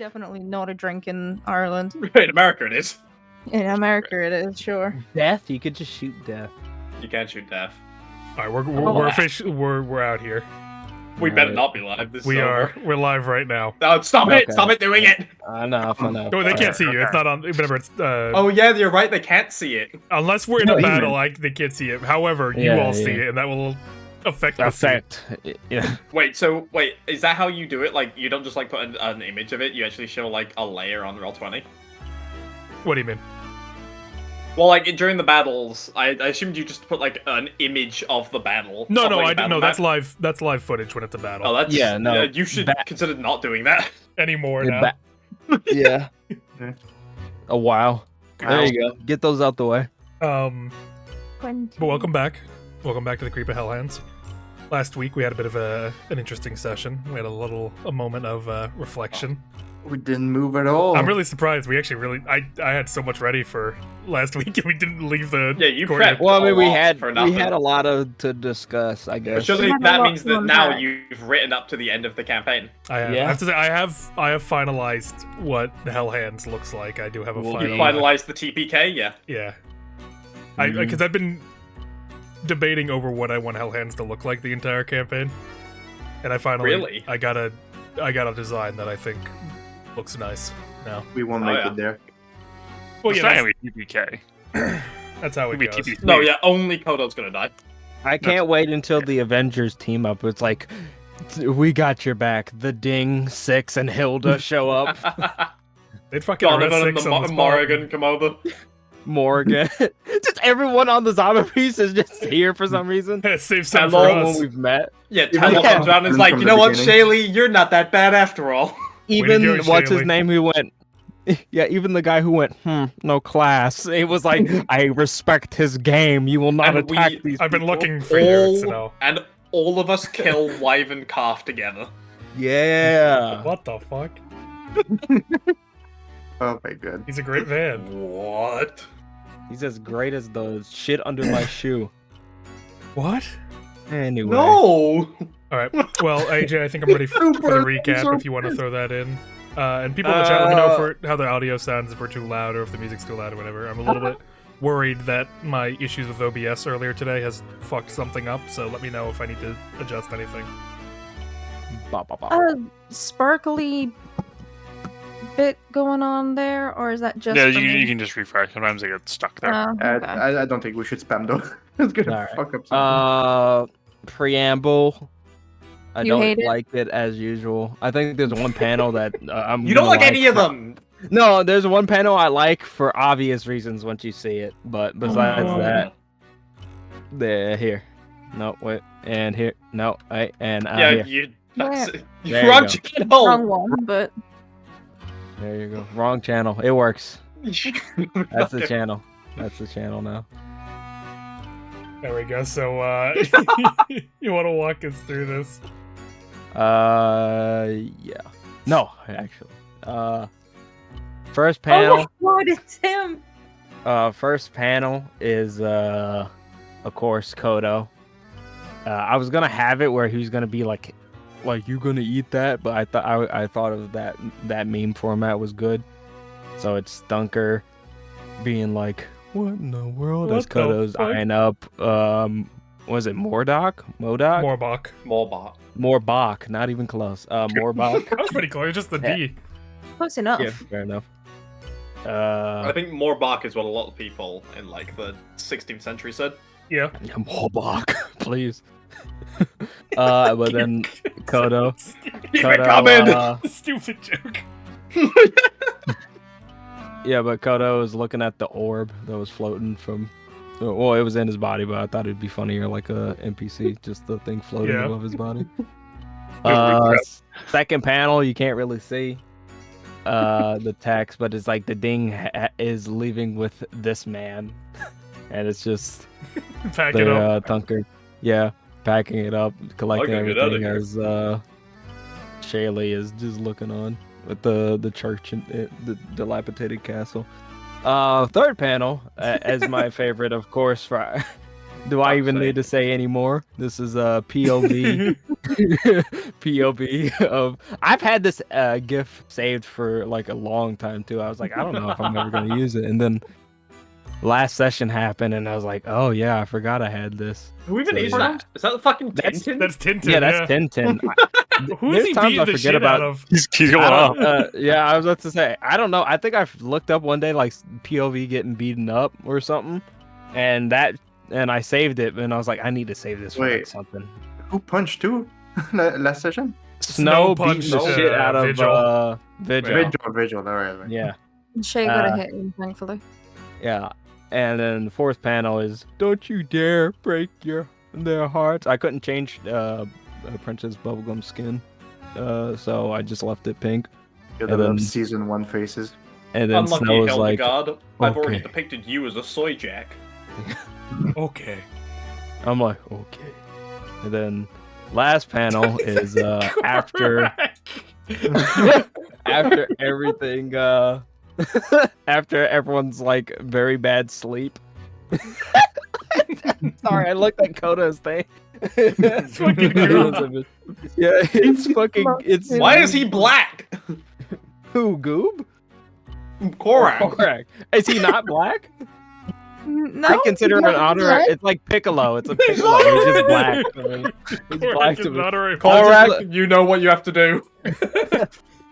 Definitely not a drink in Ireland. In America it is. In America it is, sure. Death? You could just shoot death. You can't shoot death. All right, we're out here. We better not be live. This is over. We're live right now. Oh, stop it! Stop it doing it! Enough. No, they can't see you. It's not on. Remember, it's. Oh yeah, you're right. They can't see it. Unless we're in a battle, they can't see it. However, you all see it, and that will affect. Yeah. Wait, is that how you do it? Like, you don't just like put an image of it. You actually show like a layer on Roll20. What do you mean? Well, like during the battles, I assumed you just put like an image of the battle. No, I didn't know. That's live. That's live footage when it's a battle. Oh, that's no. You should consider not doing that anymore now. Yeah. Oh wow. There you go. Get those out the way. But welcome back. Welcome back to the Creep of Hellhands. Last week we had a bit of an interesting session. We had a moment of reflection. We didn't move at all. I'm really surprised. We actually I had so much ready for last week, and we didn't leave the. Yeah, you prepped. Well, I mean, we had a lot to discuss, I guess. Surely that means that now you've written up to the end of the campaign. I have. Yeah. I have to say, I have finalized what Hellhands looks like. I do have a final. You finalized the TPK, yeah. Yeah. Because I've been debating over what I want Hellhands to look like the entire campaign, and I finally I got a design that I think looks nice now. We won't make it there. Well, yeah, TPK. That's how it goes. No, yeah, only Kodo's gonna die. I can't wait until the Avengers team up. It's like, we got your back. The Ding, Six, and Hilda show up. They'd fucking Donovan and the Morrigan come over. Morgan. Just everyone on the zombie piece is just here for some reason. Save some for us. We've met. Yeah, Talon comes around and is like, you know what, Shaylee, you're not that bad after all. Even what's his name who went. Yeah, even the guy who went, no class. It was like, I respect his game. You will not attack these I've been looking for years to know. And all of us kill Wyvern Calf together. Yeah. What the fuck? Oh my god. He's a great man. What? He's as great as the shit under my shoe. What? Anyway. No! Alright, well, AJ, I think I'm ready for the recap if you want to throw that in. And people in the chat, let me know how the audio sounds, if we're too loud or if the music's too loud or whatever. I'm a little bit worried that my issues with OBS earlier today has fucked something up, so let me know if I need to adjust anything. Sparkly bit going on there, or is that just No, you can just refresh. Sometimes they get stuck there. Okay. I don't think we should spam though. It's gonna fuck up something. Preamble. I You don't hate it? like it as usual. I think there's one panel that I'm. You don't like any of them! No, there's one panel I like for obvious reasons once you see it, but besides that, here. No, wait, and here. No, wait, and yeah, here. Wrong channel! Wrong one, but There you go. Wrong channel. It works. That's the channel. That's the channel now. There we go. So, you want to walk us through this? Yeah. No, actually. First panel. oh my god, it's him! First panel is of course Kodo. I was gonna have it where he was gonna be like you gonna eat that, but I thought of that meme format was good. So it's Stunker being like, what in the world? As Kodo's eyeing up was it Morbok? Morbok, not even close. Morbok. That was pretty close, just the D. Close enough. Yeah, fair enough. I think Morbok is what a lot of people in like the 16th century said. Yeah. Morbok, please. But then Kodo. Keep it coming! Stupid joke. Yeah, but Kodo was looking at the orb that was floating from. Well, it was in his body, but I thought it'd be funnier like a NPC, just the thing floating above his body. Second panel, you can't really see the text, but it's like the Ding is leaving with this man, and it's just Packing up. Thunker. Yeah, packing it up, collecting everything as Shaylee is just looking on with the church and the dilapidated castle. Third panel, as my favorite, of course. Do I even need to say any more? This is a POV. POV of I've had this GIF saved for like a long time too. I was like, I don't know if I'm ever gonna use it, and then last session happened, and I was like, oh yeah, I forgot I had this. Who even So, is yeah. that? Is that the fucking Tintin? That's Tintin. Yeah, that's Tintin. Who's he beating the shit out of? He's going up. Yeah, I was about to say, I don't know. I think I looked up one day like POV getting beaten up or something, and I saved it, and I was like, I need to save this for like, Wait. something. Who punched who last session? Snow punched, beating the shit out of Vigil. Vigil. All right. Yeah, Shay got a hit him, thankfully. yeah. And then the fourth panel is don't you dare break their hearts. I couldn't change Princess Bubblegum skin, so I just left it pink. You're And the then- season 1 faces. And then Unlucky Snow was like, Hildegard. I've already okay. depicted you as a soy jack. Okay. I'm like, okay. And then last panel is after after everything after everyone's like very bad sleep. Sorry, I looked at Koda's thing. It's fucking Goob. Yeah, it's Why is he black? who Goob? Korak. Correct. Is he not black? No, I consider him an honor. It's like Piccolo. It's a Piccolo. He's just black. I mean, he's black to me. Korak, you know what you have to do.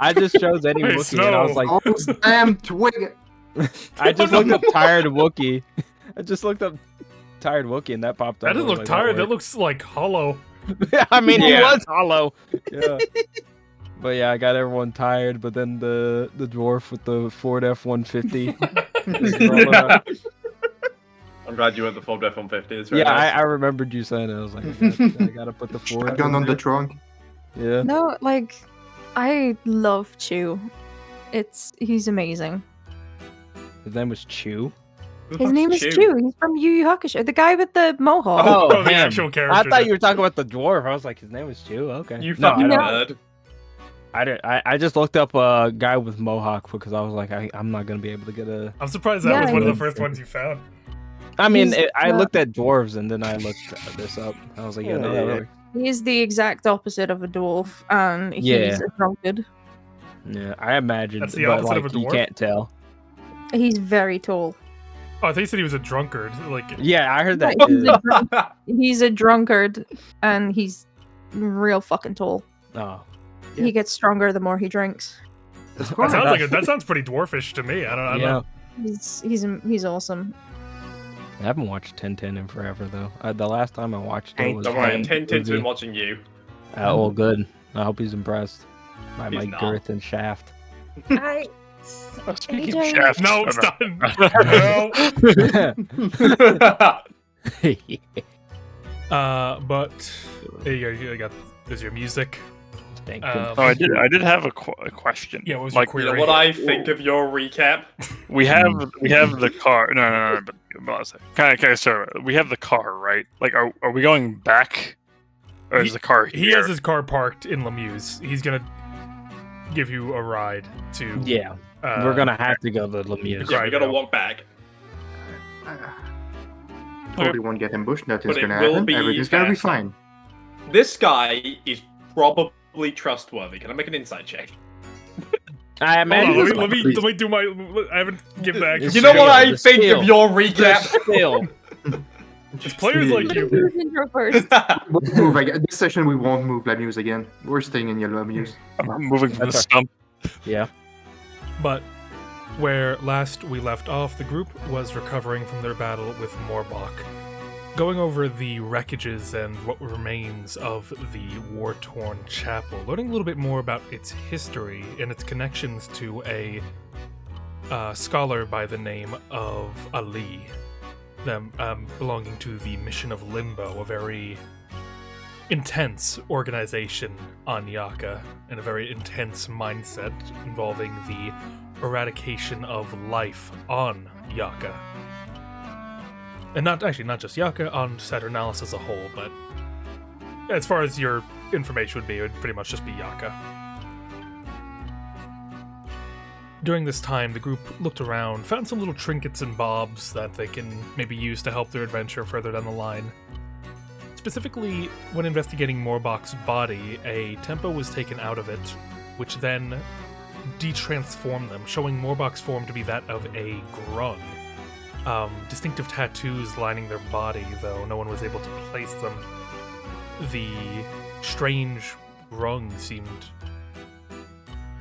I just chose any Hey, Wookiee, and I was Snow. like, Oh, damn twig! I just looked up tired Wookiee. I just looked up tired Wookiee, and that popped up. That doesn't I was look like, tired. oh, That looks like hollow. wait. I mean, he Yeah. was hollow. Yeah. But yeah, I got everyone tired. But then the dwarf with the Ford F-150. I'm glad you went the Ford F-150. It's very Yeah, nice. I remembered you saying it. I was like, I gotta put the Ford. Gun on the trunk. Yeah. No, like I love Chew. He's amazing. His name was Chew. His name is Chew. He's from Yu Yu Hakusho. The guy with the mohawk. Oh, the him. actual character. I thought you were talking about the dwarf. I was like, his name was Chew. Okay. You No, fucking I don't- nerd. I didn't. I just looked up a guy with mohawk because I was like, I'm not gonna be able to get a. I'm surprised that Yeah, was one of the he's- first ones you found. I mean, He's, I looked at dwarves and then I looked this up. I was like, yeah, no, that Yeah. works. He's the exact opposite of a dwarf, and he's Yeah. a drunkard. Yeah, I imagined, That's the but opposite like of a you dwarf? can't tell. He's very tall. Oh, I thought you said he was a drunkard. Like, Yeah, I heard that. He's too. a, he's a drunkard, and he's real fucking tall. Oh, He gets stronger the more he drinks. that sounds that sounds pretty dwarfish to me. I don't yeah. know. He's awesome. I haven't watched 1010 in forever though. The last time I watched it was. Don't worry, when Tintin's Izzy- been watching you. well, good. I hope he's impressed by He's my not. girth and shaft. Speaking AJ. of shafts, No, oh, stop. No. But there you go. You got there's your music. Thank you. Oh, I did have a question. Yeah, what was like your You query? know what I think of your recap? we have the car. No. But okay, so we have the car, right? Like, are we going back, or is the car here? He has his car parked in Lemieux. He's gonna give you a ride to. Yeah, we're gonna have to go to Lemieux. Yeah, we gotta Cryvail. walk back. Probably won't get ambushed. Nothing's But it gonna will happen. be Everything's gonna be faster. fine. This guy is probably trustworthy. Can I make an insight check? I Hold imagine. on, it's let me Please. do my. I haven't given the actual. You know what I the think skill. of your like recap? still. Just players like you. Who's intro first? We'll move again. This session we won't move Lemieux again. We're staying in your Lemieux. I'm moving from the That's stump. Yeah. But where last we left off, the group was recovering from their battle with Morbach, going over the wreckages and what remains of the war-torn chapel, learning a little bit more about its history and its connections to a scholar by the name of Ali, them belonging to the Mission of Limbo, a very intense organization on Yaka, and a very intense mindset involving the eradication of life on Yaka. And not just Yaka, on Saturnalis as a whole, but as far as your information would be, it would pretty much just be Yaka. During this time, the group looked around, found some little trinkets and bobs that they can maybe use to help their adventure further down the line. Specifically, when investigating Morbach's body, a tempo was taken out of it, which then de-transformed them, showing Morbach's form to be that of a grung. Distinctive tattoos lining their body, though no one was able to place them. The strange grung seemed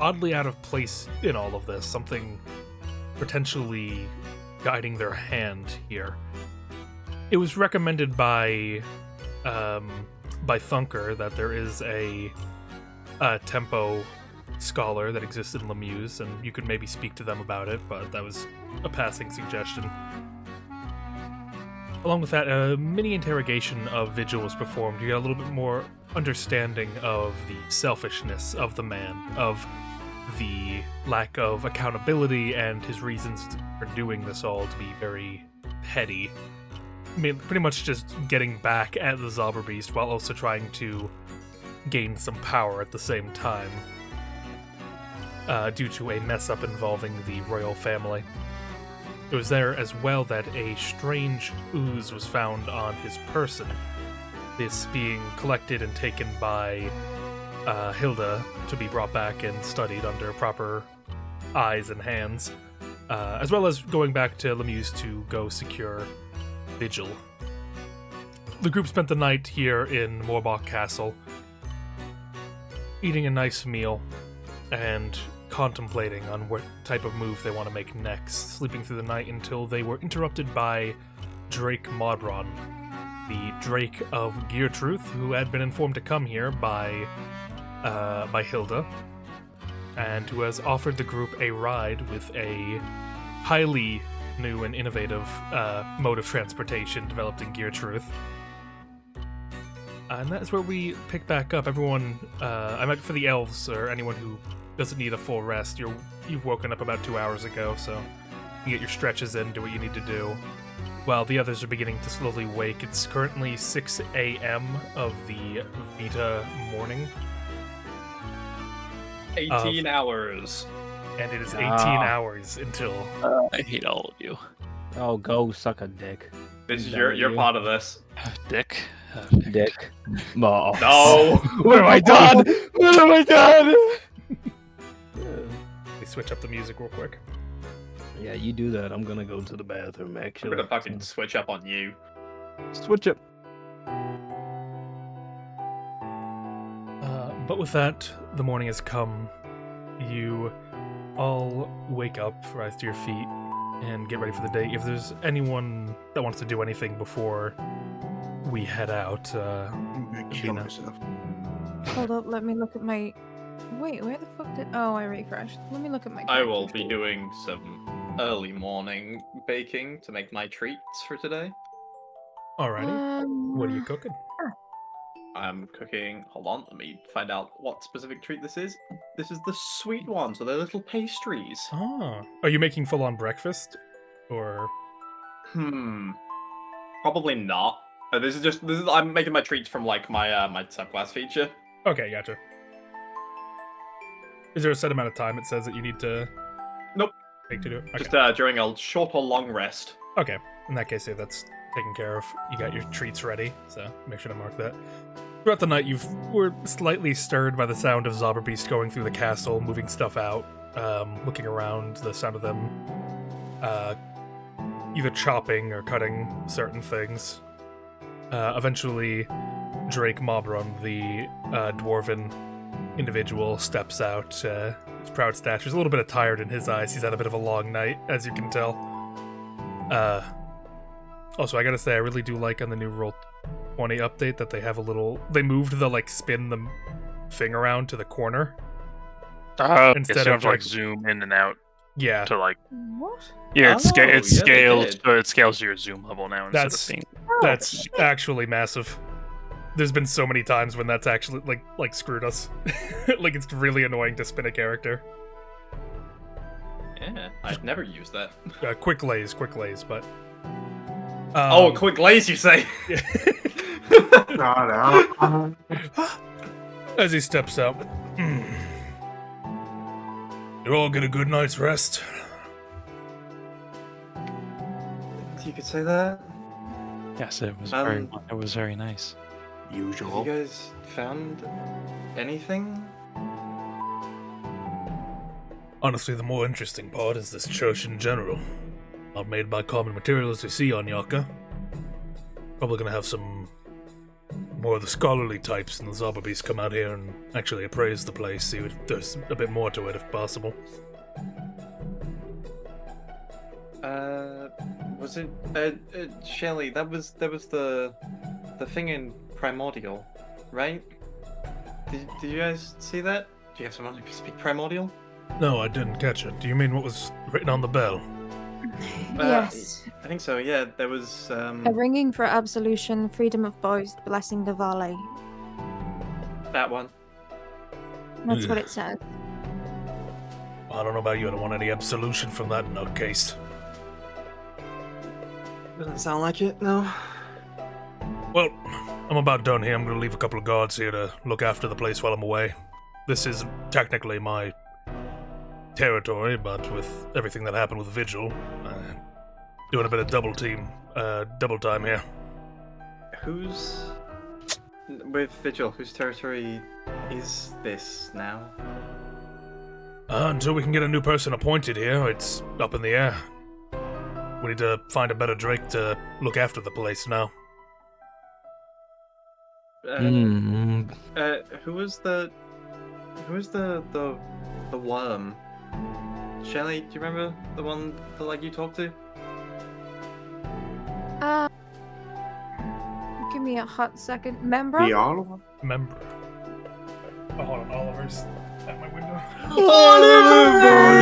oddly out of place in all of this, something potentially guiding their hand here. It was recommended by Thunker that there is a tempo scholar that exists in Lemieux, and you could maybe speak to them about it, but that was a passing suggestion. Along with that, a mini interrogation of Vigil was performed. You get a little bit more understanding of the selfishness of the man, of the lack of accountability, and his reasons for doing this all to be very petty. I mean, pretty much just getting back at the Zauberbeast while also trying to gain some power at the same time, due to a mess-up involving the royal family. It was there as well that a strange ooze was found on his person, this being collected and taken by Hilda to be brought back and studied under proper eyes and hands, as well as going back to Lemieux to go secure Vigil. The group spent the night here in Morbach Castle, eating a nice meal and contemplating on what type of move they want to make next, sleeping through the night until they were interrupted by Drake Modron, the Drake of Geartruth, who had been informed to come here by Hilda, and who has offered the group a ride with a highly new and innovative mode of transportation developed in Geartruth. And that is where we pick back up. Everyone, I meant for the elves, or anyone who doesn't need a full rest, you've woken up about 2 hours ago, so you get your stretches in, do what you need to do. While the others are beginning to slowly wake, it's currently 6 a.m. of the Vita morning. 18 hours. And it is 18 hours until... I hate all of you. Oh, go suck a dick. This is you're part of this. Dick. Dick. Oh. No! What have I done? What have I done? Let me switch up the music real quick. Yeah, you do that. I'm gonna go to the bathroom, I'm actually. gonna fucking switch up on you. Switch up. But with that, the morning has come. You all wake up, rise to your feet, and get ready for the day. If there's anyone that wants to do anything before we head out, Kill myself. Hold up, let me look at my... Wait, where the fuck did... Oh, I refreshed. Let me look at my... I will character be sheet. doing some early morning baking to make my treats for today. alrighty. What are you cooking? I'm cooking. Hold on, let me find out what specific treat this is. This is the sweet one, so they're little pastries. Ah, are you making full-on breakfast, or? Probably not. I'm making my treats from like my my subclass feature. Okay, gotcha. Is there a set amount of time it says that you need to? Nope. Take to do it. Okay. Just during a short or long rest. Okay. In that case, yeah, that's taken care of. You got your treats ready, so make sure to mark that. Throughout the night, you were slightly stirred by the sound of Zauberbeast going through the castle, moving stuff out, looking around, the sound of them either chopping or cutting certain things. Eventually, Drake Mobron, the dwarven individual, steps out. His proud stature is a little bit tired in his eyes. He's had a bit of a long night, as you can tell. Also, I gotta say, I really do like on the new Roll20 update that they have a little... They moved the, like, spin the thing around to the corner. Instead of like zoom in and out. Yeah. To like... What? Yeah, Oh, yeah, they scales. did. It scales to your zoom level now instead That's- of being... That's actually massive. There's been so many times when that's actually, like screwed us. Like, it's really annoying to spin a character. Yeah, I've never used that. Quick lays, but... Oh, quick lace, you say? No. As he steps out. You all get a good night's rest. You could say that. Yes, it was Um, very nice. Usual. Have you guys found anything? Honestly, the more interesting part is this church in general. Not made by common materials we see on Yaka. Probably gonna have some more of the scholarly types in the Zobberbees come out here and actually appraise the place, see if there's a bit more to it if possible. Was it Shelly? That was the thing in Primordial, right? Did you guys see that? Do you have someone who can speak Primordial? No, I didn't catch it. Do you mean what was written on the bell? Yes. I think so. Yeah, there was A ringing for absolution, freedom of boast, blessing the valet. that one. That's what it says. I don't know about you, I don't want any absolution from that nutcase. Doesn't sound like it. No. Well, I'm about done here. I'm gonna leave a couple of guards here to look after the place while I'm away. This is technically my territory, but with everything that happened with Vigil, doing a bit of double time here. Who's with Vigil? Whose territory is this now? Until we can get a new person appointed here, it's up in the air. We need to find a better Drake to look after the place now. Who was the worm? Shelly, do you remember the one that you talked to? Give me a hot second. Member? The Oliver? Member. Oh, hold on, Oliver's at my window. Oliver!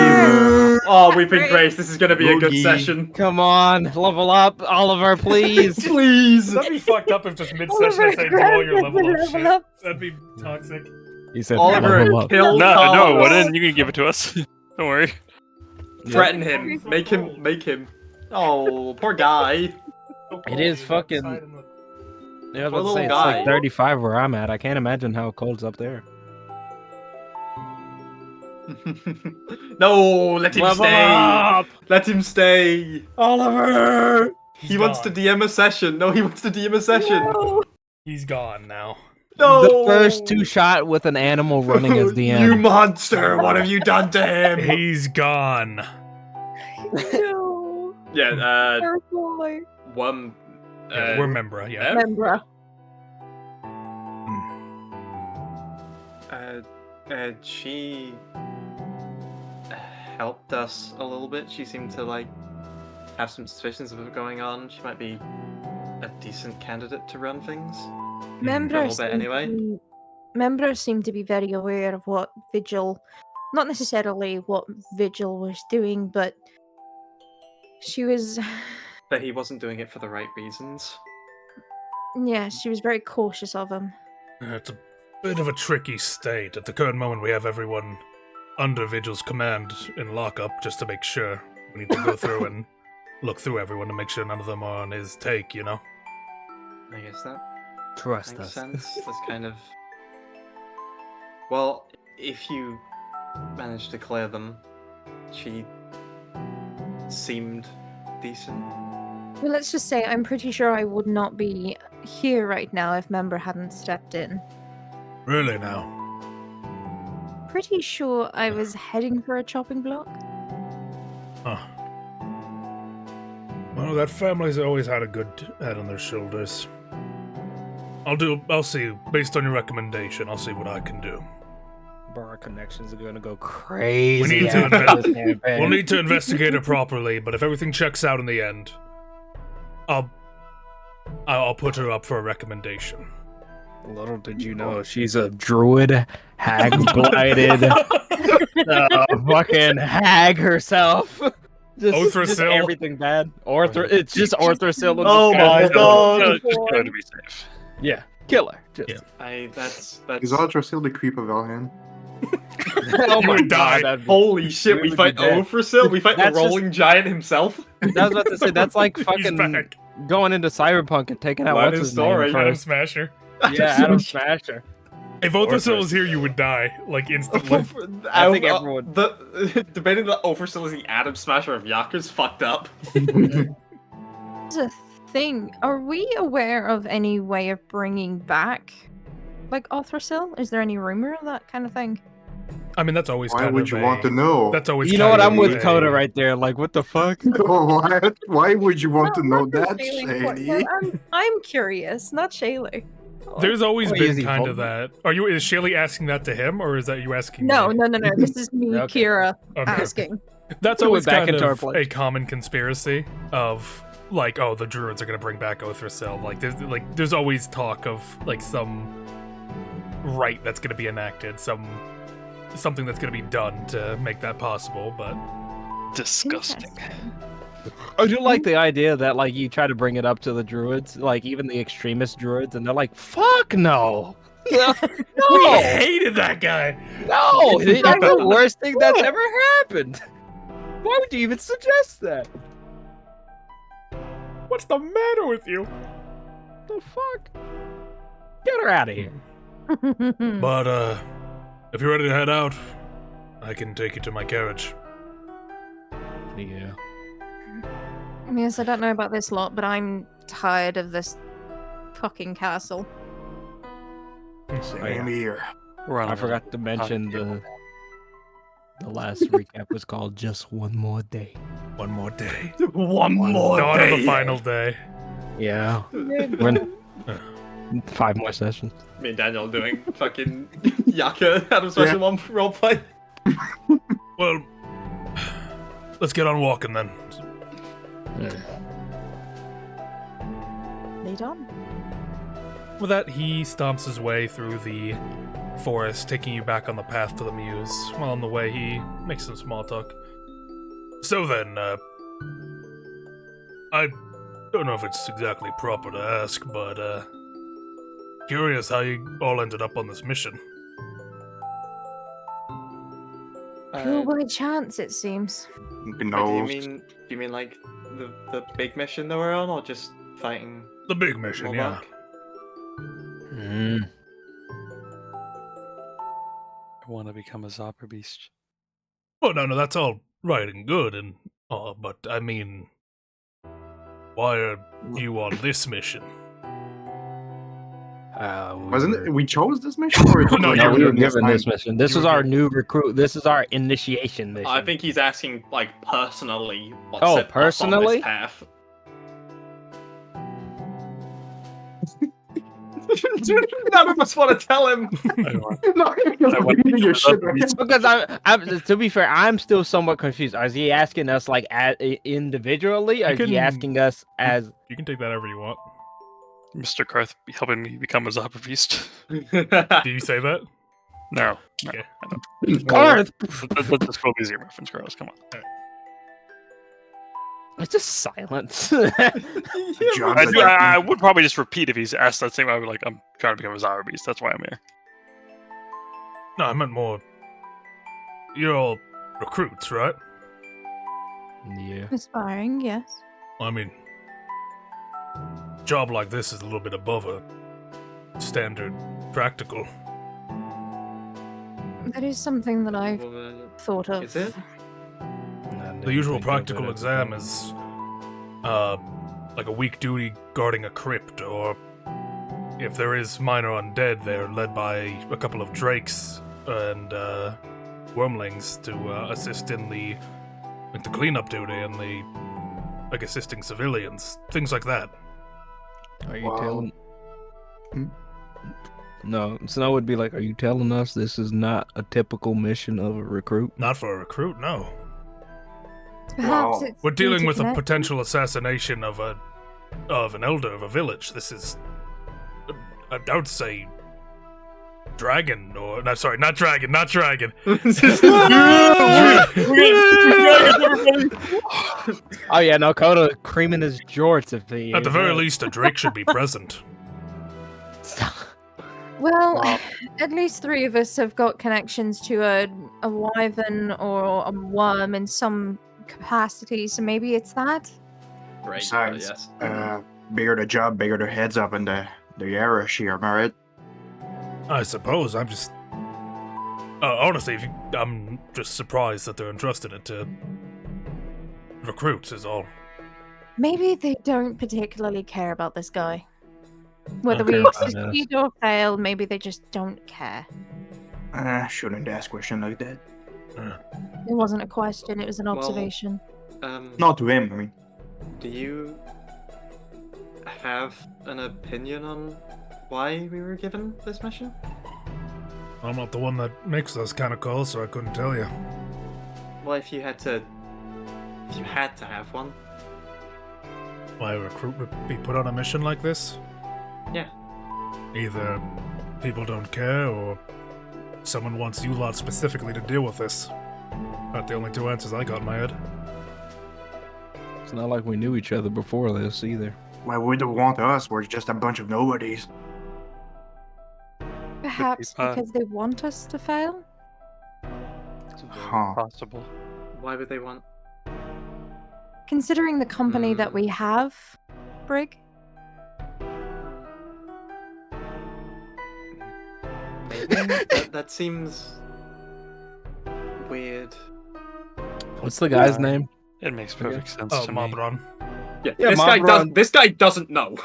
Oh, we've been Great. graced. This is going to be a good Boogie. session. Come on, level up, Oliver, please. Please. That'd be fucked up if just mid-session I say do all your level up shit. That'd be toxic. He said, Oliver, level up. kill No, Carlos. wouldn't. You can give it to us. Don't worry. Threaten him. Make him. Oh, poor guy. It is fucking- Yeah, I was about to Little say, it's guy. like 35 where I'm at. I can't imagine how cold's up there. No, let him Level stay. up! Let him stay. Oliver! He wants to DM a session. No, he wants to DM a session. No. He's gone now. No. The first two shot with an animal running as the You end. monster! What have you done to him? He's gone. No. Yeah, Terrible. one. Yeah, we're Membra, yeah. Member. She helped us a little bit. She seemed to have some suspicions of what's going on. She might be a decent candidate to run things. Members bit anyway. Members seem to be very aware of what Vigil, not necessarily what Vigil was doing, but she was, But he wasn't doing it for the right reasons. yeah, she was very cautious of him. It's a bit of a tricky state. At the current moment, we have everyone under Vigil's command in lockup just to make sure. We need to go through and look through everyone to make sure none of them are on his take, you know? I guess that Trust makes us. sense. That's kind of. Well, if you managed to clear them, she seemed decent. Well, let's just say I'm pretty sure I would not be here right now if Member hadn't stepped in. Really now? Pretty sure I was heading for a chopping block. Huh. Well, that family's always had a good head on their shoulders. I'll see. Based on your recommendation, I'll see what I can do. Our connections are gonna go crazy. We need to after this campaign. We'll need to investigate it properly, but if everything checks out in the end, I'll put her up for a recommendation. Little did you know, she's a druid, hag-blighted, fucking hag herself. Just Othrasil. everything bad. It's just Orthrasil. Oh my god! Just go to be safe. Yeah, kill her. Just. Yeah. That's. Is Ultra still the Cryvail hand? Oh You my would die. god, that'd be- Holy shit! We would fight be dead. Ophrasil. We fight the That's just- rolling giant himself. I was about to say that's like He's fucking back. going into Cyberpunk and taking out What what's is his story? name Adam first. Smasher. Yeah, Adam Smasher. If Othrasil was here, you would die, like, instantly. I think everyone- Debating that Ophrasil is the Atom Smasher of Yaku's fucked up. There's a thing. Are we aware of any way of bringing back, like, Othrasil? Is there any rumor of that kind of thing? I mean, that's always Why kind would of you want to know? That's always You know what? kind I'm of with Coda right there. Like, what the fuck? Why would you want to know that, Shaylee, Shady? I'm curious, not Shaylee. There's always Wait, been is he kind of Vulcan? that. Is Shaylee asking that to him, or is that you asking No, me? no. This is me, Okay. Kira, Okay. asking. That's We always went back kind into our of place. a common conspiracy of like, oh, the druids are gonna bring back Othrasil. There's always talk of like some rite that's gonna be enacted, something that's gonna be done to make that possible. But Disgusting. I do like the idea that like you try to bring it up to the druids, like even the extremist druids, and they're like, "Fuck no, we no, hated that guy. no, that's the worst thing that's ever happened." Why would you even suggest that? What's the matter with you? The fuck? Get her out of here. But if you're ready to head out, I can take you to my carriage. Yeah. Yes, I don't know about this lot, but I'm tired of this fucking castle. Same here. We're on I a- forgot to mention the last recap was called "Just One More Day." One more day. One more Dawn day. of the final day. Yeah. We're in 5 more sessions. Me and Daniel doing fucking Yaka Adam's version 1 roleplay. Well, let's get on walking then. Lead on. With that, he stomps his way through the forest, taking you back on the path to the Muse. While on the way, he makes some small talk. So then, I don't know if it's exactly proper to ask, but, curious how you all ended up on this mission. Pure by chance, it seems. Who Do knows? you mean like the big mission that we're on, or just fighting The big mission, yeah. Morlock? I want to become a Zopper Beast. Oh, no, that's all right and good, and but I mean, why are you on this mission? Wasn't it? We chose this mission, or it was No, like you No, we were given us given this time? mission. This You is were our given- new recruit. This is our initiation mission. I think he's asking like personally what Oh, set us on personally? this path. None of us want to tell him. No, you're reading your shit, right? because I'm to be fair, I'm still somewhat confused. Is he asking us like individually, or is he can- asking us as? You can take that however you want. Mr. Karth helping me become a Zopper Beast. Do you say that? No. Okay. Garth? Let's just go museum reference, Carlos. Come on. It's just silence. John's I would probably just repeat if he's asked that same. I would be like, I'm trying to become a Zopper Beast. That's why I'm here. No, I meant more. You're all recruits, right? Yeah. Aspiring, yes. I mean, job like this is a little bit above a standard practical. That is something that I've thought of. Is it? The usual practical exam is, like a weak duty guarding a crypt, or if there is minor undead, they're led by a couple of drakes and wormlings to assist in the cleanup duty and the assisting civilians, things like that. Are you Wow. telling? No, Snow would be like, "Are you telling us this is not a typical mission of a recruit?" Not for a recruit, no. Perhaps Wow. it's We're dealing due to with a connection. potential assassination of an elder of a village. This is, I would say, dragon, or no, sorry, not dragon. Oh yeah, no, Coda creaming his jorts if he. At the very least, a drake should be present. Well, Wow. at least 3 of us have got connections to a wyvern or a worm in some capacity, so maybe it's that? Right. Besides, yes. bigger the job, bigger the heads up in the area here, am I right? I suppose. I'm just, honestly, I'm just surprised that they're entrusting it to recruits. Is all. Maybe they don't particularly care about this guy. Whether Don't care we about us. succeed or fail, maybe they just don't care. Shouldn't ask question like that. It wasn't a question, it was an Well, observation. Not to him, I mean. Do you have an opinion on why we were given this mission? I'm not the one that makes those kind of calls, so I couldn't tell you. Well, if you had to have one. Why a recruit would be put on a mission like this? Yeah. Either people don't care, or someone wants you lot specifically to deal with this. Not the only two answers I got in my head. It's not like we knew each other before this either. Why would they want us? We're just a bunch of nobodies. Perhaps because they want us to fail? It's very Huh. possible. Why would they want? Considering the company that we have, Brig? Maybe that seems weird. What's the guy's name? It makes perfect sense Oh, to me. Mobron. Yeah, Yeah, this guy doesn't know.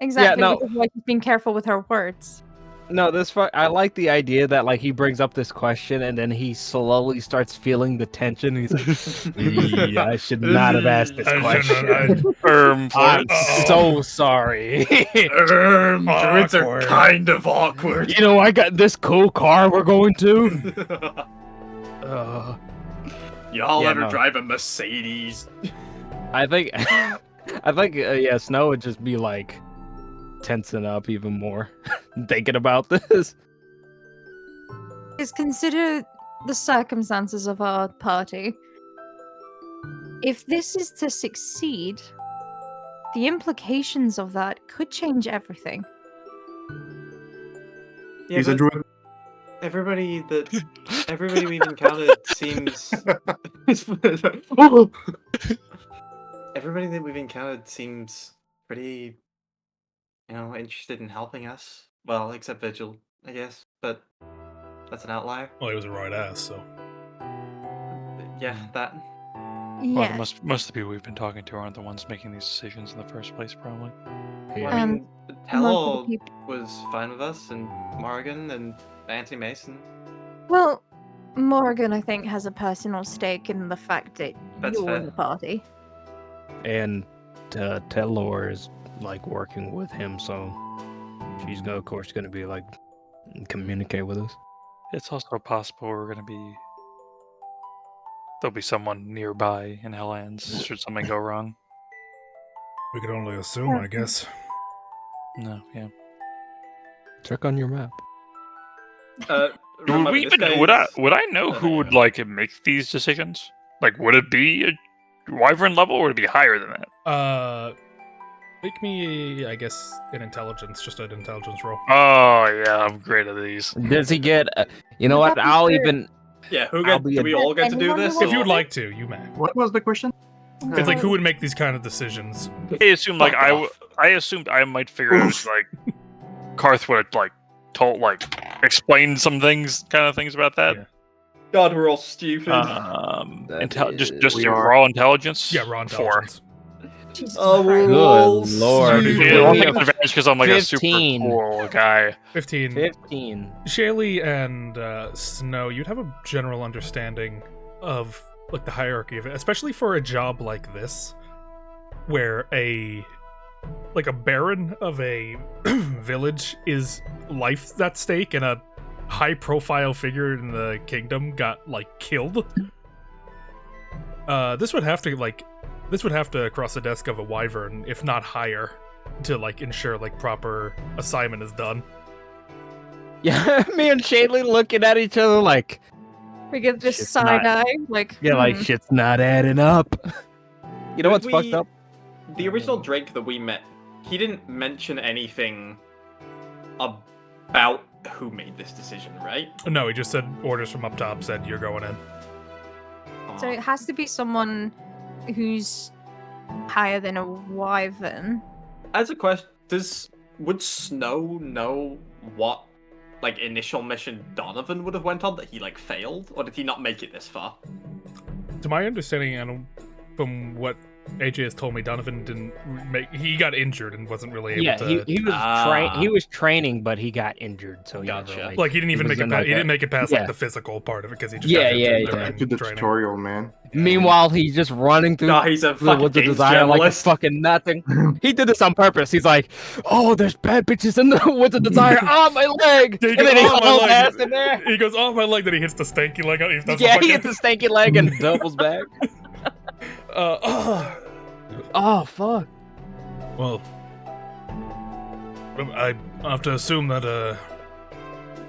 Exactly, no. which is why she's being careful with her words. No, I like the idea that like he brings up this question and then he slowly starts feeling the tension. He's like, "Yeah, I should not have asked this question. I'm so sorry. Druids are kind of awkward. You know, I got this cool car we're going to. Y'all Yeah, ever no. drive a Mercedes? I think, yeah, Snow would just be like tensing up even more, thinking about this. Is consider the circumstances of our party. If this is to succeed, the implications of that could change everything. Yeah, He's a but druid. everybody we've encountered seems. Everybody that we've encountered seems pretty, interested in helping us. Well, except Vigil, I guess, but that's an outlier. Well, he was a right ass, so. Yeah, that. Well, Yeah. most of the people we've been talking to aren't the ones making these decisions in the first place, probably. Well, I mean, most of the Tell peop- was fine with us, and Morgan and Auntie Mason. Well, Morgan, I think, has a personal stake in the fact that That's you're fair. in the party. And Telor is like working with him, so she's of course gonna be like communicate with us. It's also possible there'll be someone nearby in Helllands should something go wrong. We could only assume, I guess. No, yeah. Check on your map. Would I know who would like make these decisions? Like, would it be a Wyvern level, or would it be higher than that? Make me, I guess, an intelligence, just an intelligence roll. Oh yeah, I'm great at these. Does he get? You know what? I'll even. Yeah, I'll be do we a- all get to do Anyone this? who If you would or- like to, you may. What was the question? It's like, who would make these kind of decisions? I assumed like Fuck off. I assumed I might figure it out like Karth would have like explained some things about that. Yeah. God, we're all stupid. Just We your are. raw intelligence. Yeah, raw 4. intelligence. Jesus Oh, we're Christ. all Good lord. stupid. Yeah, I'll take advantage because I'm like a super 15. cool guy. 15. 15. Shaylee and Snow, you'd have a general understanding of like the hierarchy of it, especially for a job like this, where a baron of a village is life at stake, and a high-profile figure in the kingdom got like killed. This would have to cross the desk of a wyvern, if not higher, to like ensure like proper assignment is done. Yeah, me and Shaylee looking at each other like, We get this Shit's side not- eye, like, yeah, like shit's not adding up. You know what's Did fucked we- up? The original Drake that we met, he didn't mention anything about who made this decision, right? No, he just said orders from up top said you're going in. So it has to be someone who's higher than a wyvern. As a question, would Snow know what initial mission Donovan would have went on that he failed, or did he not make it this far? To my understanding, and from what AJ has told me Donovan didn't he got injured and wasn't really able Yeah, to. he was training, but he got injured, so he Gotcha. never, Like he didn't even was make it. in, He didn't make it past Yeah. like the physical part of it because he just Yeah, got yeah, injured yeah. during To the training. tutorial, man. Meanwhile, he's just running through No, he's a the fucking Woods of games Desire like it's journalist. fucking nothing. He did this on purpose. He's like, "Oh, there's bad bitches in the Woods of Desire. Oh, my leg!" Yeah, he and goes, then he "Oh, my hauls leg." ass in there. He goes, "Oh my leg!" Then he hits the stanky leg. He does Yeah, the he hits the stanky leg and doubles back. Oh, fuck. Well, I have to assume that the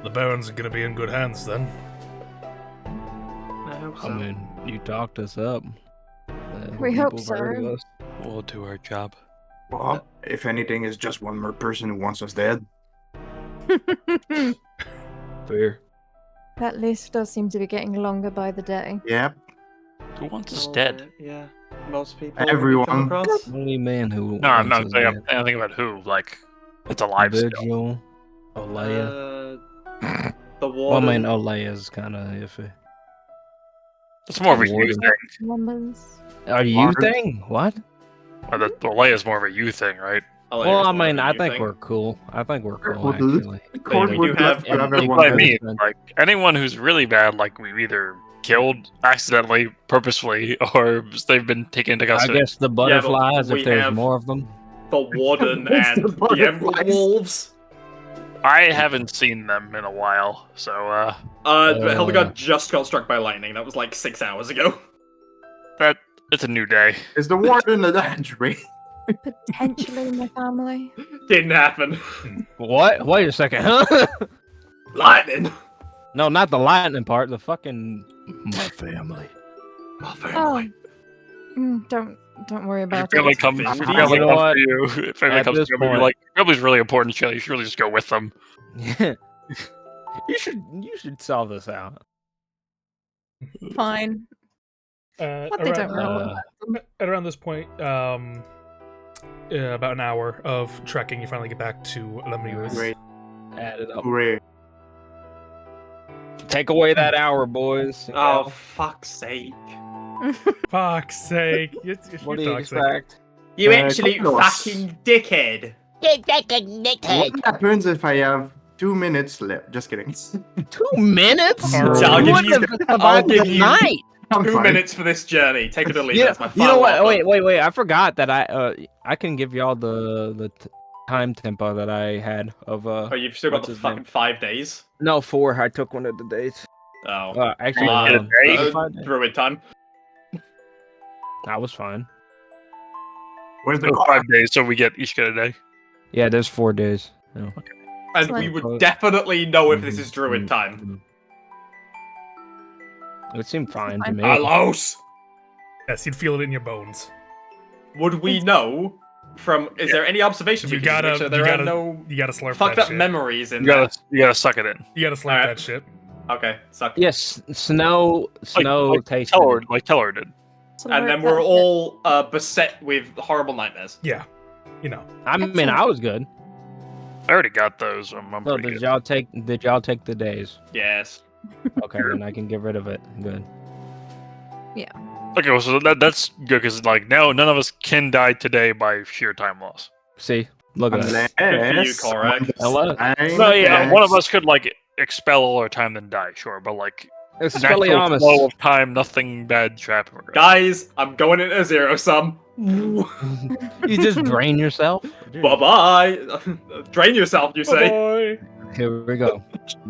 Barons are gonna be in good hands then. I hope so. I mean, you talked us up. We hope People heard of so. us. We'll do our job. Well, if anything, it's just one more person who wants us dead. Fair. That list does seem to be getting longer by the day. Yep. Who wants us Well, dead? Yeah, most people. Everyone. we come across. Only man who. No, I'm wants not us saying. I'm thinking about who. Like, it's alive still. Virgil, Olaya. The Well, I warden. mean, Olaya's kind of iffy. It's more of a you Warden. thing. Numbers. Are you Mark. thing? What? The Leia's more of a you thing, right? Well, I mean, I think we're cool. I think we're cool, Would l- actually. Court we would do have- left and forever they- one What I dead. mean, like anyone who's really bad, like we've either killed accidentally, purposefully, or they've been taken into I custody. guess the butterflies, we if there's have- more of them. the warden It's and the the Emerald butterflies. Wolves. I haven't seen them in a while, so But Hildegard just got struck by lightning. That was like 6 hours ago. that it's a new day. Is the warden of that tree? Potentially my family. Didn't happen. What? Wait a second, huh? Lightning. No, not the lightning part. The fucking my family. My Oh. family. Don't worry If about your family it. comes, You if your know family comes what? to you, if family At comes this to you, you're point- like, family's really important, Shelly. You should really just go with them. you should solve this out. Fine. What they don't know. At around this point, about an hour of trekking, you finally get back to Lemnius. Great. Add it up. Hooray. Take away that hour, boys. Oh, fuck's sake. Fuck's sake! What do You're you toxic. expect? You Uh, absolute Carlos. fucking dickhead. What happens if I have 2 minutes left? Just kidding. 2 minutes? I'll give Wouldn't you- have I'll survived give the you- night. I'm 2 fine. minutes for this journey. Take it or leave it. Yeah, That's my you know final what? offer. Wait! I forgot that I can give y'all the time tempo that I had of Oh, you've still got What's the his fucking name? 5 days. No, 4. I took one of the days. Oh. Actually, Uh, day? was it 5 days? Druid time. That was fine. Where's the So car? 5 days, so we each get a day. Yeah, there's 4 days. No. And we Excellent. would definitely know if this is Druid time. It seemed fine to Fine. me. Alos! Yes, you'd feel it in your bones. Would we know from... Is there any observation we You can gotta, make sure there you are gotta, no you gotta slurp fucked that up shit. memories in You there? gotta suck it in. You gotta slurp Alright. that shit. Okay, suck. Yes, snow tasted. Tell her did. And then we're all beset with horrible nightmares. Yeah, you know. I mean, I was good. I already got those. I'm So pretty did good. y'all take the days? Yes. Okay, then I can get rid of it. Good. Okay, well, so that's good because like now none of us can die today by sheer time loss. See, look at that. Unless Korak. someone Hello? decides No, yeah, that- one of us could like expel all our time then die, sure, but like It's natural Spelliamus. flow of time, nothing bad should happen. Guys, I'm going into zero sum. You just drain yourself. Bye-bye. Drain yourself, you say? Boy. Here we go.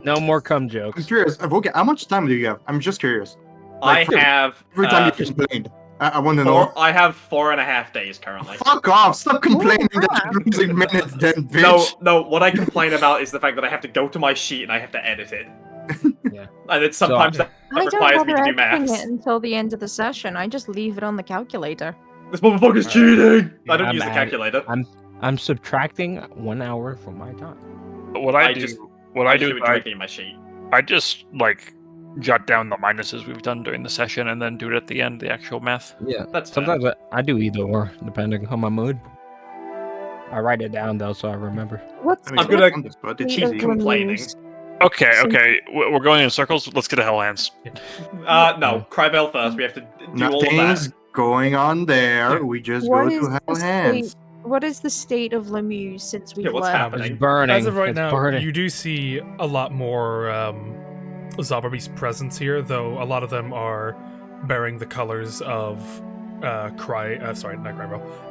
No more cum I'm jokes. curious. Okay, how much time do you have? I'm just curious. I have... Every time you complained. I want to know. I have 4.5 days currently. Fuck off! Stop complaining that you're losing minutes then, bitch! No, what I complain about is the fact that I have to go to my sheet and I have to edit it. Yeah. And then sometimes that I don't requires me bother to do editing maths. it until the end of the session. I just leave it on the calculator. This motherfucker's cheating! I don't I'm use the at it. calculator. I'm subtracting 1 hour from my time. What I, I do, just- what I do, it directly in my sheet. I just like jot down the minuses we've done during the session and then do it at the end, the actual math. Yeah. That's fair. Sometimes I do either or, depending on my mood. I write it down though, so I remember. What's I'm gonna on this, but it's keep easy. complaining. Okay, So- okay, we're going in circles. Let's get a hell hands. No, Cryvail first. We have to do all of Nothing's that. going on there. Yeah. We just What go is to the Hell Hands. state? What is the state of Lemuse since we've Yeah, what's left? happening? It's burning. As of right it's now, burning. you do see a lot more Zobberbeast presence here, though a lot of them are bearing the colors of not Cryvail,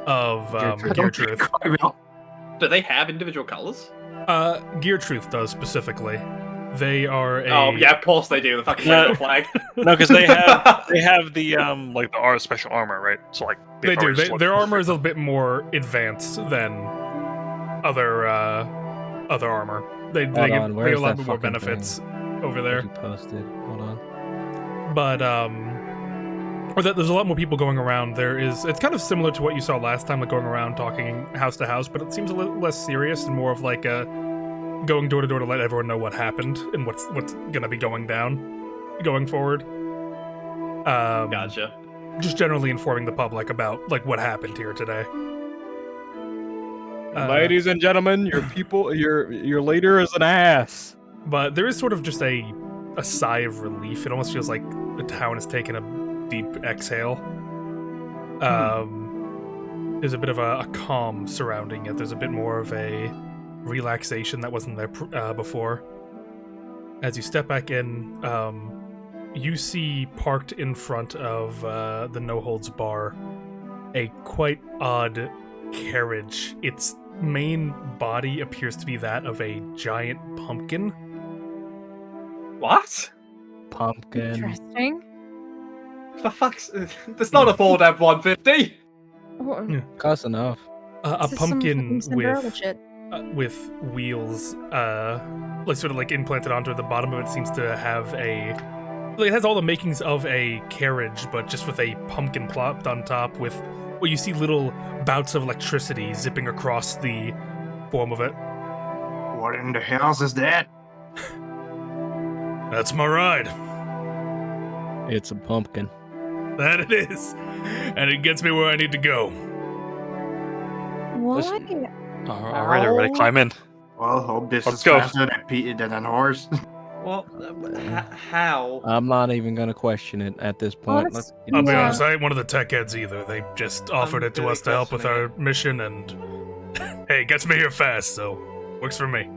of Geartruth. Cryvail. Do they have individual colors? Geartruth does specifically. They are a Oh yeah, of course they do. The fucking Yeah. rainbow flag. No, because they have the like the special armor, right? So like They do. probably just look Their armor perfect. is a bit more advanced than other armor. They Hold get on, a where's lot that more fucking benefits over What there. you posted. Hold on. But there's a lot more people going around. It's kind of similar to what you saw last time, like going around talking house to house, but it seems a little less serious and more of like a going door to door to let everyone know what happened and what's gonna be going down going forward. Gotcha. Just generally informing the public about like what happened here today. Ladies and gentlemen, your leader is an ass. But there is sort of just a sigh of relief. It almost feels like the town has taken a deep exhale. There's a bit of a calm surrounding it. There's a bit more of a relaxation that wasn't there before. As you step back in, you see parked in front of the No Holds Bar a quite odd carriage. Its main body appears to be that of a giant pumpkin. What? Pumpkin. Interesting. The fuck's? That's not a Ford F-150. What- Close enough. A this is some pumpkin fucking Cinderella with shit. with wheels, like sort of like implanted onto the bottom of it. Seems to have it has all the makings of a carriage, but just with a pumpkin plopped on top. With well, you see little bouts of electricity zipping across the form of it. What in the hell is that? That's my ride. It's a pumpkin. That it is, and it gets me where I need to go. What? All right, everybody, climb in. Well, hope this Let's is go. faster than a horse. Well, how? I'm not even gonna question it at this point. Let's- Let's get I'll be Yeah. honest, I ain't one of the tech heads either. They just offered it to really us to help with our mission, and hey, it gets me here fast, so works for me.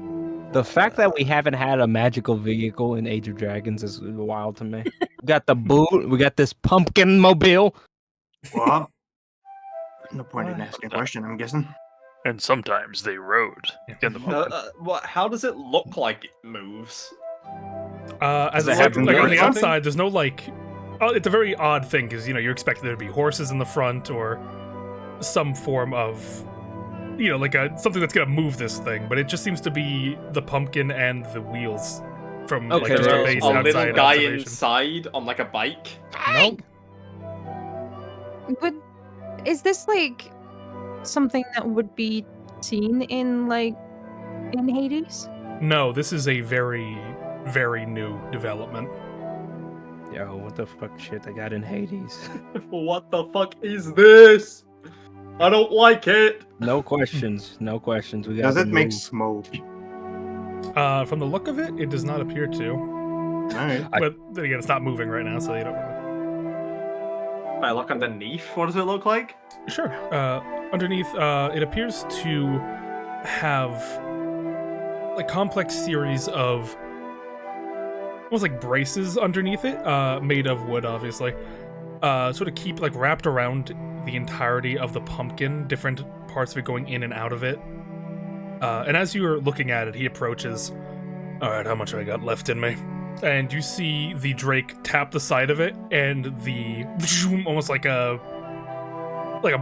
The fact that we haven't had a magical vehicle in Age of Dragons is wild to me. We got the boot. We got this pumpkin mobile. Well, no point in asking a question, I'm guessing. And sometimes they rode in the pumpkin. What? How does it look like it moves? As Does it it's have like on wheels the or outside, there's no like. Oh, it's a very odd thing because you're expecting there to be horses in the front or some form of, like something that's gonna move this thing. But it just seems to be the pumpkin and the wheels from like Okay, just a there's base a outside little guy observation. inside on like a bike. Nope. But is this like something that would be seen in Hades? No, this is a very, very new development. Yo, what the fuck shit they got in Hades? What the fuck is this? I don't like it. No questions. No questions. We got Does to it make move. smoke? From the look of it, it does not appear to. Alright. I- But then again, it's not moving right now, so you don't know. If I look underneath, what does it look like? Sure. Underneath, it appears to have a complex series of almost like braces underneath it, made of wood, obviously. Sort of keep wrapped around the entirety of the pumpkin, different parts of it going in and out of it. And as you're looking at it, he approaches. All right, how much I got left in me? And you see the Drake tap the side of it, and the almost like a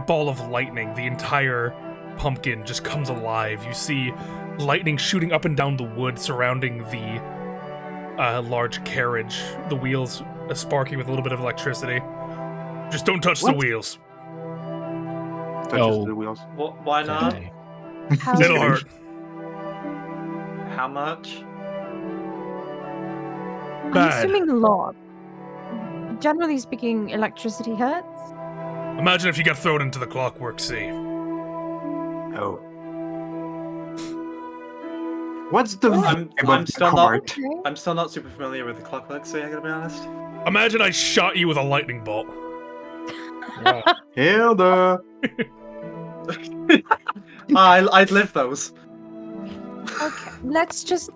ball of lightning. The entire pumpkin just comes alive. You see lightning shooting up and down the wood surrounding the large carriage. The wheels sparking with a little bit of electricity. Just don't touch the What? wheels. Touches Oh. the wheels. Why not? Okay. How, It'll hurt. How much? I'm Bad. assuming a lot. Generally speaking, electricity hurts. Imagine if you got thrown into the clockwork sea. Oh. What's the I'm about the still not- cart? Okay. I'm still not super familiar with the clockwork, so I gotta be honest. Imagine I shot you with a lightning bolt. Hilda. I'd live those. Okay, let's just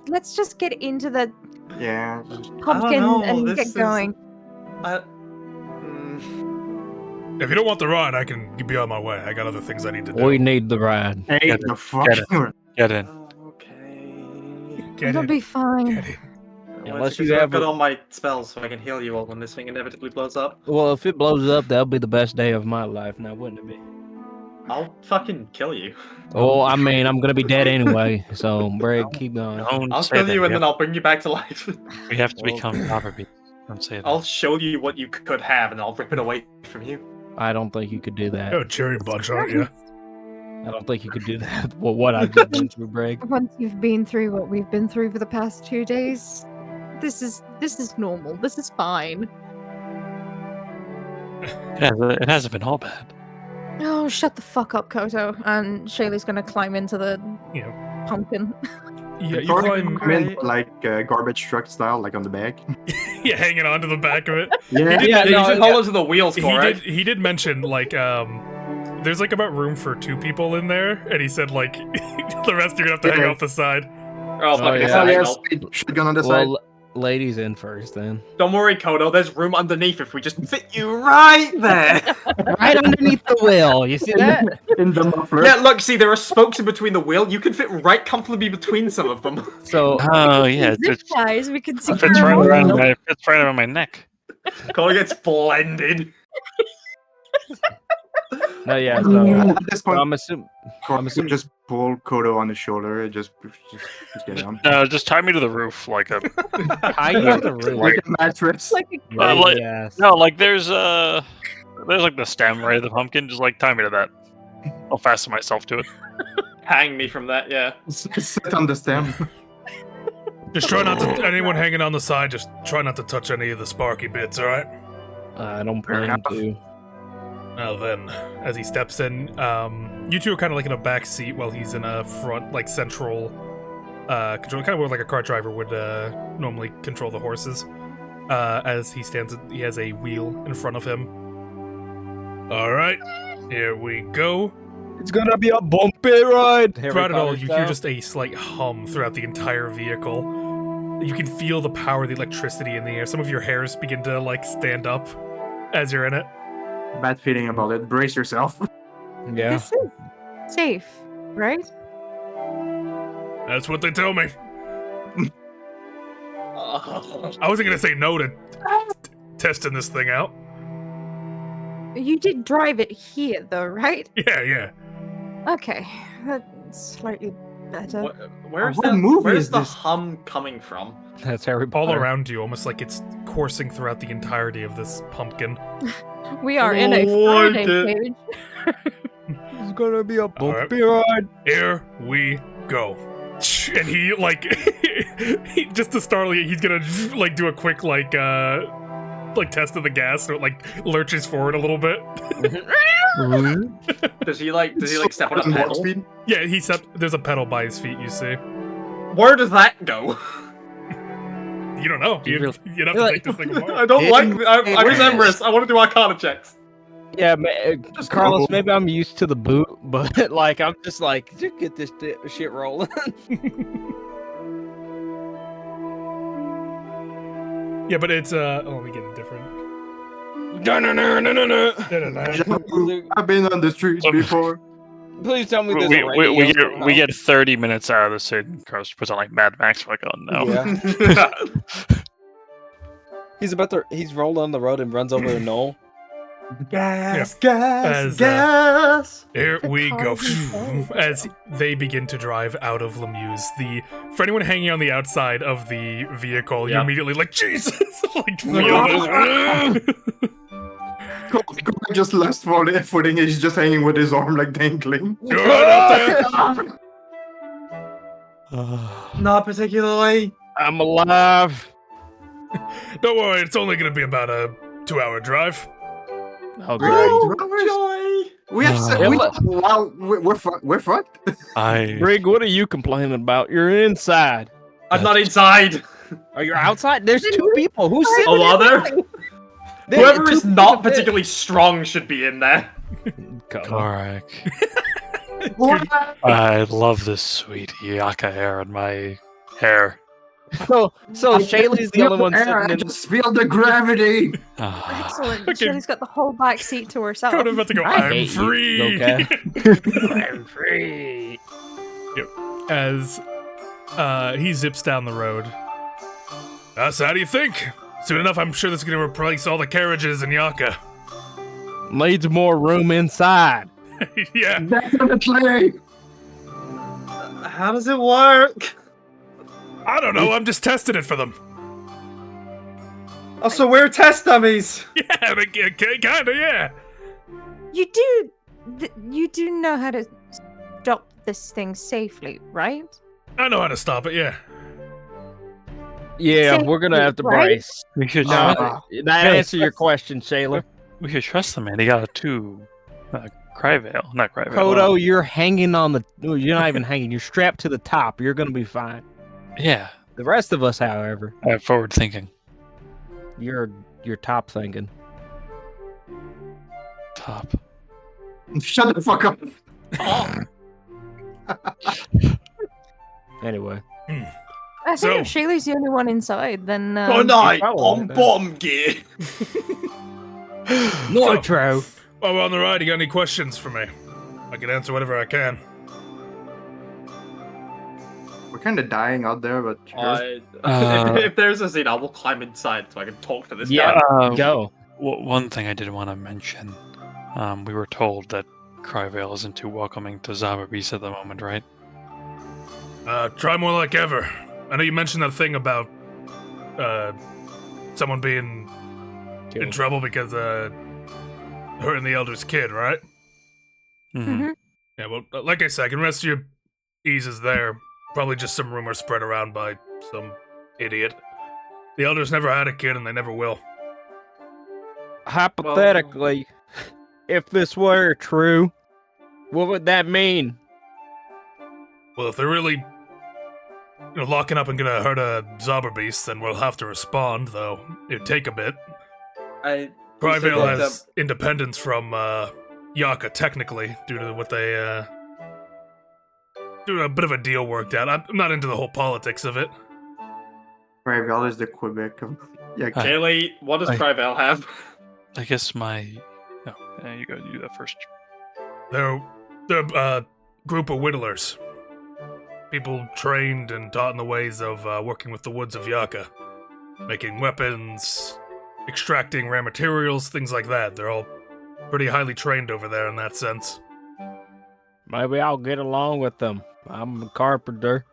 get into the Yeah. pumpkin know, and this get is- going. If you don't want the ride, I can be on my way. I got other things I need to do. We need the ride. Hey, Get the it, fucking. Get in. Okay. Get It'll in. be fine. Get in. Unless Well, you I've have got a- all my spells, so I can heal you all when this thing inevitably blows up. Well, if it blows up, that'll be the best day of my life now, wouldn't it be? I'll fucking kill you. Oh, I mean, I'm gonna be dead anyway, so Brig, keep going. Don't I'll say kill that. you and we, then I'll bring you back to life. we have to Well- become proper people. Don't say that. I'll show you what you could have, and I'll rip it away from you. I don't think you could do that. You're a cherry bunch, aren't you? I don't think you could do that. Well, what I've just been through, Brig. Once you've been through what we've been through for the past 2 days, this is normal. This is fine. It hasn't been all bad. Oh, shut the fuck up, Koto. And Shayla's gonna climb into the Yeah. pumpkin. Yeah, you Probably climb. come in like garbage truck style, like on the back. Yeah, hanging on to the back of it. Yeah. He did- Yeah, he you should did- hold onto the wheels, He Korak. did. He did mention like there's like about room for 2 people in there, and he said like the rest you're gonna have to hang Yeah. off the side. Oh, fuck it, yeah. it's Oh, alright, yes. I'll- Shotgun on the side. Well, ladies in first, then. Don't worry, Kodo. There's room underneath if we just fit you right there. Right underneath the wheel. You see that? In the muffler. Yeah, look, see, there are spokes in between the wheel. You can fit right comfortably between some of them. So, Oh yeah, Zip it ties, we can fits secure right all around of them. my neck. Kodo gets blended. no, yeah. So, At this point, I'm assuming. just pull Kodo on the shoulder. Just get on. No, just tie me to the roof like a. How you the roof? Like a mattress. Like a like- Yes. No, like there's like the stem right of the pumpkin. Just like tie me to that. I'll fasten myself to it. Hang me from that, yeah. Sit on the stem. Just try not to. Anyone hanging on the side, just try not to touch any of the sparky bits. All right. I don't Fair plan enough. to. Now then, as he steps in, you two are kind of like in a back seat while he's in a front, like central control, kind of where like a cart driver would normally control the horses. As he stands, he has a wheel in front of him. All right, here we go. It's gonna be a bumpy ride. Throughout it all, you hear just a slight hum throughout the entire vehicle. You can feel the power of the electricity in the air. Some of your hairs begin to like stand up as you're in it. Bad feeling about it. Brace yourself. Yeah. This is safe, right? That's what they tell me. Oh. I wasn't gonna say no to testing this thing out. You did drive it here, though, right? Yeah. Okay, that's slightly better. Where's What movie where's is the this? hum coming from? That's Harry All Potter. around you, almost like it's coursing throughout the entirety of this pumpkin. We are in a Like Friday it. cage. It's gonna be a right. bumpy ride. Here we go. And he like just to startle you, he's gonna like do a quick like test of the gas, so it like lurches forward a little bit. Does he like step on a Warp pedal? speed? Yeah, there's a pedal by his feet. You see, Where does that go? you don't know. You You'd have to take this thing apart. I don't like. I'm Emrys. I want to do Arcana checks. Yeah, Just Carlos, go. maybe I'm used to the boot, but like I'm just like, just get this shit rolling. Yeah, but it's let me get it different. I've been on the streets before. Please tell me this. We get 30 minutes out of this, and Carlos puts on like Mad Max. We're like, oh no. Yeah. He's rolled on the road and runs over a knoll. Gas, As, gas. Here we go. cars and As they begin to drive out of Lemuse, for anyone hanging on the outside of the vehicle, you Yeah. immediately like Jesus, like feel this. Kodo just lost footing. He's just hanging with his arm like dangling. You're right out there. Not particularly. I'm alive. Don't worry, it's only gonna be about a 2-hour drive. Okay. Joy. We have we're fucked. Brig, what are you complaining about? You're inside. I'm not inside. Are you outside? There's 2 people. Who's sitting Oh, are there? Whoever is not particularly strong should be in there. Korak. I love this sweet Yaka hair in my hair. So Shaylee's the only one I sitting in. just feel the gravity. Ah, Excellent. Okay. Shelley's got the whole back seat to herself. Coda's about to go, I I'm hate you, free! okay? I'm free. As he zips down the road. So how do you think? Soon enough, I'm sure that's going to replace all the carriages in Yaka. Needs more room inside. Yeah. Definitely. How does it work? I don't know, I'm just testing it for them. Oh, so we're test dummies. Yeah, kinda, yeah. You do know how to stop this thing safely, right? I know how to stop it, yeah. Yeah, Say we're gonna have to right? brace. we should No, trust, that answer your question, Shayla. we should trust the man. He got a two Cryvail, not Cryvail. Kodo, you're hanging on the. No, you're not even hanging. You're strapped to the top. You're gonna be fine. Yeah, The rest of us, however, I have forward thinking. you're top thinking. Top. Shut the fuck up. Anyway, I think So- if Shaylee's the only one inside, then Good night. probably On like that. bottom gear. Nitro. While we're on the ride, you got any questions for me? I can answer whatever I can. We're kind of dying out there, but sure. If there's a scene, I will climb inside so I can talk to this Yeah. guy. Go. One thing I did want to mention. We were told that Cryvail isn't too welcoming to Zombies at the moment, right? Try more like ever. I know you mentioned that thing about someone being in trouble because hurting the elder's kid, right? Mm-hmm. Mhm. Yeah, well, like I said, I can rest your eases there. Probably just some rumor spread around by some idiot. The elders never had a kid, and they never will. Hypothetically, if this were true, what would that mean? Well, if they're really locking up and gonna hurt a Zauberbeast, then we'll have to respond, though. It'd take a bit. Cryvail has independence from Yaka, technically, due to what they due to a bit of a deal worked out. I'm not into the whole politics of it. Cryvail is the Quebec of... Yeah, Kaylee, what does I- Cryvail have? I guess my. No, you go do that first. They're a group of whittlers. People trained and taught in the ways of working with the woods of Yaka. Making weapons, extracting rare materials, things like that. They're all pretty highly trained over there in that sense. Maybe I'll get along with them. I'm a carpenter.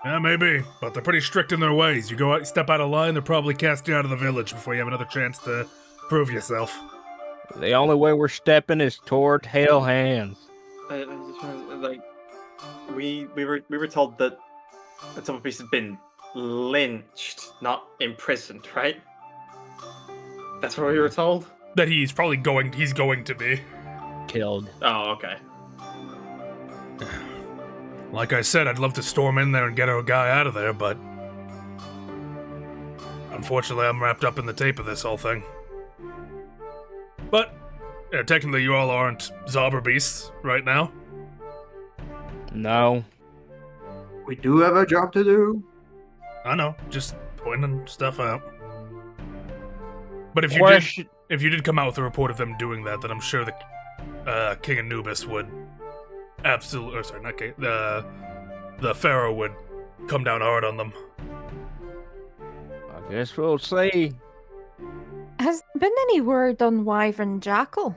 Yeah, maybe, but they're pretty strict in their ways. You go out, step out of line, they'll probably cast you out of the village before you have another chance to prove yourself. The only way we're stepping is toward hell hands. I just wanna, like, we were told that some of us had been lynched, not imprisoned, right? That's what we were told. That he's going to be. Killed. Oh, okay. Like I said, I'd love to storm in there and get our guy out of there, but unfortunately I'm wrapped up in the tape of this whole thing. But yeah, technically you all aren't Zauberbeasts right now. No. we do have a job to do. I know, just pointing stuff out. But if you Question. did come out with a report of them doing that, then I'm sure the King Anubis would absolutely, or sorry, not King, the Pharaoh would come down hard on them. I guess we'll see. Has there been any word on Wyvern Jackal?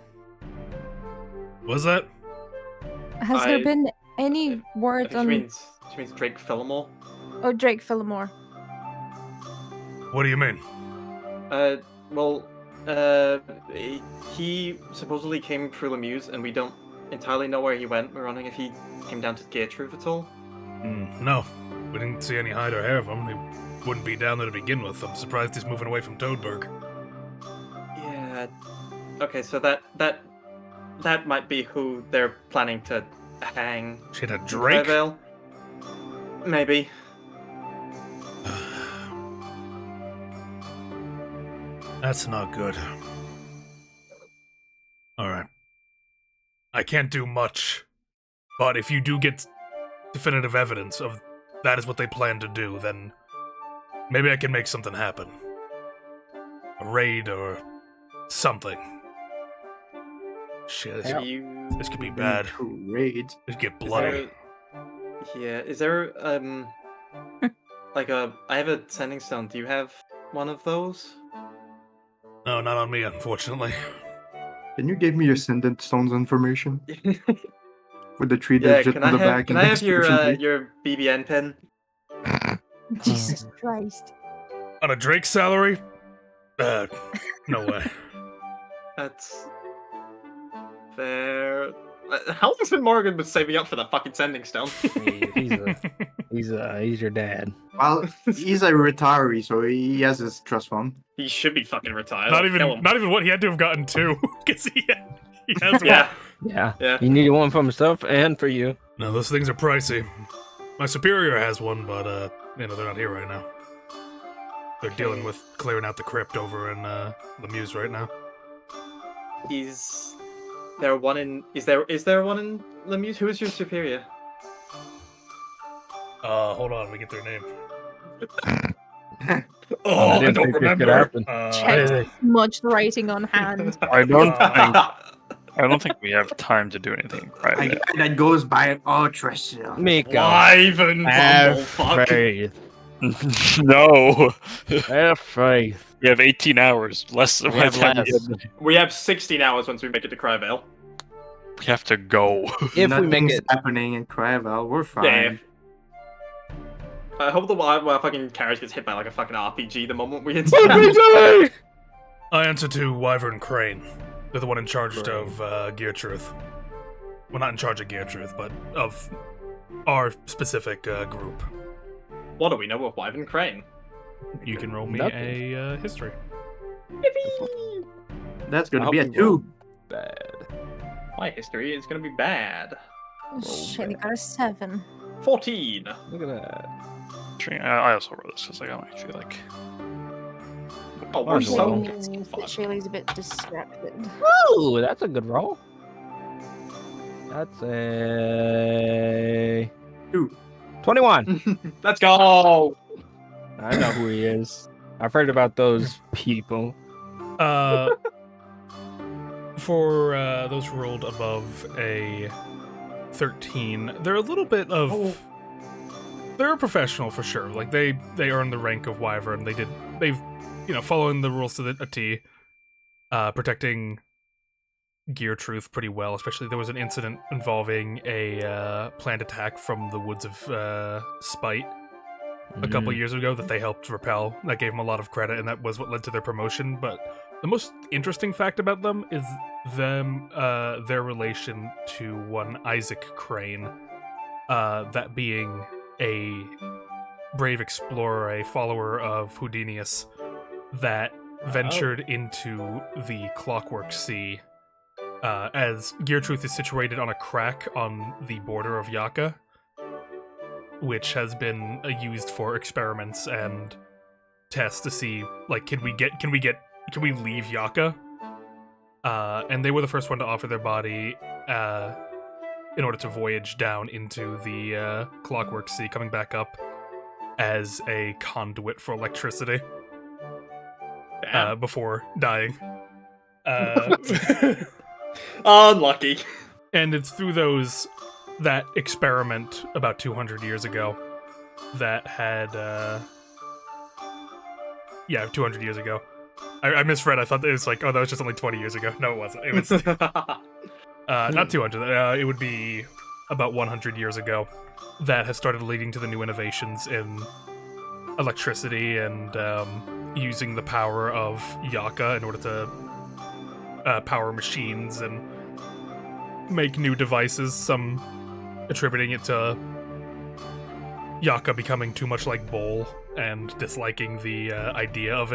Was that? Has there I- been any word She on means Drake Fillmore. Drake Phillimore? What do you mean? Well, he supposedly came through Lemuse, and we don't entirely know where he went. We're wondering if he came down to Gertrude at all. No, we didn't see any hide or hair of him. He wouldn't be down there to begin with. I'm surprised he's moving away from Toadberg. Yeah. Okay, so that might be who they're planning to hang. Shit, a Drake? Cryvail? Maybe. That's not good. Alright. I can't do much, but if you do get definitive evidence of that is what they plan to do, then maybe I can make something happen. A raid or something. Shit, this could be bad. Raid. This could get bloody. Is there like I have a sending stone. Do you have one of those? No, not on me, unfortunately. Can you give me your sending stones information? With the 3 Yeah, digit can on I the have back can and I the have your description, please? your BBN pin? Jesus Christ. On a Drake salary? No way. That's fair. How long's been Morgan been saving up for that fucking sending stone? He's your dad. Well, he's a retiree, so he has his trust fund. He should be fucking retired. Not I'll kill even him. not even what he had to have gotten two, because he has one. Yeah. Yeah. He needed one for himself and for you. No, those things are pricey. My superior has one, but they're not here right now. They're dealing with clearing out the crypt over in the Muse right now. Is there one in Lemuse? Who is your superior? Hold on, let me get their name. I didn't think this could happen. Check much writing on hand. I don't think we have time to do anything A private. guy that goes by an ultrasound. Miko, Wyvern have bumblefuck. faith. No, Have faith. we have 18 hours. Less than We have time less. We have 16 hours once we make it to Cryvail. We have to go. If we make Nothing's it, happening in Cryvail, we're fine. Yeah. I hope the fucking carriage gets hit by like a fucking RPG the moment we hit. I answer to Wyvern Crane. They're the one in charge of Gear Truth. Well, not in charge of Gear Truth, but of our specific group. What do we know of Wyvern Crane? You can roll me Nothing. a history. That's gonna I be a hope we 2. bad. My history is gonna be bad. Shit, I got a 7. 14. Look at that. I also wrote this because I'm actually like. Oh, we're Which so. Means that Shaylee's a bit distracted. Ooh, that's a good roll. That's a 2. 21. Let's go. I know who he is. I've heard about those people. For those who rolled above a 13, they're a little bit of. They're a professional for sure. Like they earned the rank of Wyvern. They've following the rules to a T, protecting Gear Truth pretty well. Especially there was an incident involving a planned attack from the Woods of Spite a couple years ago that they helped repel. That gave them a lot of credit, and that was what led to their promotion. But the most interesting fact about them is their relation to one Isaac Crane, that being a brave explorer, a follower of Houdinius, that ventured into the Clockwork Sea, as Gear Truth is situated on a crack on the border of Yaka, which has been used for experiments and tests to see, like, can we leave Yaka? And they were the first one to offer their body in order to voyage down into the Clockwork Sea, coming back up as a conduit for electricity before dying. Unlucky. And it's through that experiment about 200 years ago that had 200 years ago. I misread. I thought it was like, oh, that was just only 20 years ago. No, it wasn't. It was not 200. It would be about 100 years ago that has started leading to the new innovations in electricity and using the power of Yaka in order to power machines and make new devices, some attributing it to Yaka becoming too much like Bowl and disliking the idea of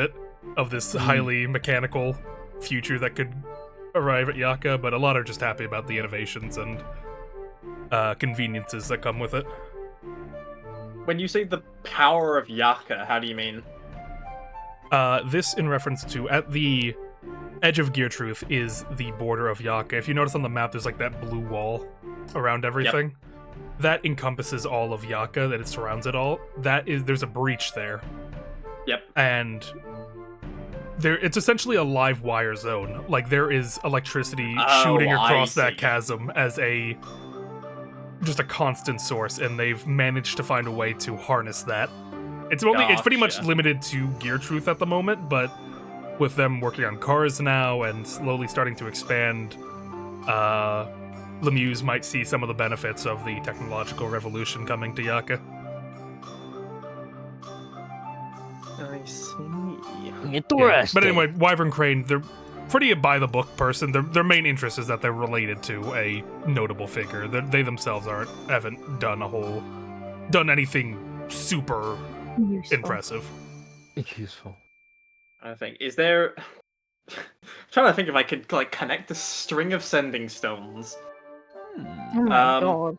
this highly mechanical future that could arrive at Yaka, but a lot are just happy about the innovations and conveniences that come with it. When you say the power of Yaka, how do you mean? This in reference to at the edge of Geartruth is the border of Yaka. If you notice on the map, there's like that blue wall around everything. That encompasses all of Yaka, that it surrounds it all. There's a breach there. Yep. And it's essentially a live wire zone. Like, there is electricity shooting across that chasm as just a constant source, and they've managed to find a way to harness that. It's pretty much limited to Geartruth at the moment, but with them working on cars now and slowly starting to expand, Lemieux might see some of the benefits of the technological revolution coming to Yaka. I see. Yeah. But anyway, Wyvern Crane, they're pretty a by-the-book person. Their main interest is that they're related to a notable figure. They themselves haven't done anything super impressive. Useful. I think, is there... I'm trying to think if I could, like, connect a string of sending stones. Oh my god.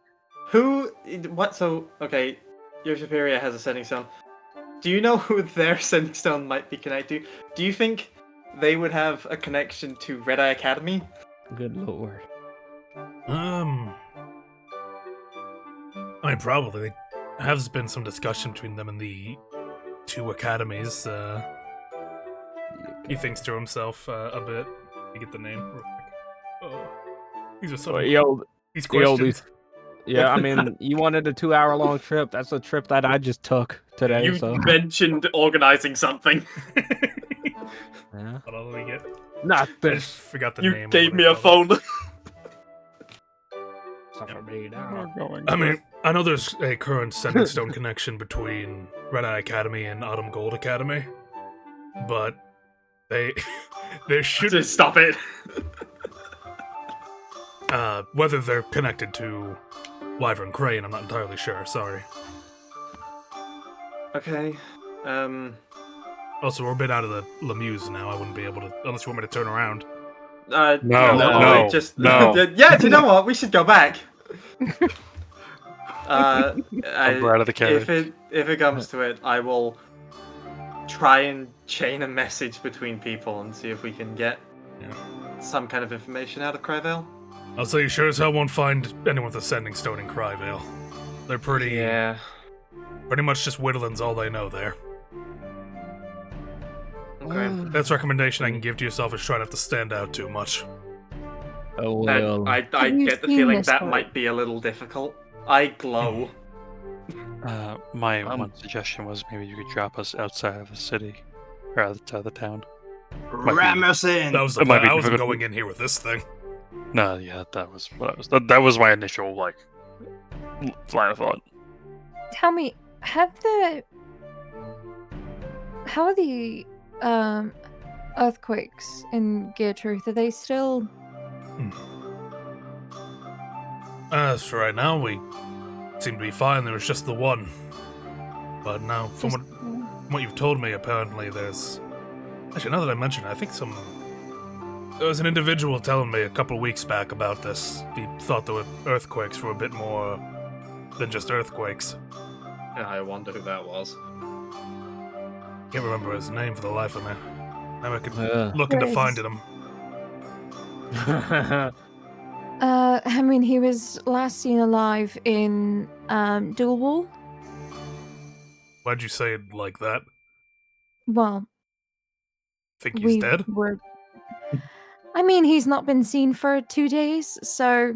Okay, your superior has a sending stone. Do you know who their sending stone might be connected to? Do you think they would have a connection to Red Eye Academy? Good lord. I mean, probably. There has been some discussion between them and the two academies. He thinks to himself a bit. You get the name real quick. These are so... These questions. Yeah, I mean, you wanted a 2-hour-long trip. That's a trip that I just took today. You so. mentioned organizing something. Yeah. Hold on, let me get... Not I this. just forgot the You name. gave me a phone. Suffer me now. Going I mean, I know there's a current Sending Stone connection between Red Eye Academy and Autumn Gold Academy, but there should... Just stop it. Whether they're connected to Wyvern Crane, I'm not entirely sure, sorry. Okay, Also, we're a bit out of the Lemieux now. I wouldn't be able to, unless you want me to turn around. No. Yeah, do you know what? We should go back. I'm out of the carriage. If it comes to it, I will try and chain a message between people and see if we can get some kind of information out of Cryvail. I'll say you sure as hell won't find anyone with a Sending Stone in Cryvale. They're pretty much just whittling's all they know there. Okay. That's a recommendation I can give to yourself is try not to stand out too much. Oh well. I Have you get the seen feeling this that one? might be a little difficult. I glow. My one suggestion was maybe you could drop us outside of the city, or outside of the town. Ram us in! That was the It might plan. be I wasn't difficult. going in here with this thing. No, yeah, that was what I was. That was my initial line of thought. Tell me, how are the earthquakes in Geartruth? Are they still... As for right now, we seem to be fine. There was just the one. But now, from what you've told me, apparently there's... Actually, now that I mention it, I think there was an individual telling me a couple of weeks back about this. He thought the earthquakes were a bit more than just earthquakes. I wonder who that was. Can't remember his name for the life of me. Maybe I could Yeah. look into There is- finding him. I mean, he was last seen alive in Dual Wall. Why'd you say it like that? Well, Think he's we dead? were... I mean, he's not been seen for 2 days, so...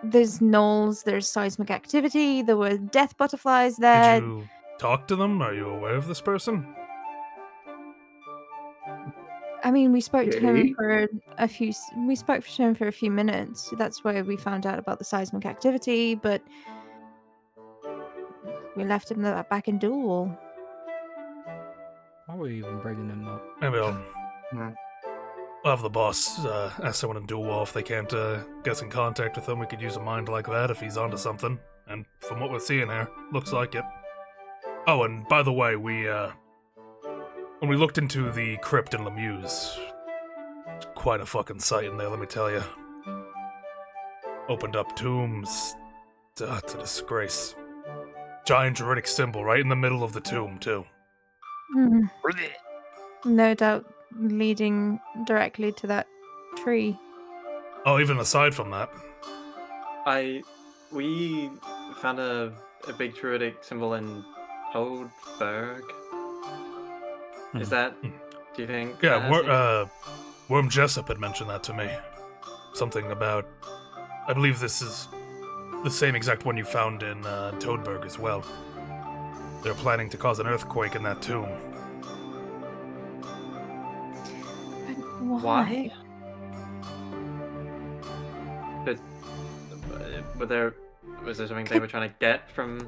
There's gnolls, there's seismic activity, there were death butterflies there. Did you talk to them? Are you aware of this person? I mean, we spoke to Okay. him for a few minutes. That's where we found out about the seismic activity, but we left him back in Dual Wall. Why were you even bringing them up? Maybe I'll Yeah. have the boss ask someone in Dual Wall if they can't get us in contact with him. We could use a mind like that if he's onto something. And from what we're seeing here, looks like it. Oh, and by the way, when we looked into the crypt in Lemieux, it's quite a fucking sight in there, let me tell you. Opened up tombs. It's a disgrace. Giant druidic symbol right in the middle of the tomb, too. Hmm. No doubt leading directly to that tree. Oh, even aside from that, We found a big druidic symbol in Toadberg. Is that? Do you think? yeah, that has any- Worm Jessup had mentioned that to me. Something about, I believe this is the same exact one you found in Toadberg as well. They're planning to cause an earthquake in that tomb. But Why? But, was there something they were trying to get from,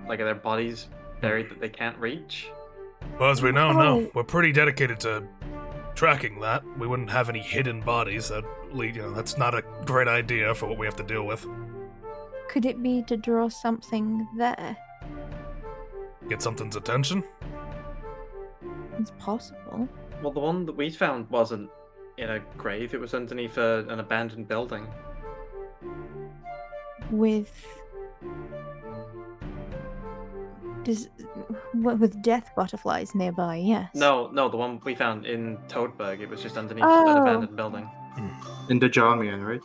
like, are their bodies buried that they can't reach? Well, as we know, no. Oh. We're pretty dedicated to tracking that. We wouldn't have any hidden bodies. That's not a great idea for what we have to deal with. Could it be to draw something there? Get something's attention? It's possible. Well, the one that we found wasn't in a grave. It was underneath an abandoned building. With with death butterflies nearby, yes. No, the one we found in Toadberg. It was just underneath Oh. an abandoned building. In the Jamian, right?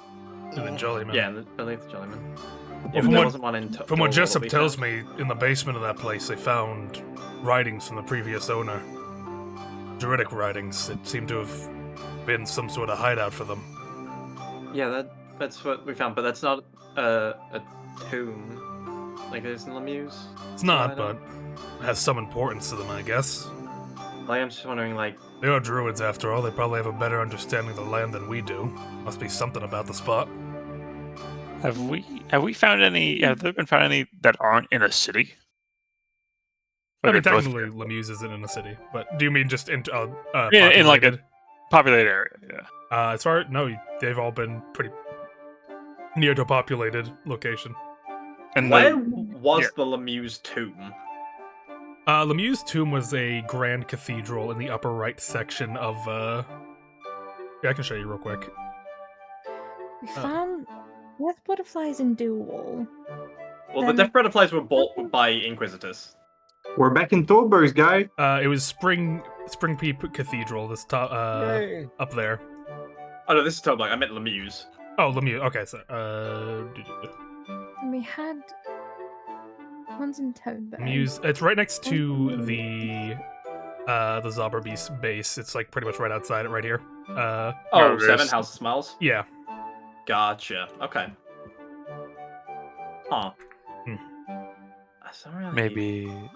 And then Jollyman. Yeah, beneath the Jollyman. Well, There wasn't one in From what Toadberg Jessup we tells found. me, in the basement of that place, they found writings from the previous owner. Druidic writings. It seemed to have been some sort of hideout for them. Yeah, that's what we found, but that's not a tomb like it is in Lemieux. It's not, I but it has some importance to them, I guess. Like, I'm just wondering, like, They are druids, after all. They probably have a better understanding of the land than we do. Must be something about the spot. Have we found any? Have there been found any that aren't in a city? I Or mean, they're both technically, Lemieux isn't in a city, but do you mean just in in like a populated? populated area. Yeah. As far no, they've all been pretty near to a populated location. And where then, was yeah. the Lemieux tomb? Lemieux's tomb was a grand cathedral in the upper right section of. Yeah, I can show you real quick. We found death butterflies in Dual. Well, the Then- Death Butterflies were bought by Inquisitors. We're back in Toadberg's, guy. It was Spring Peak Cathedral. This top up there. Oh no, this is Toadberg. I meant Lemieux. Oh, Lemieux. Okay, so And we had ones in Toadberg. Lemieux. It's right next to the Zauberbeast base. It's like pretty much right outside it, right here. Oh, there's- 7 House of Smiles. Yeah. Gotcha. Okay. Huh. Hmm. That's not really... Maybe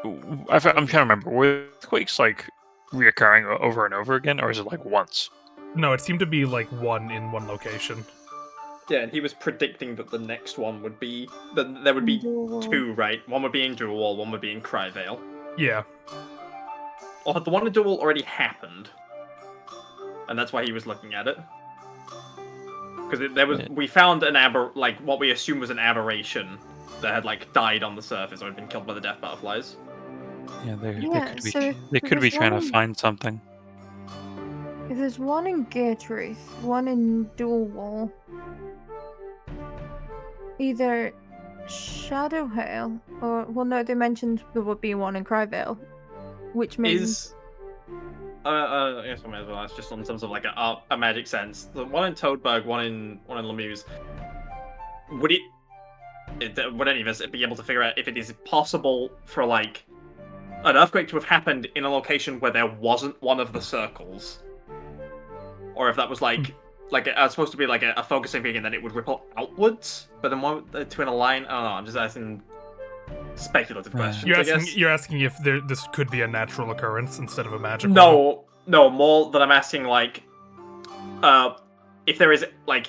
I'm trying to remember. Were quakes like reoccurring over and over again, or is it like once? No, it seemed to be like one in one location. Yeah, and he was predicting that the next one would be... That there would be Dual. 2, right? One would be in Dual, one would be in Cryvail. Yeah. Or the one in Dual already happened. And that's why he was looking at it. Because there was... Yeah. We found like, what we assumed was an aberration that had, like, died on the surface or had been killed by the Death Butterflies. Yeah, they Yeah, could be. so They could be there's trying to one- find something. If there's one in Gertrude, one in Dual Wall, either Shadowhail or no, they mentioned there would be one in Cryvail, which means Is... I guess I might as well ask just in terms of, like, a magic sense. The one in Toadberg, one in Lemieux. Would would any of us be able to figure out if it is possible for, like, an earthquake to have happened in a location where there wasn't one of the circles? Or if that was, like supposed to be, like, a focusing thing and then it would ripple outwards? But then one to in a line? I don't know, I'm just asking speculative questions, I guess. You're asking if this could be a natural occurrence instead of a magical one? No, more that I'm asking, like, if there is, like...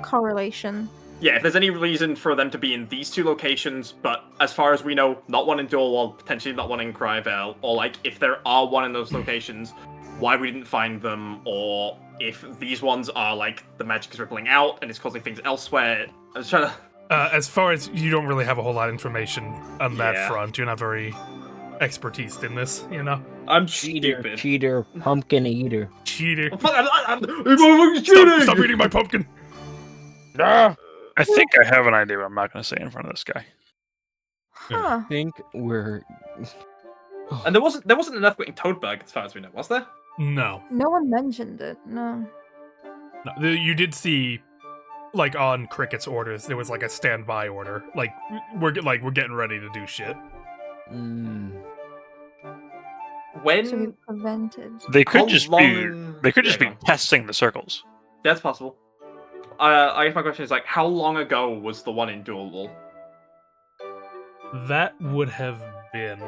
correlation. Yeah, if there's any reason for them to be in these 2 locations, but as far as we know, not one in Dual Wall, potentially not one in Cryvail, or, like, if there are one in those locations, why we didn't find them, or if these ones are, like, the magic is rippling out and it's causing things elsewhere. I was trying to... As far as you don't really have a whole lot of information on that Yeah. front, you're not very expertised in this, you know? I'm Cheater, stupid. cheater, pumpkin eater. Cheater. I'm Stop eating my pumpkin! Ah! I think I have an idea, but I'm not going to say in front of this guy. Huh. I think we're And there wasn't enough in Toadberg as far as we know, was there? No. No one mentioned it. No. No, you did see, like on Cricket's orders, there was like a standby order. Like we're getting ready to do shit. Mm. When So we prevented. They could How just long- be Yeah, go on. testing the circles. That's possible. I guess my question is like, how long ago was the one in Dual Wall? That would have been.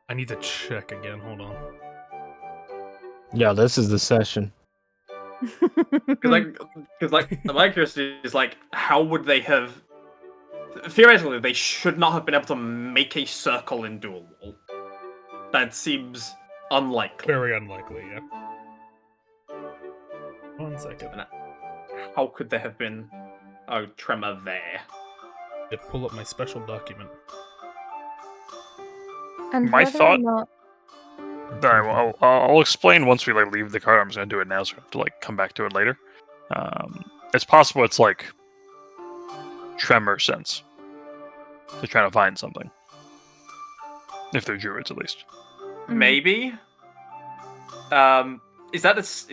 I need to check again. Hold on. Yeah, this is the session. Because my curiosity is like, how would they have? Theoretically, they should not have been able to make a circle in Dual Wall. That seems unlikely. Very unlikely. Yeah. 1 second. How could there have been a tremor there? To pull up my special document. And My whether or thought- not- Alright, well, I'll explain once we leave the card. I'm just gonna do it now, so I have to come back to it later. It's possible it's like tremor sense. They're trying to find something. If they're druids, at least. Maybe. Is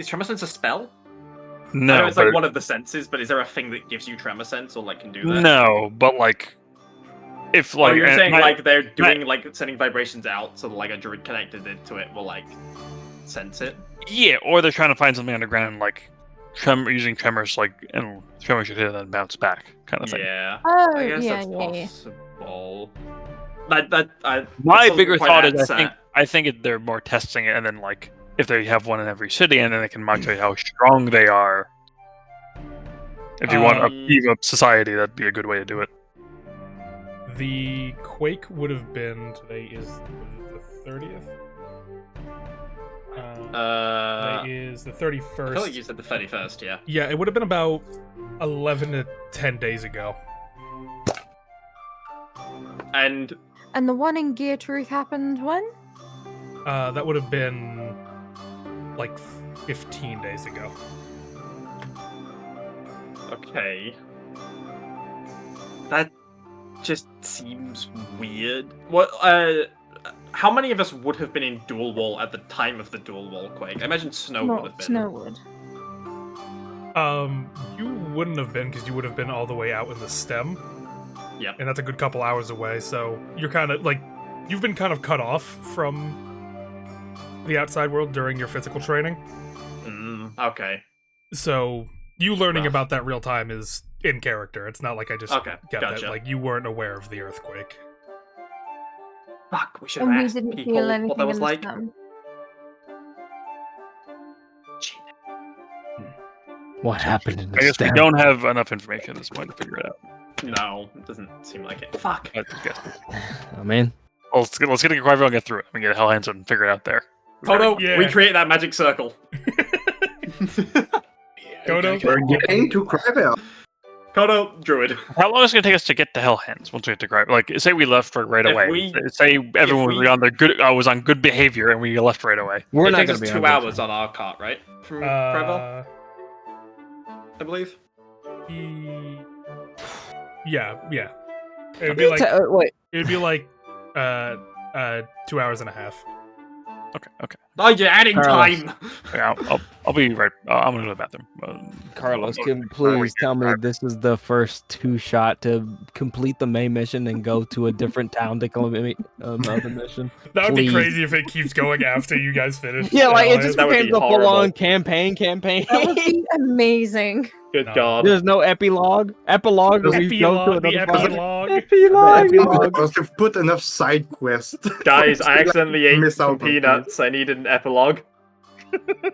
tremor sense a spell? I No, know it's but like one of the senses, but is there a thing that gives you tremor sense or like can do that? no, but like if like you're saying my- like they're doing like sending vibrations out, so like a druid connected to it will like sense it. yeah, or they're trying to find something underground, like using tremors, like and tremors should hit and then bounce back, kind of thing. Yeah, Oh, I guess yeah, that's yeah, yeah. possible. My it's bigger quite thought is sad. I think they're more testing it, and then like if they have one in every city, and then they can modulate how strong they are. If you want to upheave a society, that'd be a good way to do it. The quake would have been today is the 30th. Today is the 31st. I feel like you said the 31st, yeah. Yeah, it would have been about 11 to 10 days ago. And And the one in Gear Truth happened when? That would have been like 15 days ago. okay, that just seems weird. What? How many of us would have been in Dual Wall at the time of the Dual Wall quake? I imagine Snow would have been. Snow would. You wouldn't have been because you would have been all the way out in the stem. Yep. And that's a good couple hours away, so you're kind of like you've been kind of cut off from the outside world during your physical training. Okay. So you learning Rough. about that real time is in character. It's not like I just Okay, get gotcha. that. Like you weren't aware of the earthquake. Fuck, we should have And we asked didn't people feel anything what that was in the like. stem. What happened in the I guess we stem? don't have enough information at this point to figure it out. No, it doesn't seem like it. Fuck. I guess. I mean, Well, let's get a Cryvail and get through it. We get Hellhands and figure it out there. Kodo, Yeah. we create that magic circle. Kodo? We're getting to Cryvail. Kodo, druid. How long is it going to take us to get to Hellhands once we get to Cryvail? Like, say we left right If away. we- Say everyone we- was on their good was on good behavior and we left right away. we're It not takes going us to be 2 on hours on our cart, right? From Uh, Cryvail, I believe. Yeah. It'd be like wait. it'd be like 2 hours and a half. Okay. Oh, you're adding Carlos. time. Yeah, I'll be right. I'm gonna go to the bathroom. Carlos, I'll- can you before we please get tell me started. this is the first two-shot to complete the main mission and go to a different town to complete another mission? That would be Please. crazy if it keeps going after you guys finish. Yeah, like it Hellhands. just That would became be the full-on horrible. campaign. That would be amazing. Good No. God. There's no epilogue where we go to Epilogue, the another part? epilogue. Epilogue. Because they've put enough side quests. Guys, I accidentally ate Miss some out on peanuts. I needed an epilogue.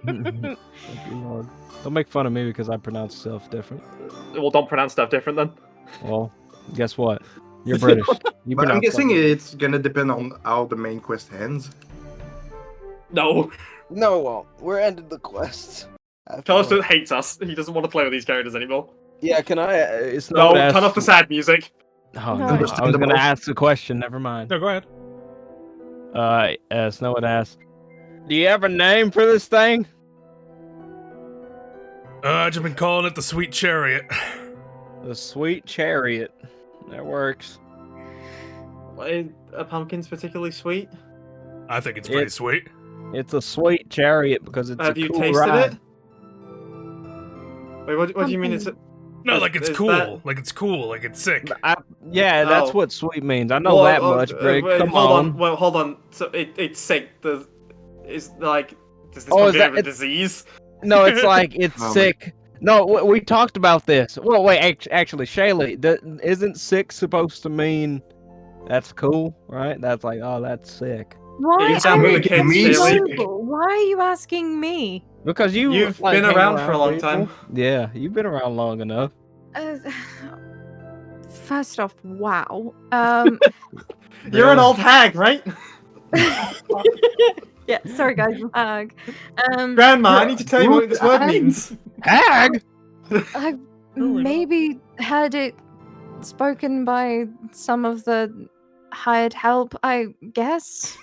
Epilogue. Don't make fun of me because I pronounce stuff different. Well, don't pronounce stuff different then. Well, guess what? You're British. You But I'm pronounce guessing stuff it's gonna depend on how the main quest ends. No. No, well, we're ending the quest. Carlos hates us. He doesn't want to play with these characters anymore. Yeah, can I? It's No, not turn off the sad music. Oh, No. no. I was Understandable. gonna ask the question. Never mind. No, go ahead. Snow would ask, do you have a name for this thing? I've just been calling it the Sweet Chariot. The Sweet Chariot. That works. A pumpkin's particularly sweet? I think it's pretty sweet. It's a sweet chariot because it's Have a you cool tasted ride. it? Wait, what do you mean? It's No, Is- like it's is cool. that- Like it's cool. Like it's sick. Yeah, that's Oh. what sweet means. I know that much, Brig. Come hold on. Well, hold on. So it's sick. Does this Oh, pumpkin is that- have a disease? No, it's like it's Um, sick. No, we talked about this. Well, wait, actually, Shaylee, isn't sick supposed to mean that's cool, right? That's like, oh, that's sick. Why You sound are like you a kid, Shaylee. noble? Why are you asking me? Because You've like, been hang around for a long people. time. Yeah, you've been around long enough. Uh, first off, wow. You're an old hag, right? Yeah, sorry guys. Grandma, I need to tell you what this word means. Hag. I've No, we're not. maybe heard it spoken by some of the hired help, I guess.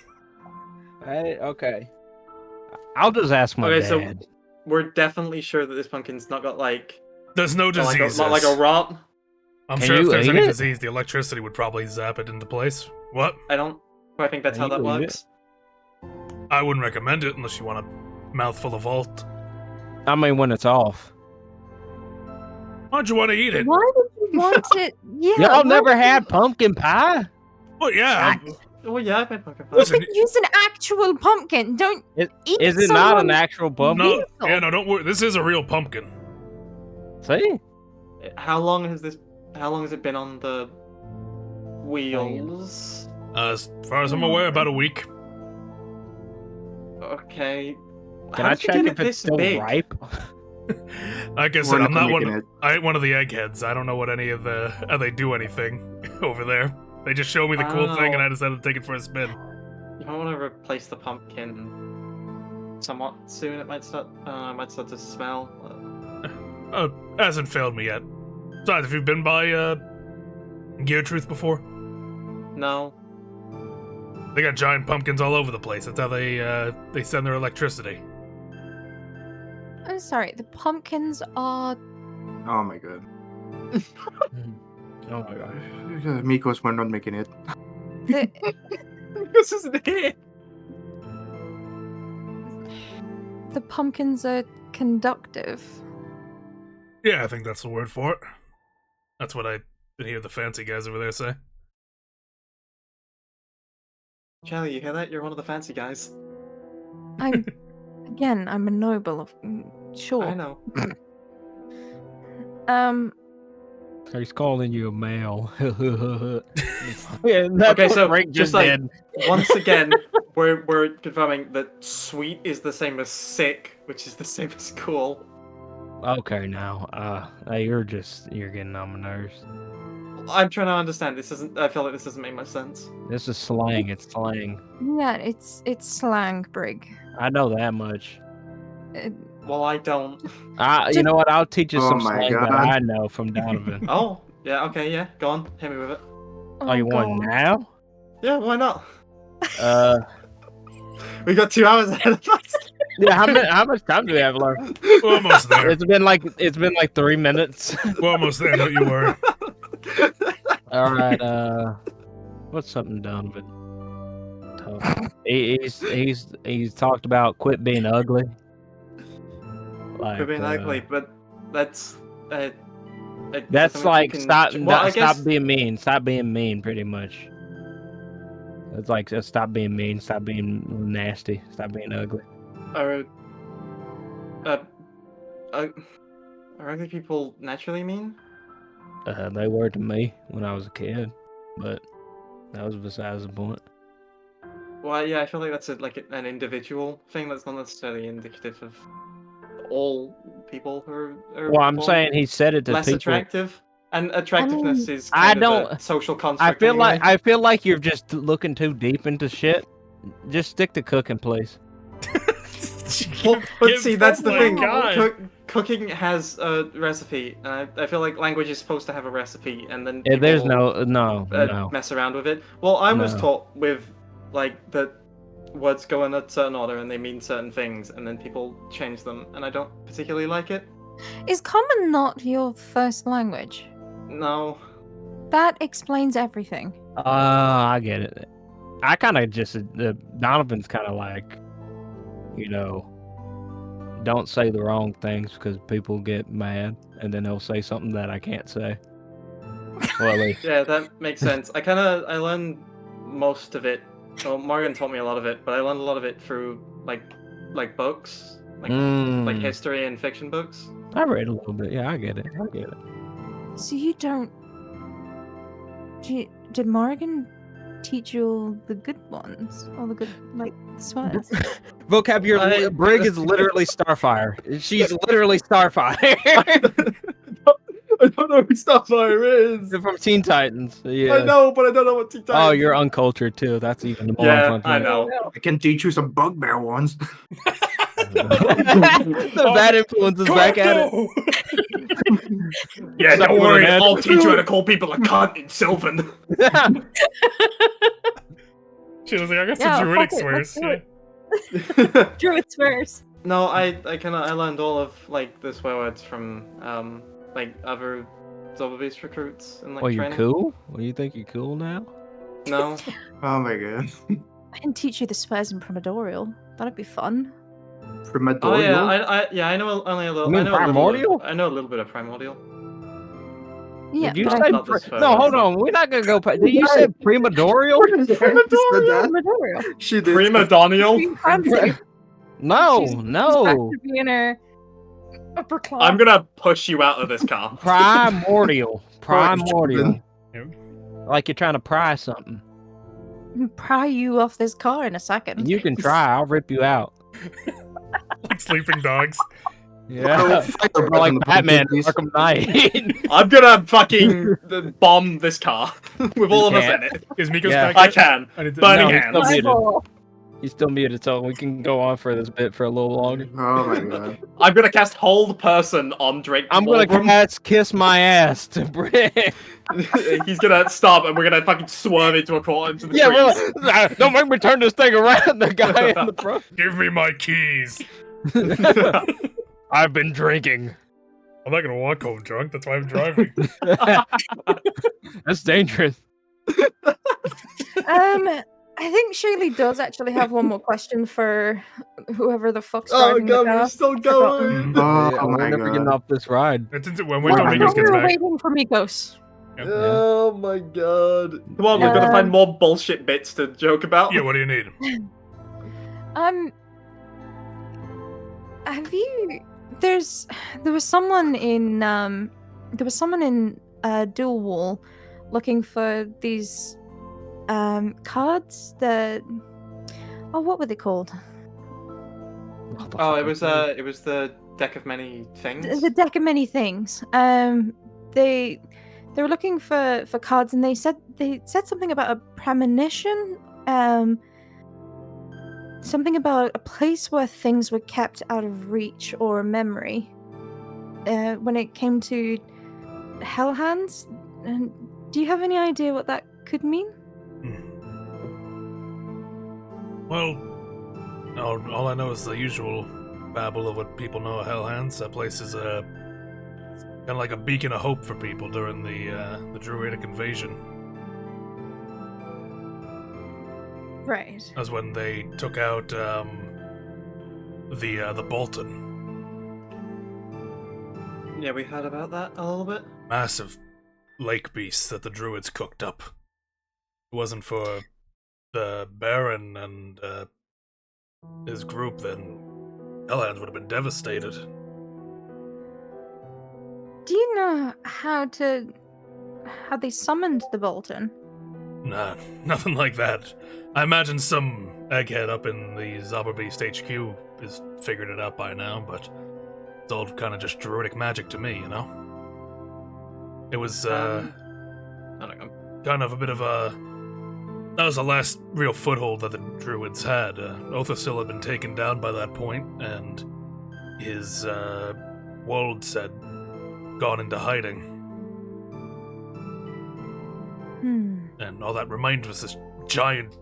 Hey, okay. I'll just ask my Okay, so dad. we're definitely sure that this pumpkin's not got like There's no not like diseases. not like a rot. I'm Can sure if you there's eat any it? disease, the electricity would probably zap it into place. What? I don't quite think that's Can how that you eat works. I wouldn't recommend it unless you want a mouthful of vault. I mean, when it's off. Why'd you want to eat it? Why would you want it? Yeah. Y'all why never would had pumpkin pie? Oh yeah. Oh yeah, I've had pumpkin pie. you Listen, use an actual pumpkin. Don't eat Is it not an someone's actual pumpkin? no, Beetle. yeah, no, don't worry. This is a real pumpkin. See? How long has it been on the wheels? As far as I'm aware, about a week. Okay. Can How I did you check get if it it's this still big? ripe? Like I We're said, I'm not making one. it. I ain't one of the eggheads. I don't know what any of the how they do anything over there. They just show me the cool thing, and I decided to take it for a spin. You might want to replace the pumpkin somewhat soon. It might start to smell. Oh, hasn't failed me yet. Besides, have you been by Gear Truth before? No. They got giant pumpkins all over the place. That's how they send their electricity. I'm sorry. The pumpkins are. Oh my god. Oh my god. Mikos, we're not making it. The, This isn't it. the pumpkins are conductive. Yeah, I think that's the word for it. That's what I did hear the fancy guys over there say. Charlie, you hear that? You're one of the fancy guys. I'm I'm a noble of sure. I know. He's calling you a male. Yeah, that's Okay, what so Frank just just like did. once again, we're confirming that sweet is the same as sick, which is the same as cool. Okay, now, you're getting on my nerves. I'm trying to understand. I feel like this doesn't make much sense. This is slang. It's slang. Yeah, it's slang, Brig. I know that much. Well, I don't. You know what? I'll teach you Oh some my slang that God. I know from Donovan. Oh, yeah. Okay, yeah. Go on. Hit me with it. Oh, you want God. now? Yeah, why not? We got 2 hours ahead of us. Yeah. How much time do we have left? We're almost there. It's been like 3 minutes. We're almost there. Don't you worry. All right. What's something Donovan? He's talked about quit being ugly. Like, We're being ugly, but that's. That's something like we can- stop Well, I stop guess- being mean. Stop being mean, pretty much. It's like just stop being mean. Stop being nasty. Stop being ugly. Are ugly people naturally mean? They were to me when I was a kid, but that was besides the point. Well, yeah, I feel like that's an individual thing. That's not necessarily indicative of all people who are Well, I'm born saying he said it to less people. attractive, and attractiveness is I kind of a don't- social I construct. feel anyway. like you're just looking too deep into shit. Just stick to cooking, please. Well, but Give- see, that's oh the my thing. God. Cooking has a recipe, and I feel like language is supposed to have a recipe, and then Yeah, there's people, no. mess around with it. Well, I was No. taught with that words go in a certain order and they mean certain things, and then people change them, and I don't particularly like it. Is Common not your first language? No, That explains everything. I get it. I kind of just Donovan's kind of like, you know, don't say the wrong things because people get mad, and then he'll say something that I can't say. Well, at least. Yeah, that makes sense. I learned most of it. Well, Morgan taught me a lot of it, but I learned a lot of it through like books, like history and fiction books. I read a little bit. Yeah, I get it. I get it. So you don't. Did Morgan teach you all the good ones? All the good, like, swears? Vocabulary. Brig is literally Starfire. She's literally Starfire. I don't know who Starfire is. From Teen Titans. Yeah. I know, but I don't know what Teen Titans. Oh, you're uncultured too. That's even more. Yeah, uncultured. I know. I can teach you some bugbear ones. The bad influence is back at it. Yeah, Stop don't with worry. an ad. I'll teach you how to call people a cunt in Sylvan. She was like, I got Yeah, some druidic fuck it, let's swears. do Yeah. Druid swears. No, I learned all of like the swear words from like other Zobbebeast recruits and like Oh, you're training. cool? Well, you think you're cool now? No. Oh my god. I can teach you the swears in Primordial. That'd be fun. Primordial. Oh yeah, I know only a little. You mean I know Primordial? I know a little bit of Primordial. Yeah, Did you but say? I not the swear No, words. hold on. We're not gonna go. Did you say Primadorial? Primordial. She did. Prima Donial. Being fancy. No, She's no. back to being her upper class. I'm gonna push you out of this car. Primordial. Primordial. Yep. Like you're trying to pry something. pry you off this car in a second. You can try. I'll rip you out. Like sleeping dogs. Yeah. Or like Batman, Arkham Knight. I'm gonna fucking bomb this car with all of us can't. in it. Is Miko's Yeah. back I yet? can. I need to- Burning No, he's hands. still muted. Eyeball. He's still muted, so we can go on for this bit for a little longer. Oh my god. I'm gonna cast Hold Person on Drake. I'm gonna Waldrum. kiss my ass to Brick. He's gonna stop, and we're gonna fucking swerve into a corner into the Yeah, trees. really. Don't make me turn this thing around. The guy in the front. Give me my keys. I've been drinking. I'm not gonna walk home drunk. That's why I'm driving. That's dangerous. I think Shaylee does actually have one more question for whoever the fuck's Oh driving the god, car. we're still going. Oh Yeah, we're my never getting god. off this ride. It's when Well, wait till I Migos thought we gets were back. waiting for Mikos. Oh my god. Come on, we've got to find more bullshit bits to joke about. Yeah, what do you need? Have you? There was someone in Dual Wall looking for these cards that. Oh, what were they called? Oh, it was the deck of many things. The deck of many things. They were looking for cards, and they said something about a premonition. Something about a place where things were kept out of reach or memory. When it came to Hellhands, do you have any idea what that could mean? Well, all I know is the usual babble of what people know of Hellhands. That place is kind of like a beacon of hope for people during the Druidic invasion. Right. That was when they took out the Bolton. Yeah, we heard about that a little bit. Massive lake beast that the druids cooked up. If it wasn't for the Baron and his group, then Hellhands would have been devastated. Do you know how they summoned the Bolton? Nah, nothing like that. I imagine some egghead up in the Zauberbeast HQ has figured it out by now, but it's all kind of just druidic magic to me, you know? It was, I don't know. kind of a bit of a... That was the last real foothold that the druids had. Othasil had been taken down by that point, and his, wolds had gone into hiding. And all that remained was this giant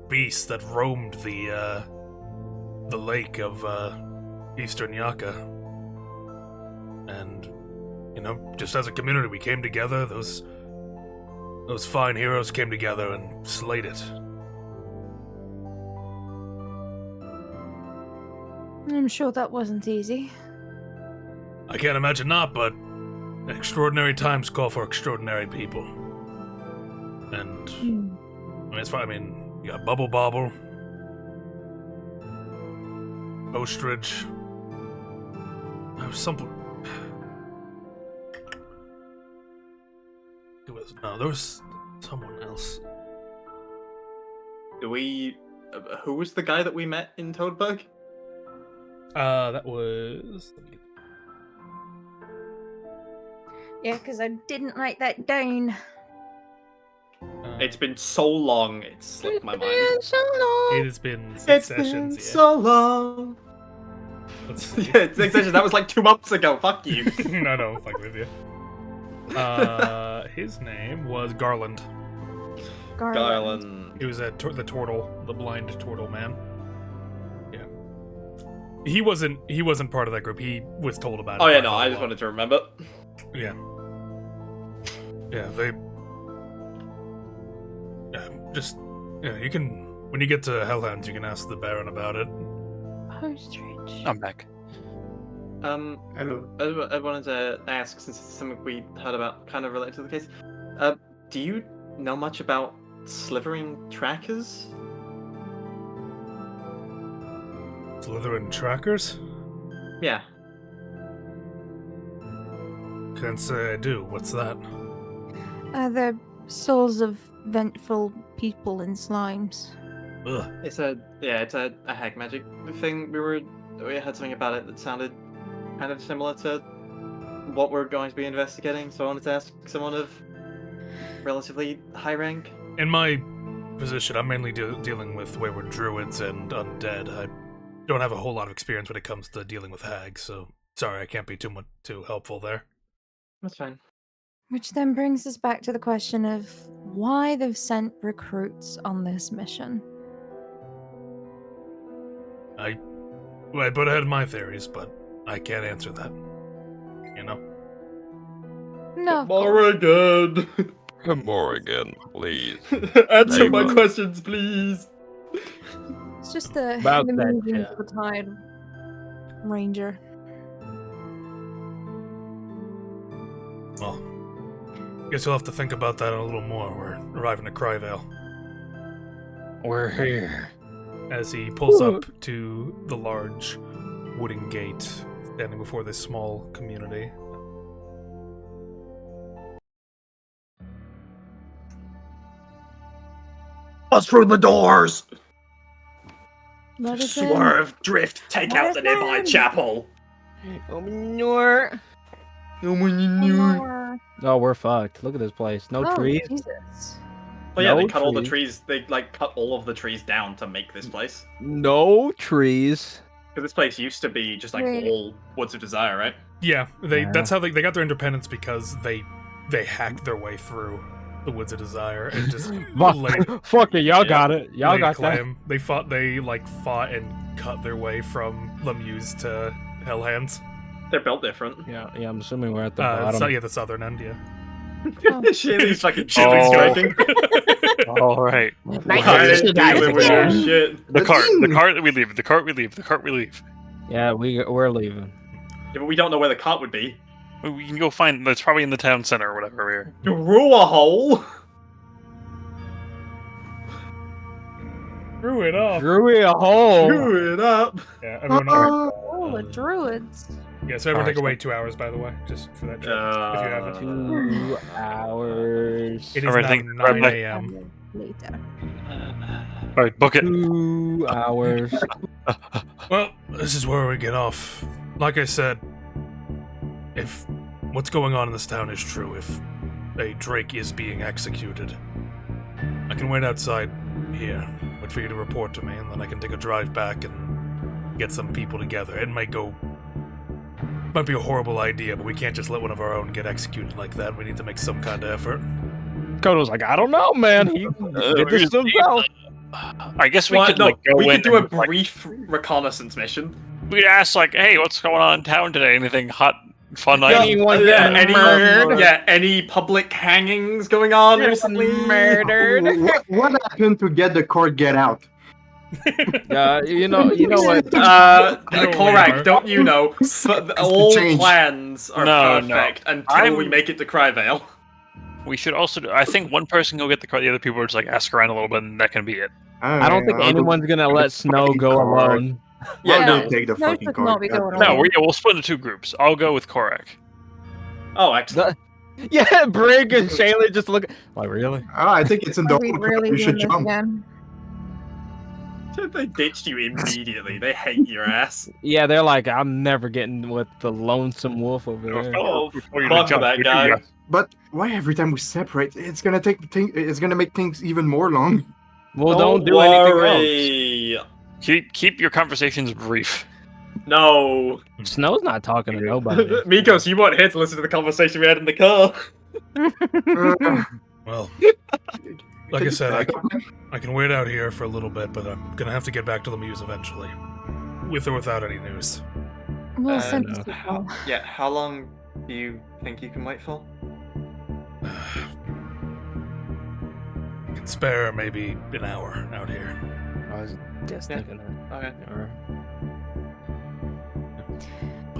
beast that roamed the lake of Eastern Yaka. And, you know, just as a community, we came together. Those Those fine heroes came together and slayed it. I'm sure that wasn't easy. I can't imagine not, but extraordinary times call for extraordinary people. And I mean, it's fine. I mean, you got Bubble Bobble, Ostrich. There was something. There was someone else. Do we? Who was the guy that we met in Toadbug? That was. Yeah, because I didn't write that down. It's been so long, it's slipped my mind. It has been 6 sessions. Yeah. So long. Let's see. Yeah, 6 sessions. That was like 2 months ago. Fuck you. No, don't fuck with you. His name was Garland. Garland. He was the turtle, the blind turtle man. Yeah. He wasn't part of that group. He was told about it. Oh yeah, by no, I just Bubble wanted to remember. Yeah. Yeah, they. Yeah, just you can when you get to Hellhounds, you can ask the Baron about it. Ostrich. I'm back. Hello. I wanted to ask, since it's something we heard about, kind of related to the case. Do you know much about slithering trackers? Slytherin trackers? Yeah. Can't say I do. What's that? The souls of vengeful people in slimes. Ugh. It's a hack magic thing. We had something about it that sounded kind of similar to what we're going to be investigating, so I wanted to ask someone of relatively high rank. In my position, I'm mainly dealing with wayward druids and undead. I don't have a whole lot of experience when it comes to dealing with hags, so sorry I can't be too helpful there. That's fine. Which then brings us back to the question of why they've sent recruits on this mission. I put ahead my theories, but I can't answer that. You know? No, of course. Morrigan! Morrigan, please. Answer my Ava. questions, please! It's just the About that, movements yeah. of the Tide Ranger. Well, guess you'll have to think about that a little more. We're arriving at Cryvail. We're here. As he pulls up to the large wooden gate standing before this small community. Bust through the doors! Let us in. Swerve, drift, take Let out us the nearby in. chapel! No, we're fucked. Look at this place. No Oh, trees. Jesus. Oh yeah, they No cut all the trees. trees. They like cut all of the trees down to make this place. No trees. Because this place used to be just like Wait. all Woods of Desire, right? Yeah, Yeah. that's how they got their independence, because they hacked their way through the Woods of Desire and just laid, Fuck it, y'all Yeah. got it. Y'all laid got that. claim. They fought and cut their way from Lemieux to Hellhands. They're built different. Yeah, I'm assuming we're at the bottom. So yeah, the southern end, yeah. Shitty's fucking Oh. striking. All right. Why dealing with your shit? The cart we leave. The cart we leave. Yeah, we're leaving. Yeah, but we don't know where the cart would be. We can go find. It's probably in the town center or whatever. Here. Through a hole. Threw it off. Drew a hole. Screw it up. Yeah, everyone. Oh, the druids. Yeah, so everyone take Alright, away 2 hours, by the way, just for that joke, if you haven't. 2 hours. It is Alright, now thank you. 9 a.m. Later. All right, book it. 2 hours. Well, this is where we get off. Like I said, if what's going on in this town is true, if a Drake is being executed, I can wait outside here, wait for you to report to me, and then I can take a drive back and get some people together. It might be a horrible idea, but we can't just let one of our own get executed like that. We need to make some kind of effort. Kodo's like, I don't know, man. He did this himself. I guess we Well, could no, like go we in. could do a and, like, brief reconnaissance mission. we'd ask like, "Hey, what's going on in town today? Anything hot fun night. Anyone Yeah, getting murdered? any public hangings going on recently? Murdered. What happened to get the court get out? You know what? You know what we Korak, are. don't you know? All change. plans are No, perfect until we I'm- make it to Cryvail. We should also do. I think one person go get the card. The other people are just like ask around a little bit, and that can be it. I don't think anyone's gonna let Snow fucking go card. alone. Yeah, I'll no. go take the No, fucking should card. not be God going damn No, alone. it. we'll split into 2 groups. I'll go with Korak. Oh, excellent. Yeah, Brig and Shayla just look. Like really? Oh, I think it's in the Are we hole. really You doing should this jump. again? They ditched you immediately. They hate your ass. Yeah, they're like, I'm never getting with the lonesome wolf over there. Oh, Before you fuck jump, that we do guy. that. But why every time we separate, it's gonna it's gonna make things even more long. Well, don't do anything worry. Keep your conversations brief. No. else. Snow's not talking to nobody. Mikos, you weren't here to listen to the conversation we had in the car. Well, like I said, I can wait out here for a little bit, but I'm gonna have to get back to the Muse eventually, with or without any news. We'll send no. people. How long do you think you can wait for? Can spare maybe an hour out here. I was just Yeah. thinking that. Okay. Or-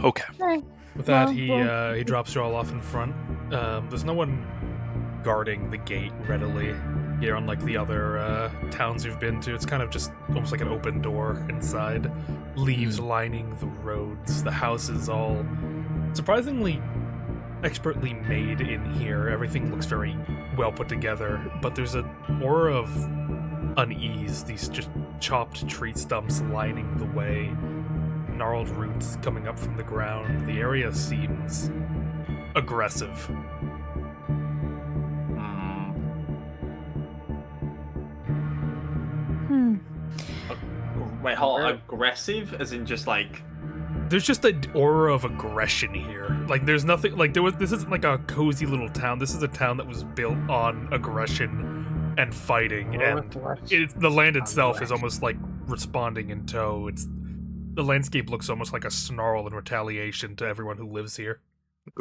Okay. Alright. With that, Well, he drops you all off in front. There's no one guarding the gate readily here, unlike the other towns you've been to. It's kind of just almost like an open door inside. Leaves lining the roads. The house is all surprisingly expertly made in here. Everything looks very well put together, but there's an aura of unease. These just chopped tree stumps lining the way. Gnarled roots coming up from the ground. The area seems aggressive. Hmm. Wait, hold on. Aggressive? As in just like... There's just an aura of aggression here. Like there's nothing like this isn't like a cozy little town. This is a town that was built on aggression and fighting, and the land itself is almost like responding in tow. The landscape looks almost like a snarl in retaliation to everyone who lives here.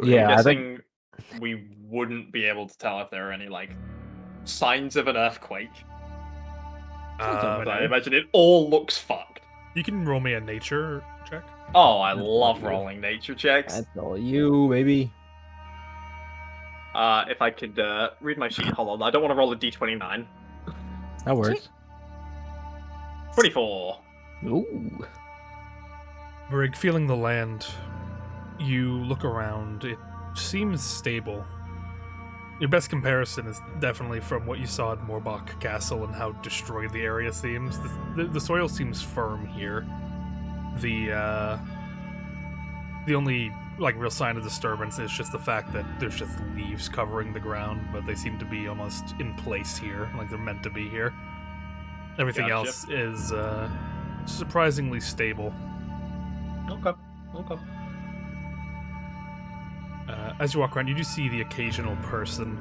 Yeah, I'm I think guessing we wouldn't be able to tell if there are any, like, signs of an earthquake. But I imagine it all looks fucked. You can roll me a nature check. Oh, I love rolling nature checks. that's all you, baby. If I could read my sheet, hold on. I don't want to roll a d29. That works. 24. Ooh. Brig, feeling the land, you look around. It seems stable. Your best comparison is definitely from what you saw at Morbach Castle and how destroyed the area seems. The soil seems firm here. The only like real sign of disturbance is just the fact that there's just leaves covering the ground, but they seem to be almost in place here, like they're meant to be here. Everything Gotcha. else is surprisingly stable. Okay. As you walk around, you do see the occasional person.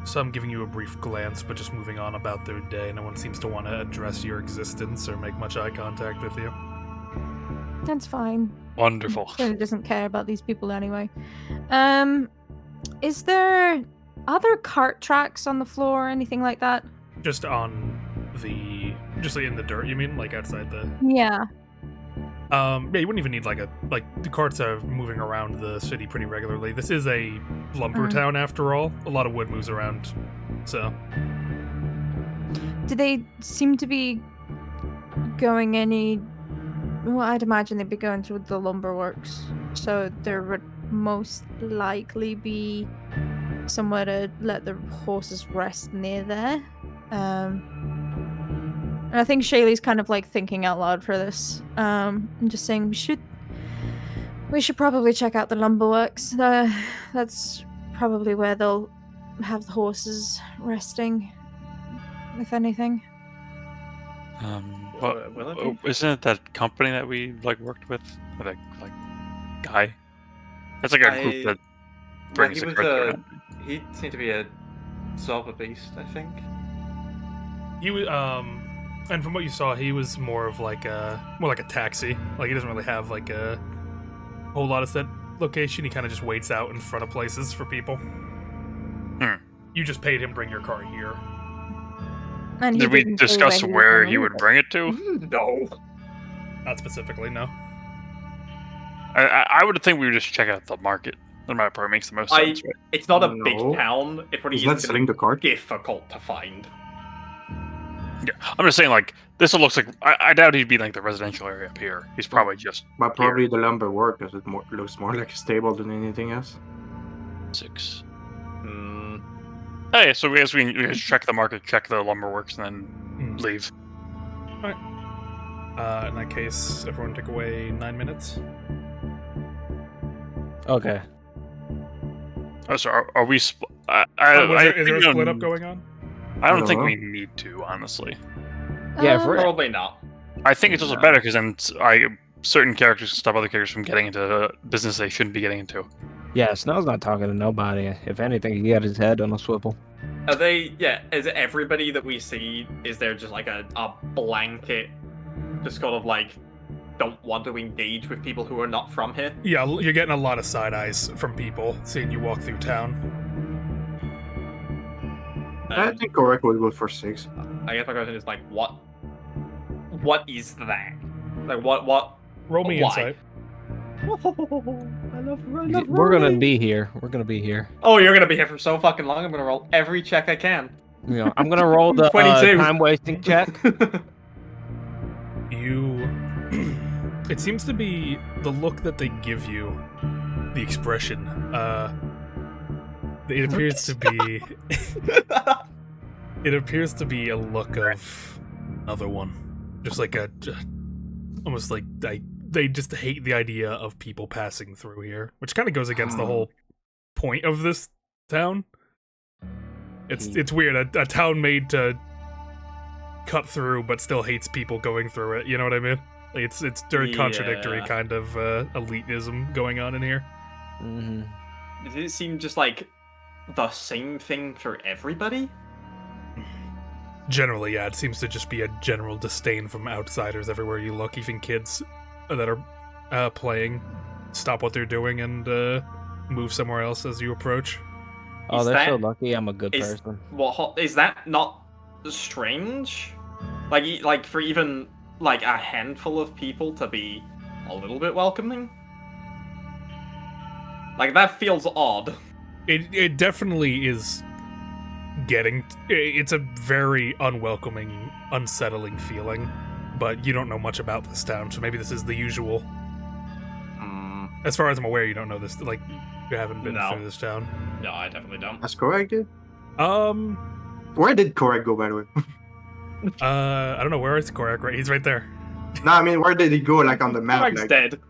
Some giving you a brief glance, but just moving on about their day. No one seems to want to address your existence or make much eye contact with you. That's fine. Wonderful. Really doesn't care about these people anyway. Is there other cart tracks on the floor or anything like that? Just just like in the dirt, you mean? Like outside the... Yeah. Yeah, you wouldn't even need the carts are moving around the city pretty regularly. This is a lumber town after all. A lot of wood moves around, so... Do they seem to be going any... Well, I'd imagine they'd be going to the lumber works. So there would most likely be somewhere to let the horses rest near there. And I think Shaylee's kind of like thinking out loud for this. I'm just saying we should probably check out the lumberworks. That's probably where they'll have the horses resting, if anything. Will it be? Isn't it that company that we worked with? That guy? That's like a group that brings the carts around. He seemed to be a Zova beast, I think. He was, and from what you saw, he was more of like a taxi. Like he doesn't really have like a whole lot of set location. He kind of just waits out in front of places for people. You just paid him bring your car here. And he Did we didn't say discuss was where going he with would it. bring it to? No. Not specifically, no. I would think we would just check out the market. That might probably makes the most sense, right? It's not a No. big town. It probably He's not is selling the cart. difficult to find. Yeah, I'm just saying, like, this looks like... I doubt he'd be, like, the residential area up here. He's probably just But probably the lumber work because it looks more like a stable than anything else. 6. Hmm. Hey, so I guess we can just check the market, check the lumber works, and then leave. In that case, everyone take away 9 minutes. Okay. Oh, so are we... is Is there a split up going on? I don't I think don't we need to, honestly. Yeah, if we're- Probably not. I think it's also better because then certain characters can stop other characters from getting into business they shouldn't be getting into. Yeah, Snow's not talking to nobody. If anything, he got his head on a swivel. Are they? Yeah. Is it everybody that we see? Is there just like a blanket, just kind of like, don't want to engage with people who are not from here? Yeah, you're getting a lot of side eyes from people seeing you walk through town. I think Korak would go for 6. I guess my question is like, what is that? Like, what? Roll me Why? insight. We're gonna be here. We're gonna be here. Oh, you're gonna be here for so fucking long. I'm gonna roll every check I can. You know, I'm gonna roll the 22. time wasting check. You... It seems to be the look that they give you, the expression, it appears to be... It appears to be a look of another one. Just like almost like they just hate the idea of people passing through here, which kind of goes against the whole point of this town. It's weird, a town made to cut through but still hates people going through it, you know what I mean? Like, it's very contradictory Yeah. kind of elitism going on in here. Mm-hmm. Does it seem just like the same thing for everybody? Generally, yeah, it seems to just be a general disdain from outsiders everywhere you look. Even kids that are playing stop what they're doing and move somewhere else as you approach. Oh, Is they're so that- lucky. I'm a good is- person. What is that not strange? Like for even like a handful of people to be a little bit welcoming? Like that feels odd. It definitely is it's a very unwelcoming, unsettling feeling, but you don't know much about this town, so maybe this is the usual. As far as I'm aware, you don't know this, like, you haven't been No. through this town. No, I definitely don't. That's Korak did? Um, Where did Korak go, by the way? I don't know, where is Korak? Right, he's right there. No, I mean, where did he go, like, on the map? Korak's Like, dead. in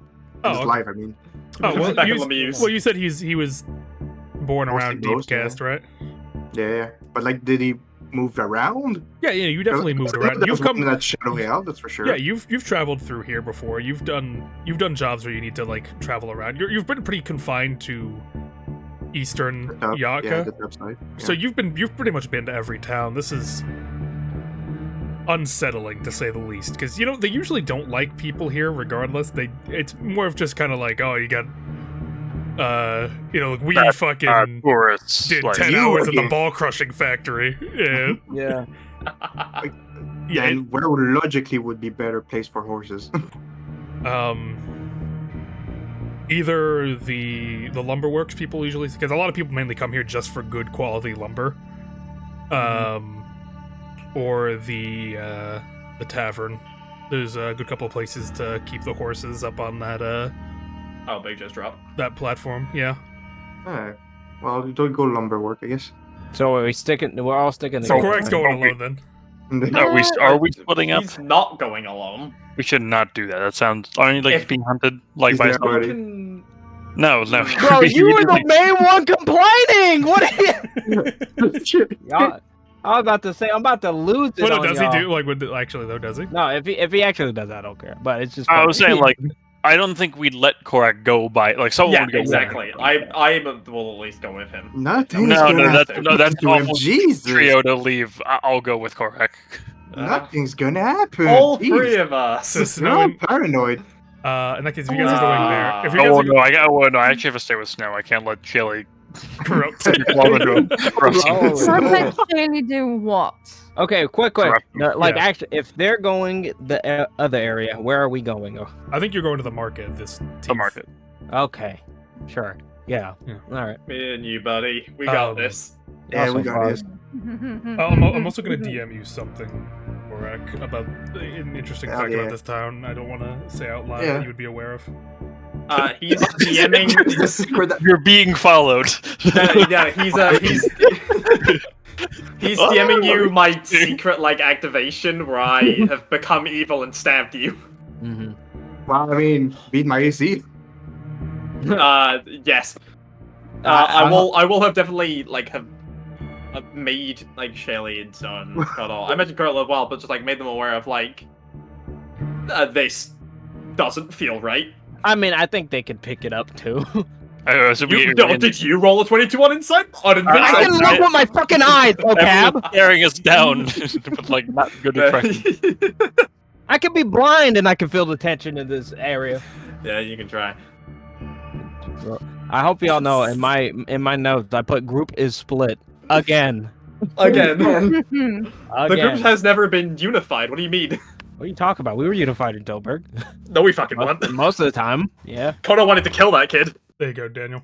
Oh, his okay. life, I mean. Oh, well, Back you, on Lemieux. well, you said he was born Mostly around Ghost, Deepcast, right? Yeah. But, like, did he move around? Yeah, you definitely moved around. You've You've come, that Shadow Hill, that's for sure. yeah, you've traveled through here before. You've done jobs where you need to like travel around. You've been pretty confined to Eastern The top- Yaka. Yeah, the top side. So Yeah. you've pretty much been to every town. This is unsettling to say the least, because they usually don't like people here. Regardless, it's more of just kind of like, oh, you got we fucking Tourists. did Like, 10 you hours at the again. ball crushing factory. Yeah, Yeah. yeah. And where would logically would be better place for horses? Either the lumberworks people usually, because a lot of people mainly come here just for good quality lumber, or the tavern. There's a good couple of places to keep the horses up on that Oh, they just dropped. that platform. Yeah. Alright. Well, you don't go lumber work, I guess. So we're all sticking So together. Korak's going alone then. Are we splitting up? He's not going alone. We should not do that. That sounds... Aren't you, like, If- being hunted, like, He's by there someone? already. Fucking- No. Bro, you were the main one complaining. What? Y'all, I was about to say, I'm about to lose it. What on does y'all. he do? Like, actually though, does he? No, if he actually does, I don't care. But it's just. I funny. was saying, like, I don't think we'd let Korak go by... Like, someone Yeah, would go exactly. I will at least go with him. Nothing's No, gonna that's happen an to him. awful Jesus. trio to leave. I'll go with Korak. Nothing's gonna happen. All Jeez. three of us. So You're Snow all and, paranoid. In that case, if you guys are going there, if you guys Oh are no, I actually have to stay with Snow. I can't let Chili corrupt. fall into a corruption. Oh, So yeah. let Shaylee do what? Okay, quick. Correct. No, like, Yeah. actually, if they're going the other area, where are we going? Oh, I think you're going to the market. This The market. okay, sure. Yeah. Yeah. All right. Me and you, buddy. We got Um, this. Yeah, we Awesome. got this. I'm also going to DM you something, Borak, about an interesting Hell fact yeah. about this town. I don't want to say out loud Yeah. that you would be aware of. He's DMing. For that- You're being followed. Yeah, he's DMing you my secret like activation where I have become evil and stabbed you. Mm-hmm. Well, I mean, beat my AC. Yes. I I will have definitely like have made like Shelly and Son Cuddle. I mentioned Cuddle as well, but just like made them aware of like this doesn't feel right. I mean, I think they could pick it up too. So Did you roll a 22 on insight? I didn't think I so. can look with my fucking eyes, oh cab. Everyone's staring us down with like not good impression. I can be blind and I can feel the tension in this area. Yeah, you can try. I hope y'all know in my notes I put group is split again. Again, Hmm. the group has never been unified. What do you mean? What are you talking about? We were unified in Tilburg. No, we fucking won. Most of the time, yeah. Kono wanted to kill that kid. There you go, Daniel.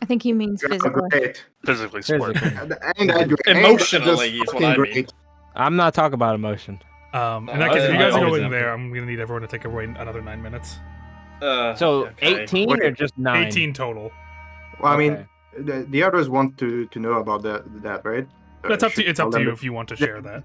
I think he means physical. Great. Physically split. And I do- and Emotionally just is what fucking I mean. great. I'm not talking about emotion. In that case, if you guys are always going am. there, I'm going to need everyone to take away another 9 minutes. So okay. 18 or just 9? 18 total. Well, I mean, Okay. the others want to know about that, right? It's up to Should it's up tell to them you if you want to share that.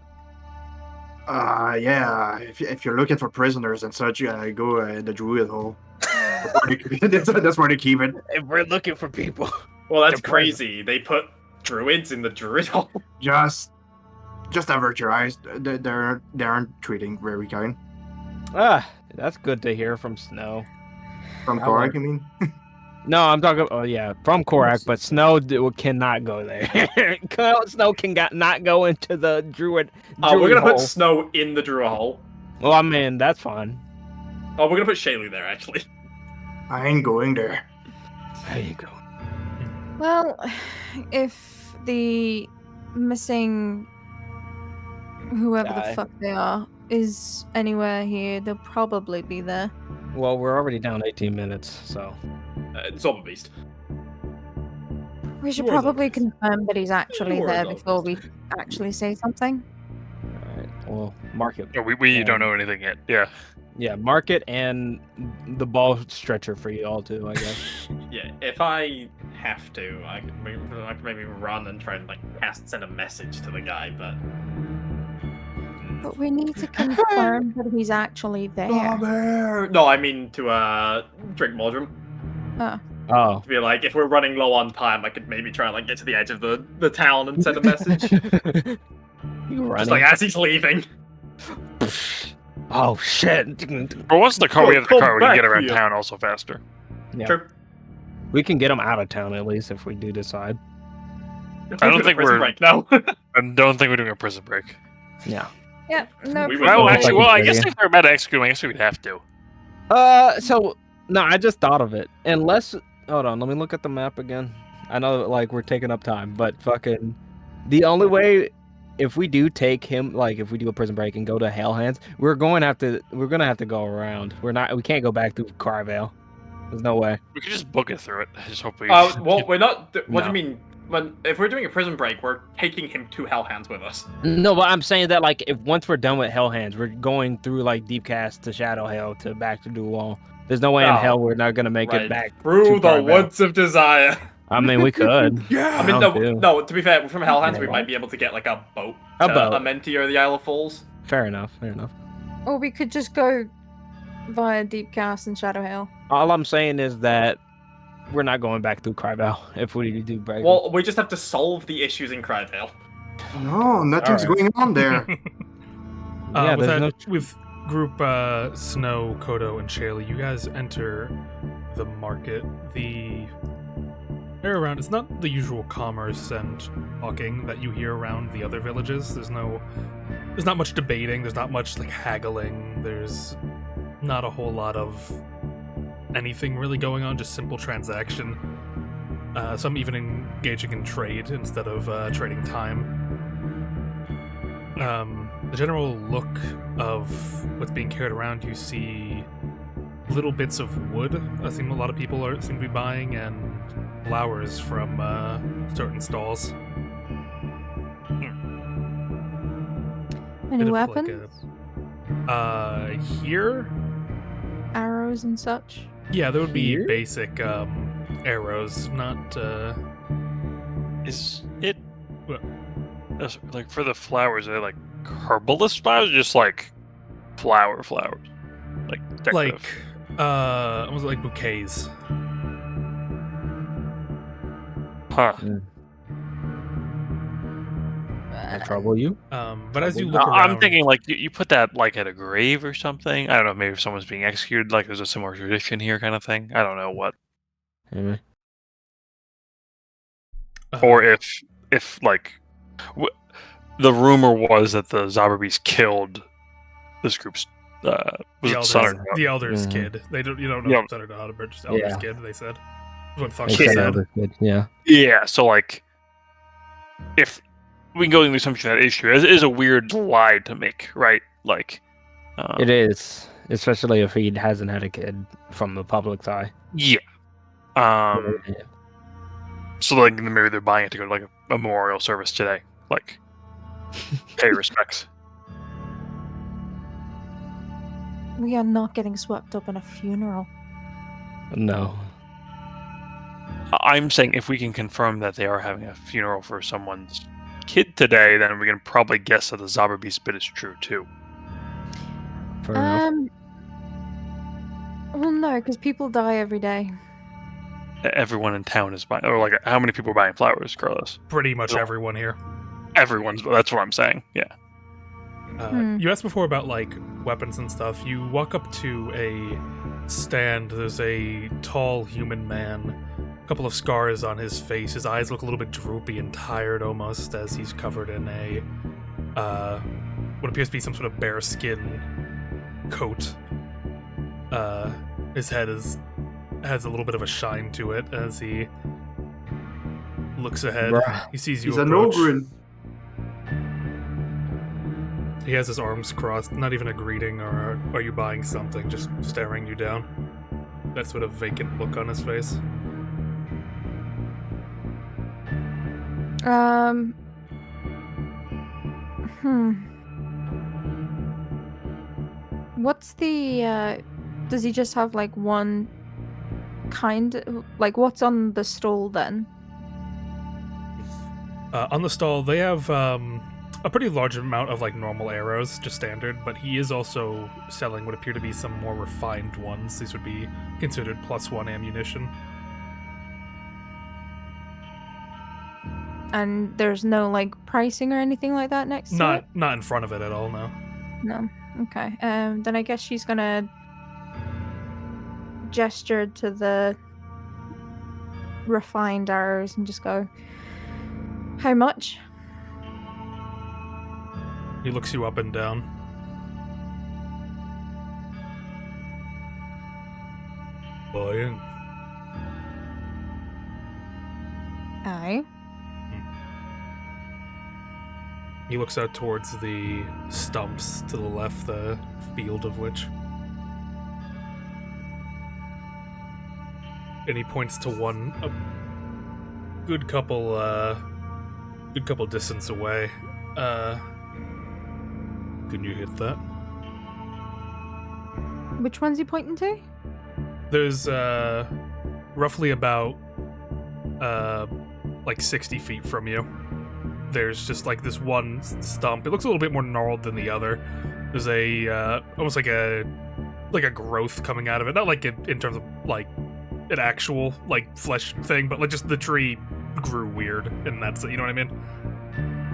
Yeah, if you're looking for prisoners and such, go in the druid hole. That's where they keep it. If we're looking for people. Well, that's They're crazy. They put druids in the druid hole. Just avert your eyes. They aren't treating very kind. That's good to hear from Snow. From I Korak, like- you mean? No, I'm talking. Oh yeah, from Korak, but Snow cannot go there. Snow not go into the druid. Oh, we're druid gonna put hole. Snow in the druid hole. Well, I mean that's fine. Oh, we're gonna put Shaylee there, actually. I ain't going there. There you go. Well, if the missing whoever Guy. the fuck they are is anywhere here, they'll probably be there. Well, we're already down 18 minutes, so. Zombi Beast. We should War probably zombies. confirm that he's actually War there zombies. before we actually say something. All right. Well, mark it. No, we don't know anything yet. Yeah. Yeah, mark it and the ball stretcher for you all too, I guess. Yeah, if I have to, I could maybe run and try and like send a message to the guy, but But we need to confirm that he's actually there. no, I mean to drink Mordrum. Oh. To be like, if we're running low on time, I could maybe try and like get to the edge of the town and send a message. You running? Just like as he's leaving. Oh shit. But once the car, we have the Come car, we can get back around here. town also faster. Yeah. True. We can get them out of town at least if we do decide. I don't think Prison we're- break, no. I don't think we're doing a prison break. Yeah. Yeah, no We would Well, go- actually, well, I guess Yeah. if we're about to execute him, I guess we'd have to. So no, I just thought of it. Unless, hold on, let me look at the map again. I know, like, we're taking up time, but fucking, the only way, if we do take him, like, if we do a prison break and go to Hellhands, we're gonna have to go around. We can't go back through Cryvail. There's no way. We could just book it through it. I just hope we. Well, we're not. What do No. you mean? If we're doing a prison break, we're taking him to Hellhands with us. No, but I'm saying that, like, if once we're done with Hellhands, we're going through, like, Deepcast to Shadow Hell to back to Dual. There's no way in Oh, hell we're not gonna make Right. it back. Through to the Cryvail. woods of desire. I mean, we could. I mean, no. To be fair, from Hellhands, we Yeah. might be able to get like a boat. A to boat. Amenti or the Isle of Fools. Fair enough. Fair enough. Or we could just go via Deepcast and Shadow Hill. All I'm saying is that we're not going back through Cryvail if we do break. Well, we just have to solve the issues in Cryvale. No, nothing's Alright. going on there. Yeah, with, there's that, with group Snow, Kodo, and Shaylee, you guys enter the market. The air around, it's not the usual commerce and talking that you hear around the other villages. There's not much debating, there's not much like haggling, there's not a whole lot of anything really going on, just simple transaction. Some even engaging in trade instead of trading time. The general look of what's being carried around, you see little bits of wood. I think a lot of people seem to be buying, and flowers from certain stalls. Any Bit of, like, weapons? Here? Arrows and such? Yeah, there would be Here? basic arrows, not Is it What? like for the flowers? Are they like herbalist flowers, or just like flowers, like decorative? was it like bouquets? Huh. That trouble you? But as you look around, I'm thinking like you put that like at a grave or something. I don't know. Maybe if someone's being executed, like there's a similar tradition here, kind of thing. I don't know what. Anyway. Or if like the rumor was that the Zaberbees killed this group's was it son or daughter? the elders' Mhm. kid. You don't know Yeah. son or daughter, but just elders' Yeah. kid. They said. What fuck They they said said. elder kid, yeah. Yeah. So like, if we can go into something that issue, it is a weird lie to make, right? Like, It is. Especially if he hasn't had a kid from the public's eye. Yeah. So like maybe they're buying it to go to like a memorial service today, like pay respects. We are not getting swept up in a funeral. No. I'm saying if we can confirm that they are having a funeral for someone's kid today, then we can probably guess that the Zaberbeast bit is true too. Fair enough. Well, no, because people die every day. Everyone in town is buying, or like how many people are buying flowers, Carlos? Pretty much No. everyone here. Everyone's. That's what I'm saying. Yeah. You asked before about like weapons and stuff. You walk up to a stand. There's a tall human man, a couple of scars on his face. His eyes look a little bit droopy and tired almost, as he's covered in a what appears to be some sort of bear skin coat. His head has a little bit of a shine to it as he looks ahead. Bruh. He sees you He's an approach. ogre. He has his arms crossed, not even a greeting or are you buying something, just staring you down. That sort of vacant look on his face. What's the, does he just have, like, one kind, like, what's on the stall, then? On the stall, they have a pretty large amount of like normal arrows, just standard, but he is also selling what appear to be some more refined ones. These would be considered +1 ammunition. And there's no, like, pricing or anything like that next to it? Not in front of it at all, no. No. Okay. Then I guess she's gonna gesture to the refined arrows and just go, how much? He looks you up and down. Buying. Aye. He looks out towards the stumps to the left, the field of which. And he points to one a good couple distance away. Can you hit that? Which one's he pointing to? There's roughly about like 60 feet from you. There's just like this one stump. It looks a little bit more gnarled than the other. There's a almost like a growth coming out of it. Not like in terms of like an actual like flesh thing, but like just the tree grew weird, and that's, you know what I mean?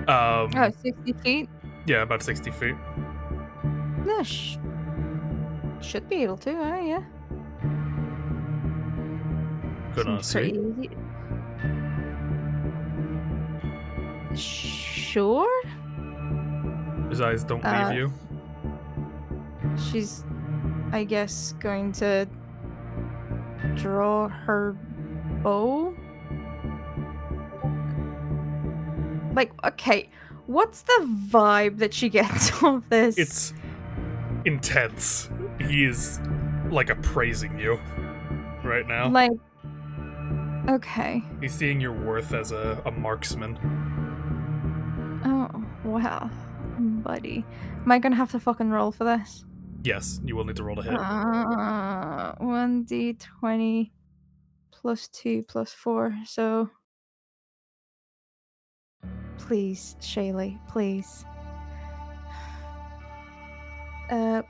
Oh, 60 feet? Yeah, about 60 feet. Yeah, should be able to, yeah. Gonna Seems pretty see. easy. Sure? His eyes don't leave you. She's I guess, going to draw her bow. Like, okay, what's the vibe that she gets off this? It's intense. He is like appraising you right now. like, okay. He's seeing your worth as a marksman. Oh, wow, buddy. Am I gonna have to fucking roll for this? Yes, you will need to roll to hit. 1d20 plus 2 plus 4, so... Please, Shaylee, please.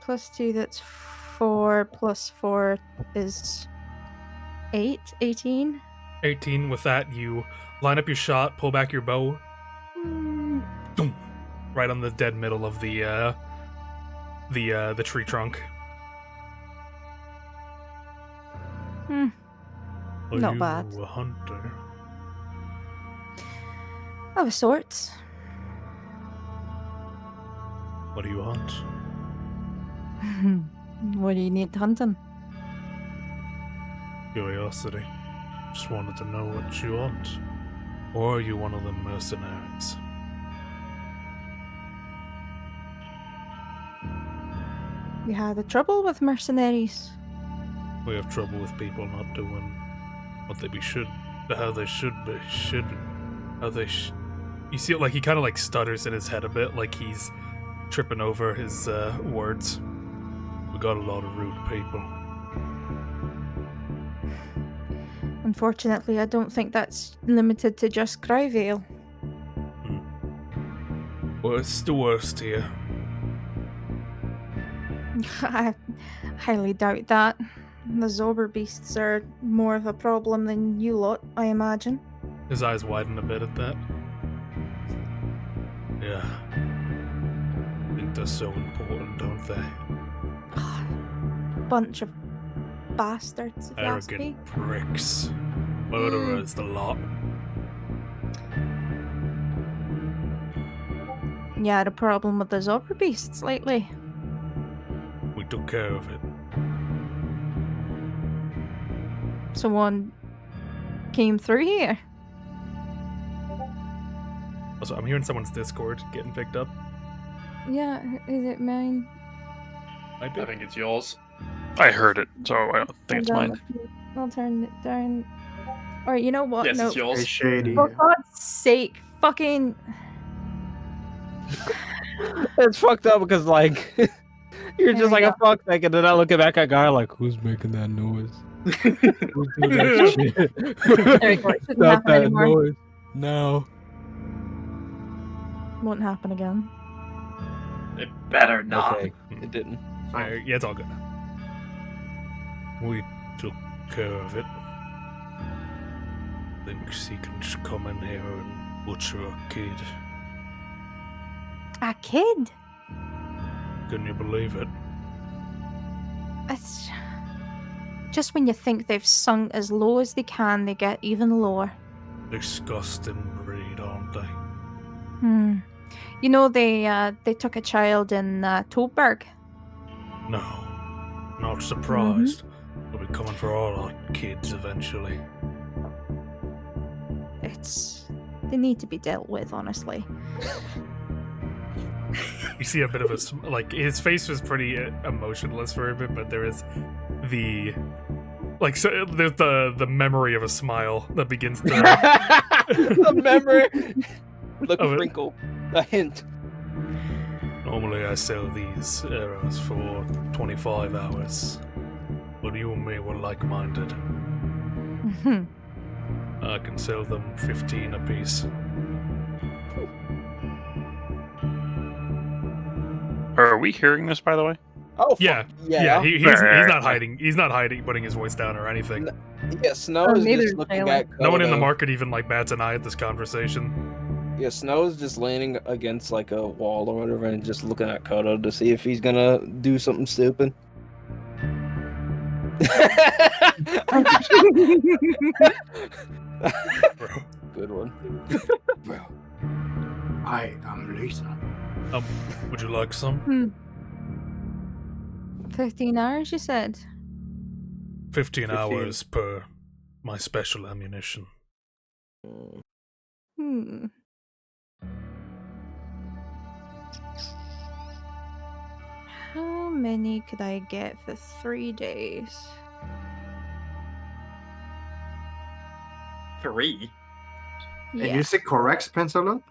Plus 2, that's 4, plus 4 is 8, 18. 18. With that, you line up your shot, pull back your bow, Mm, boom, right on the dead middle of the tree trunk. hmm, Are Not you bad. a hunter? of sorts. What do you hunt? What do you need hunting? Curiosity. Just wanted to know what you want. Or are you one of them mercenaries? You had the trouble with mercenaries. We have trouble with people not doing what they should. You see it like he kind of like stutters in his head a bit, like he's tripping over his words. We got a lot of rude people. Unfortunately, I don't think that's limited to just Cryvail. Well, it's the worst here. I highly doubt that. The Zobber beasts are more of a problem than you lot, I imagine. His eyes widen a bit at that. Yeah. I think they're so important, don't they? Bunch of bastards, if you ask me. Arrogant pricks. Murderers, the lot. You had a problem with the Zobber beasts lately. We took care of it. Someone came through here. Also, I'm hearing someone's Discord getting picked up. Yeah, is it mine? I I think it's yours. I heard it, so I don't think it's Hold on, mine. I'll turn it down. Alright, you know what? Yes, no. it's yours. Hey, Shady. For God's sake, fucking... It's fucked up because like you're There just we like a fuck second, and I look back at Guy like, who's making that noise? Who's doing that shit? There we go, it shouldn't Stop happen that anymore. noise. No. Won't happen again. It better not. Okay, it didn't. Yeah, it's all good. We took care of it. Thinks he can just come in here and butcher a kid. A kid? Can you believe it? It's... Just when you think they've sunk as low as they can, they get even lower. Disgusting breed, aren't they? You know, they took a child in Toberg. No, not surprised. They'll be coming for all our kids eventually. They need to be dealt with, honestly. You see a bit of a like his face was pretty emotionless for a bit, but there is the like so there's the memory of a smile that begins to The memory. The Of it. crinkle. A hint. Normally I sell these arrows for 25 hours, but you and me were like-minded. I can sell them 15 apiece. Are we hearing this, by the way? Oh, fuck Yeah, yeah. he's not hiding. He's not hiding, putting his voice down or anything. Yeah, Snow Oh, is neither just is looking Taylor. at Kodo. No one in the market even like bats an eye at this conversation. Yeah, Snow is just leaning against like a wall or whatever and just looking at Kodo to see if he's gonna do something stupid. Bro. Good one. Well, I am Lisa. Would you like some? 15 hours, you said? 15 hours per my special ammunition. Hmm. How many could I get for 3 days? 3? And Yeah. you say correct, Pencilot?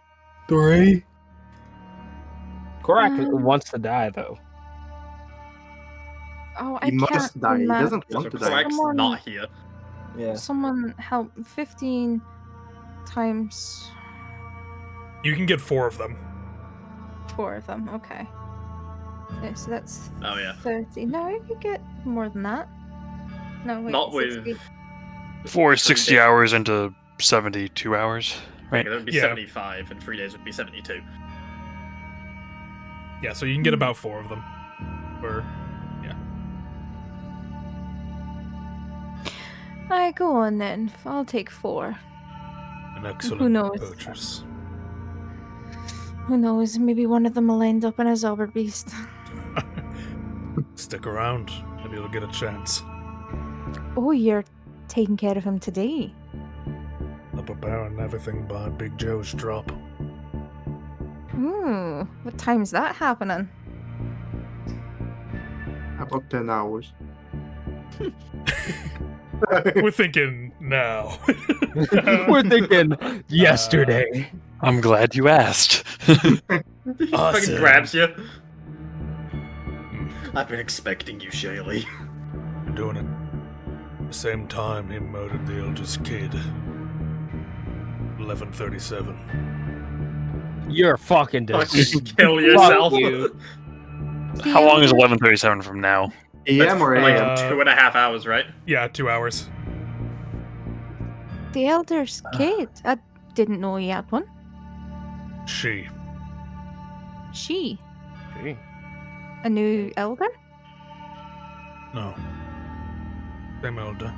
3. Correct. Um, Wants to die though. Oh, I He can't must die. He remember. doesn't So want to die. correct's Someone- not here. Yeah. Someone help 15 times You can get 4 of them. 4 of them. Okay. Yeah, so that's Oh, yeah. 30. No, I could get more than that. No, wait. Not 60. with... 4 is 3 60 days. hours into 72 hours. Right. That would be Yeah. 75, and 3 days would be 72. Yeah, so you can get about 4 of them. Or Alright, go on then. I'll take 4. an excellent knows? purchase. Who knows? Maybe one of them will end up in a Zobber Beast. Stick around. Maybe you'll get a chance. Oh, you're taking care of him today. I'm preparing everything by Big Joe's drop. Ooh, what time's that happening? About 10 hours. We're thinking now. We're thinking yesterday. I'm glad you asked. He fucking Awesome. grabs you. I've been expecting you, Shaylee. We're doing it. The same time he murdered the eldest kid. 11:37. You're fucking Fucking dead. kill yourself. you. How long is 11:37 from now? AM or like AM? 2.5 hours, right? Yeah, 2 hours. The Elder's kid. I didn't know he had one. She. She. Gee. A new Elder? No. Same elder.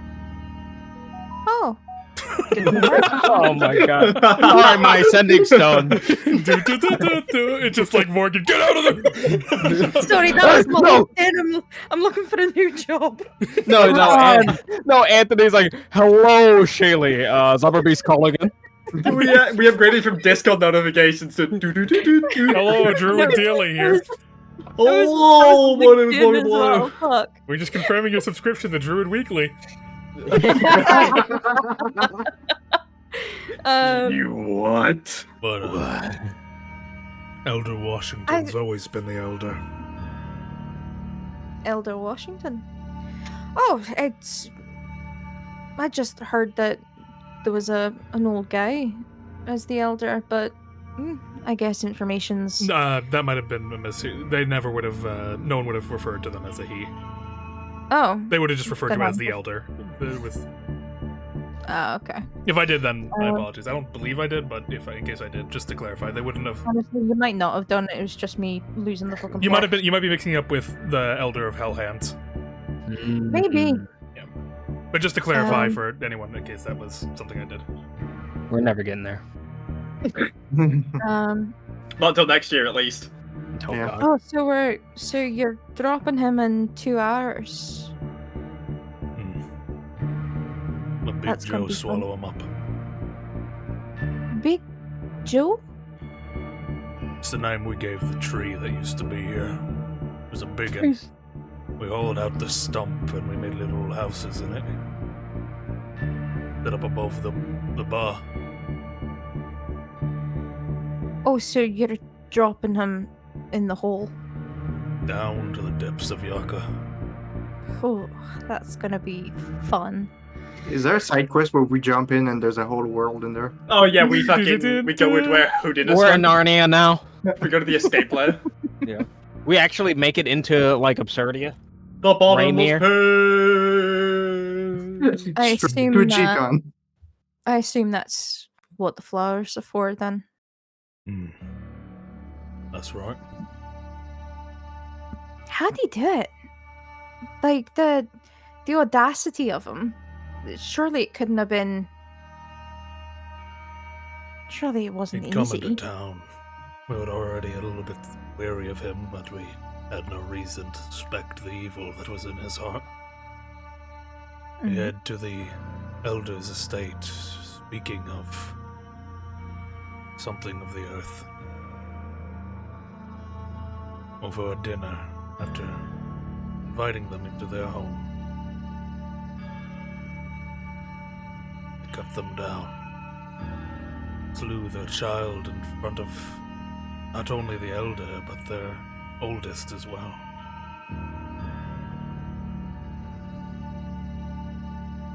Oh. Oh my god. Alright, my ascending stone. It's just like Morgan, get out of there! Sorry, that was my No. LinkedIn. I'm looking for a new job. No, no, Anthony's like, hello, Shaylee. Zubberbeast calling in. we upgraded from Discord notifications to do-do-do-do-do. Hello, Druid Daily here. Oh, what is LinkedIn what as well, is fuck. We're just confirming your subscription to Druid Weekly. You what? But Elder Washington's always been the elder. Elder Washington. Oh, it's. I just heard that there was an old guy as the elder, but I guess information's. That might have been a they never would have. No one would have referred to them as a he. Oh. They would have just referred to Then him as I'm- the elder. Okay. If I did, then my Um, apologies. I don't believe I did, but in case I did, just to clarify, they wouldn't have. Honestly, you might not have done it. It was just me losing the fucking. You might plot. have been. You might be mixing up with the Elder of Hellhands. Maybe. But just to clarify Um, for anyone, in case that was something I did. We're never getting there. Um. Not until next year, at least. Oh, Yeah. God. Oh, so you're dropping him in 2 hours. Let Big That's gonna Joe be swallow him up. Big Joe? It's the name we gave the tree that used to be here. It was a big one. We hollowed out the stump and we made little houses in it. Set up above the bar. Oh, so you're dropping him in the hole. Down to the depths of Yaka. Oh, that's gonna be fun. Is there a side quest where we jump in and there's a whole world in there? Oh yeah, we go with where Houdinus We're in went. Narnia now. We go to the escape layer. We actually make it into like Absurdia. The Rainier. bottomless pit. I Straight assume to that- Chicon. I assume that's what the flowers are for then. That's right. How'd he do it? Like the audacity of him. Surely it couldn't have been. Surely it wasn't He'd come easy. into town. We were already a little bit wary of him, but we had no reason to suspect the evil that was in his heart. We Mhm. head to the Elder's estate, speaking of something of the earth. Over a dinner, after inviting them into their home, they cut them down, slew their child in front of not only the elder, but their oldest as well.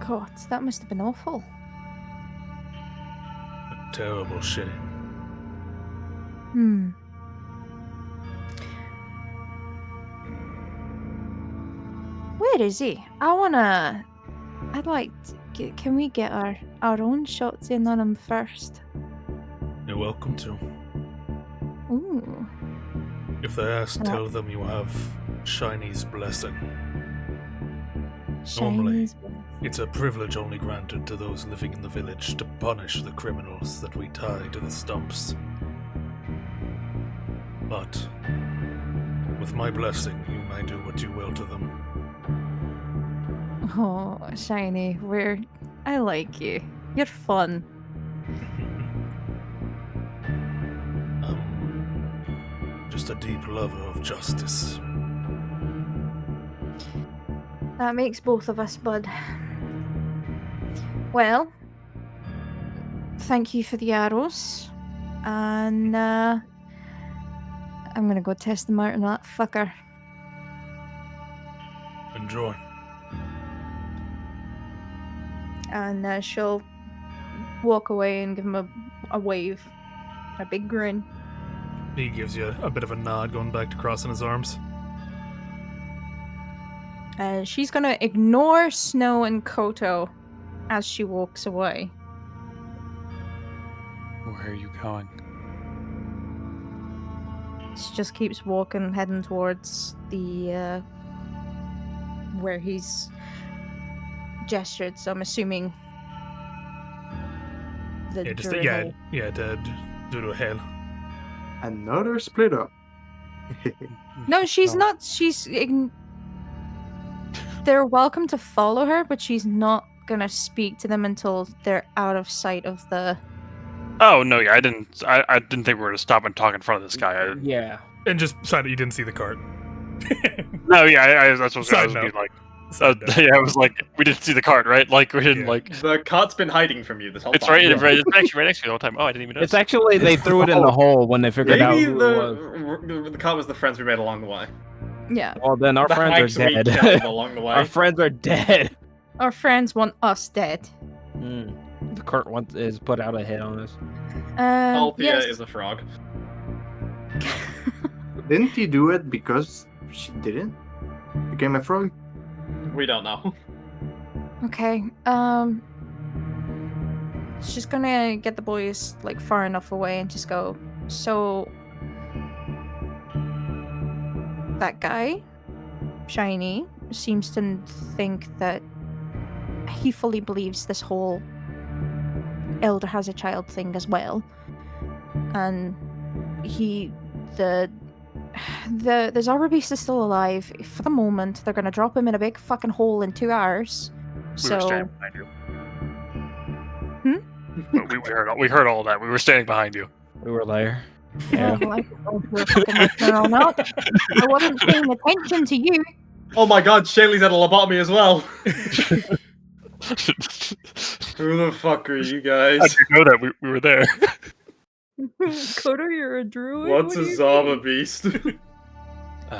God, that must have been awful. A terrible shame. Hmm. Where is he? I'd like to can we get our own shots in on him first? You're welcome to. Ooh. If they ask, Yeah. tell them you have Shiny's blessing. Normally, Chinese. it's a privilege only granted to those living in the village to punish the criminals that we tie to the stumps. But with my blessing, you may do what you will to them. Oh, Shiny, I like you. You're fun. Just a deep lover of justice. That makes both of us, bud. Well, thank you for the arrows. And I'm gonna go test them out on that fucker. Enjoy. And she'll walk away and give him a wave. A big grin. He gives you a bit of a nod, going back to crossing his arms. And she's gonna ignore Snow and Koto as she walks away. Where are you going? She just keeps walking, heading towards the where he's gestured. So I'm assuming the druid hole. due to hell. Another split up. No, she's Oh. not. They're welcome to follow her, but she's not gonna speak to them until they're out of sight of the. Oh no, yeah, I didn't think we were to stop and talk in front of this guy. Yeah. And just side that you didn't see the cart. No, yeah, that's what I Side was being note. like. Side note. Yeah, I was like, we didn't see the cart, right? Like we didn't Yeah. like. The cart's been hiding from you this whole It's time. right, Yeah. it's actually right next to me the whole time. Oh, I didn't even notice. It's actually they threw it in the hole when they figured out Maybe who it was. the cart was the friends we made along the way. Yeah, Well, then our The friends hags are we dead. killed along the way. Our friends are dead. our friends want us dead. The cart is put out a hit on us. Althea Yes. is a frog. Didn't he do it because she didn't? Became a frog? We don't know. Okay. She's gonna get the boys like far enough away and just go. So that guy, Shiny, seems to think that he fully believes this whole elder has a child thing as well, and the Zarbabeast is still alive. For the moment, they're gonna drop him in a big fucking hole in 2 hours. We were So standing behind you. We heard all that. We were standing behind you. We were there. Yeah. Yeah. Well, I don't know if you're fucking listening or not. I wasn't paying attention to you. Oh my god, Shaylee's had a lobotomy as well. Who the fuck are you How'd guys? you know that we were there? Koto, you're a druid? What's What a do you Zaba mean? beast?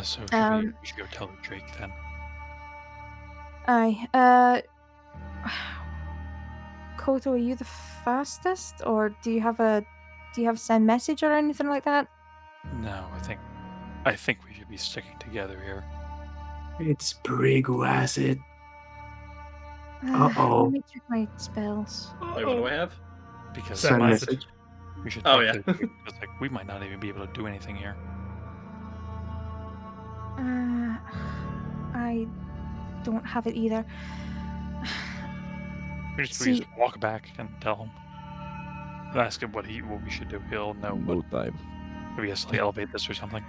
So we should go tell the Drake then. Aye. Koto, are you the fastest, or do you have send message or anything like that? No, I think we should be sticking together here. It's Brig who has it. Let me check my spells. Wait, what do I have? Because Send Send message. message. we should Oh, talk yeah. to the Drake, because, like, we might not even be able to do anything here. I don't have it either. We just walk back and tell him. Ask him what we should do. He'll know what No time. maybe he has to like, elevate this or something.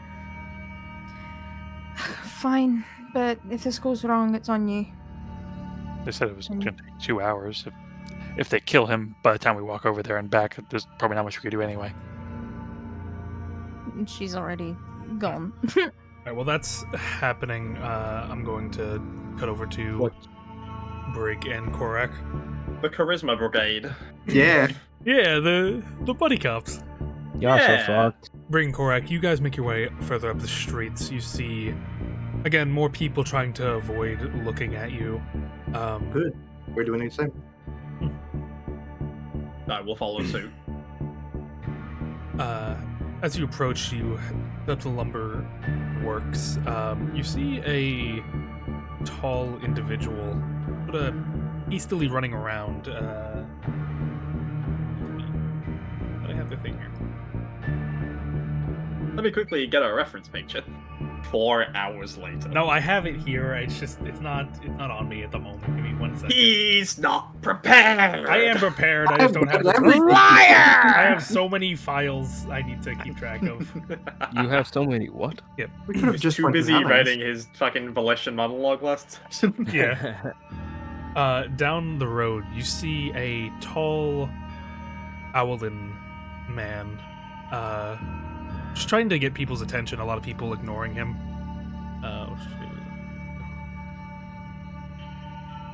fine, but if this goes wrong, it's on you. They said it was going to take 2 hours. If they kill him by the time we walk over there and back, there's probably not much we could do anyway. She's already gone. Alright, well, that's happening. I'm going to cut over to What? Brig and Korak. The Charisma Brigade. Yeah. Yeah, the buddy cops. Y'all Yeah. so fucked. Brig and Korak, you guys make your way further up the streets. You see, again, more people trying to avoid looking at you. Good. We're doing the same. I will follow suit. As you approach, you up the lumber works. You see a tall individual, sort of hastily running around. I have the thing here. Let me quickly get a reference picture. 4 hours later. No, I have it here. It's not on me at the moment. Give me 1 second. He's not prepared. I am prepared. I just don't have Everything. I have so many files I need to keep track of. You have so many what? We could have He's just too went busy bananas. writing his fucking Volition monologue last session. Yeah. Down the road, you see a tall Owlin man, just trying to get people's attention. A lot of people ignoring him.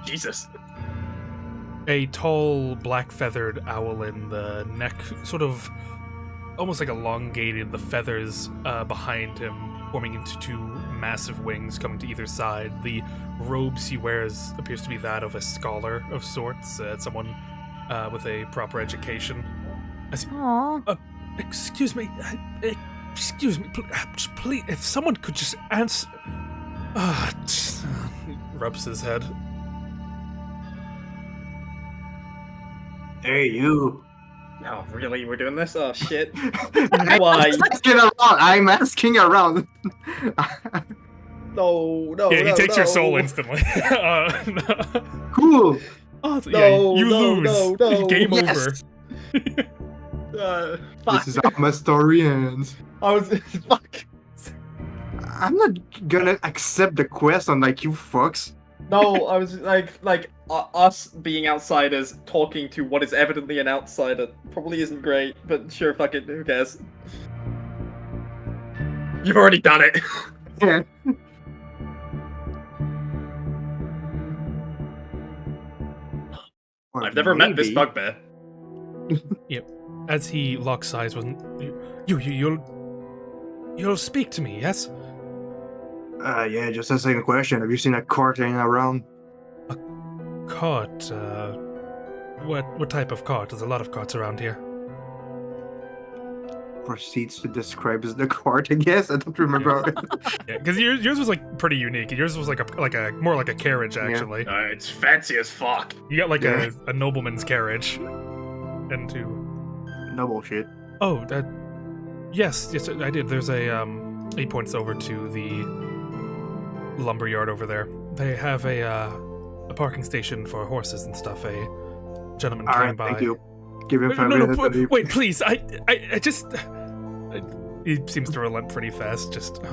Jesus. A tall, black-feathered owlin, the neck sort of almost like elongated, the feathers behind him forming into 2 massive wings coming to either side. The robes he wears appears to be that of a scholar of sorts, someone with a proper education. Aww. Excuse me, please, if someone could just answer. He rubs his head. Hey, you. No, really? We're doing this? Oh, shit. I'm Why? asking around. I'm asking around. No. Yeah, he takes your soul instantly. Cool. Oh, yeah, you lose. no. Game Yes. Fuck. This is how my story ends. I was... Fuck. I'm not gonna accept the quest on like you fucks. No, I was us being outsiders talking to what is evidently an outsider probably isn't great, but sure, fuck it, who cares? You've already done it. Yeah. Or I've never met this maybe- bugbear. As he locks eyes with you'll speak to me, yes? Yeah, just asking a question. Have you seen a cart hanging around? Cart, what type of cart? There's a lot of carts around here. Proceeds to describe as the cart, I guess. I don't remember. Yeah, because yours was like pretty unique. Yours was like a more like a carriage actually. It's fancy as fuck. You got like Yeah. a nobleman's carriage. And two. No bullshit. Oh, yes, I did. There's a he points over to the lumberyard over there. They have a parking station for horses and stuff. A gentleman All came right, by. thank you. Give him No, 5 no, minutes. no, and he- wait, please. I just. He seems to relent pretty fast. Just.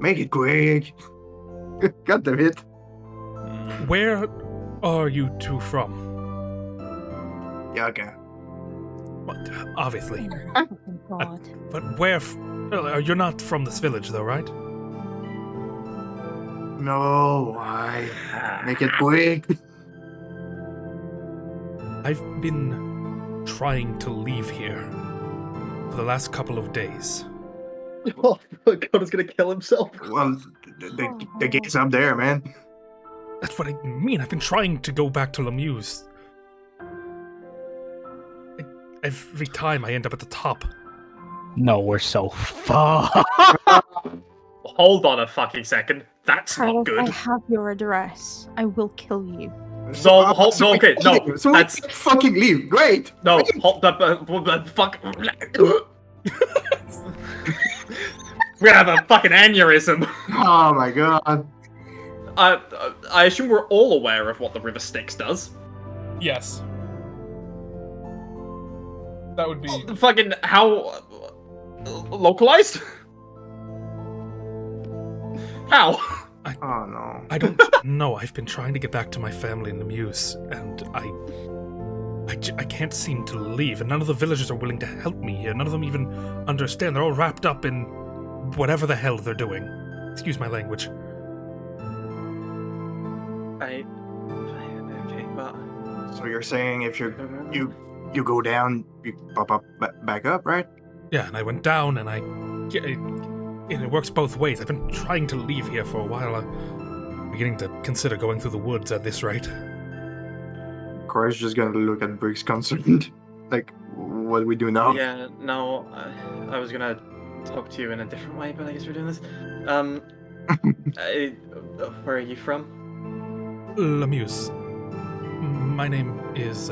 Make it quick. God damn it. Where are you two from? Yeah, okay. What, obviously. Oh, God. But where? You're not from this village, though, right? No, why? Make it quick. I've been trying to leave here for the last couple of days. Oh, Coda's gonna kill himself. Well, the gate's up there, man. That's what I mean. I've been trying to go back to Lemieux. Every time I end up at the top. No, we're so fucked. Hold on a fucking second. That's Carlos, not good. I have your address. I will kill you. So, hold, So we okay, can no, leave. So we that's can fucking leave. Great. no. Hold up, fuck. We have a fucking aneurysm. Oh my god. I assume we're all aware of what the River Styx does. Yes. That would be. Fucking how localized? How? Oh no. I don't know. I've been trying to get back to my family in the Muse, and I can't seem to leave, and none of the villagers are willing to help me here. None of them even understand. They're all wrapped up in whatever the hell they're doing. Excuse my language. Okay, but So you're saying if you go down, you pop up back up, right? Yeah, and I went down, and it works both ways. I've been trying to leave here for a while. I'm beginning to consider going through the woods at this rate. Cora's just gonna look at Briggs concerned. Like, what do we do now? yeah, no, I was gonna talk to you in a different way, but I guess we're doing this. Where are you from? Lemuse. My name is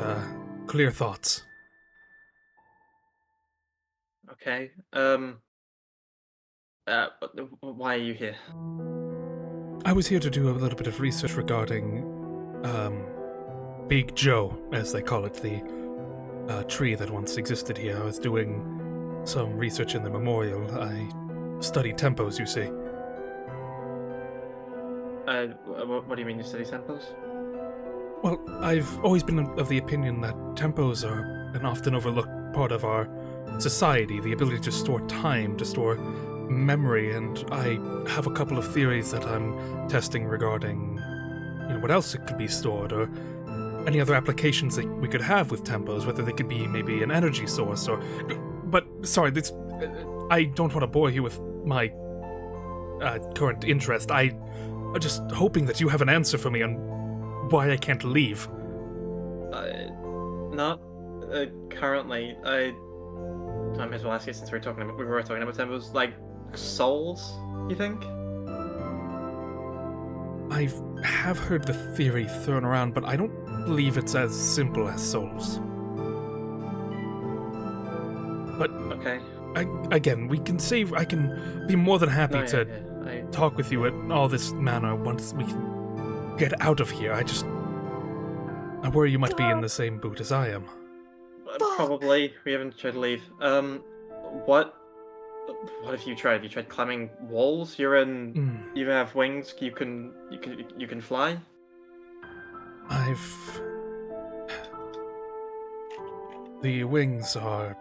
Clear Thoughts. Okay. Why are you here? I was here to do a little bit of research regarding Big Joe, as they call it, the tree that once existed here. I was doing some research in the memorial. I study tempos, you see. What do you mean you study tempos? Well, I've always been of the opinion that tempos are an often overlooked part of our society, the ability to store time, to store memory, and I have a couple of theories that I'm testing regarding, what else it could be stored, or any other applications that we could have with tempos, whether they could be maybe an energy source, or... But, sorry, I don't want to bore you with my current interest. I'm just hoping that you have an answer for me on why I can't leave. Not currently. I might as well ask you since we were talking about tempos. Like souls, you think? I have heard the theory thrown around, but I don't believe it's as simple as souls. But Okay. again, I can be more than happy No, to yeah. talk with you at all this manner once we can get out of here. I worry you might be in the same boat as I am. Probably. We haven't tried to leave. What have you tried? You tried climbing walls? You have wings. You can fly. The wings are...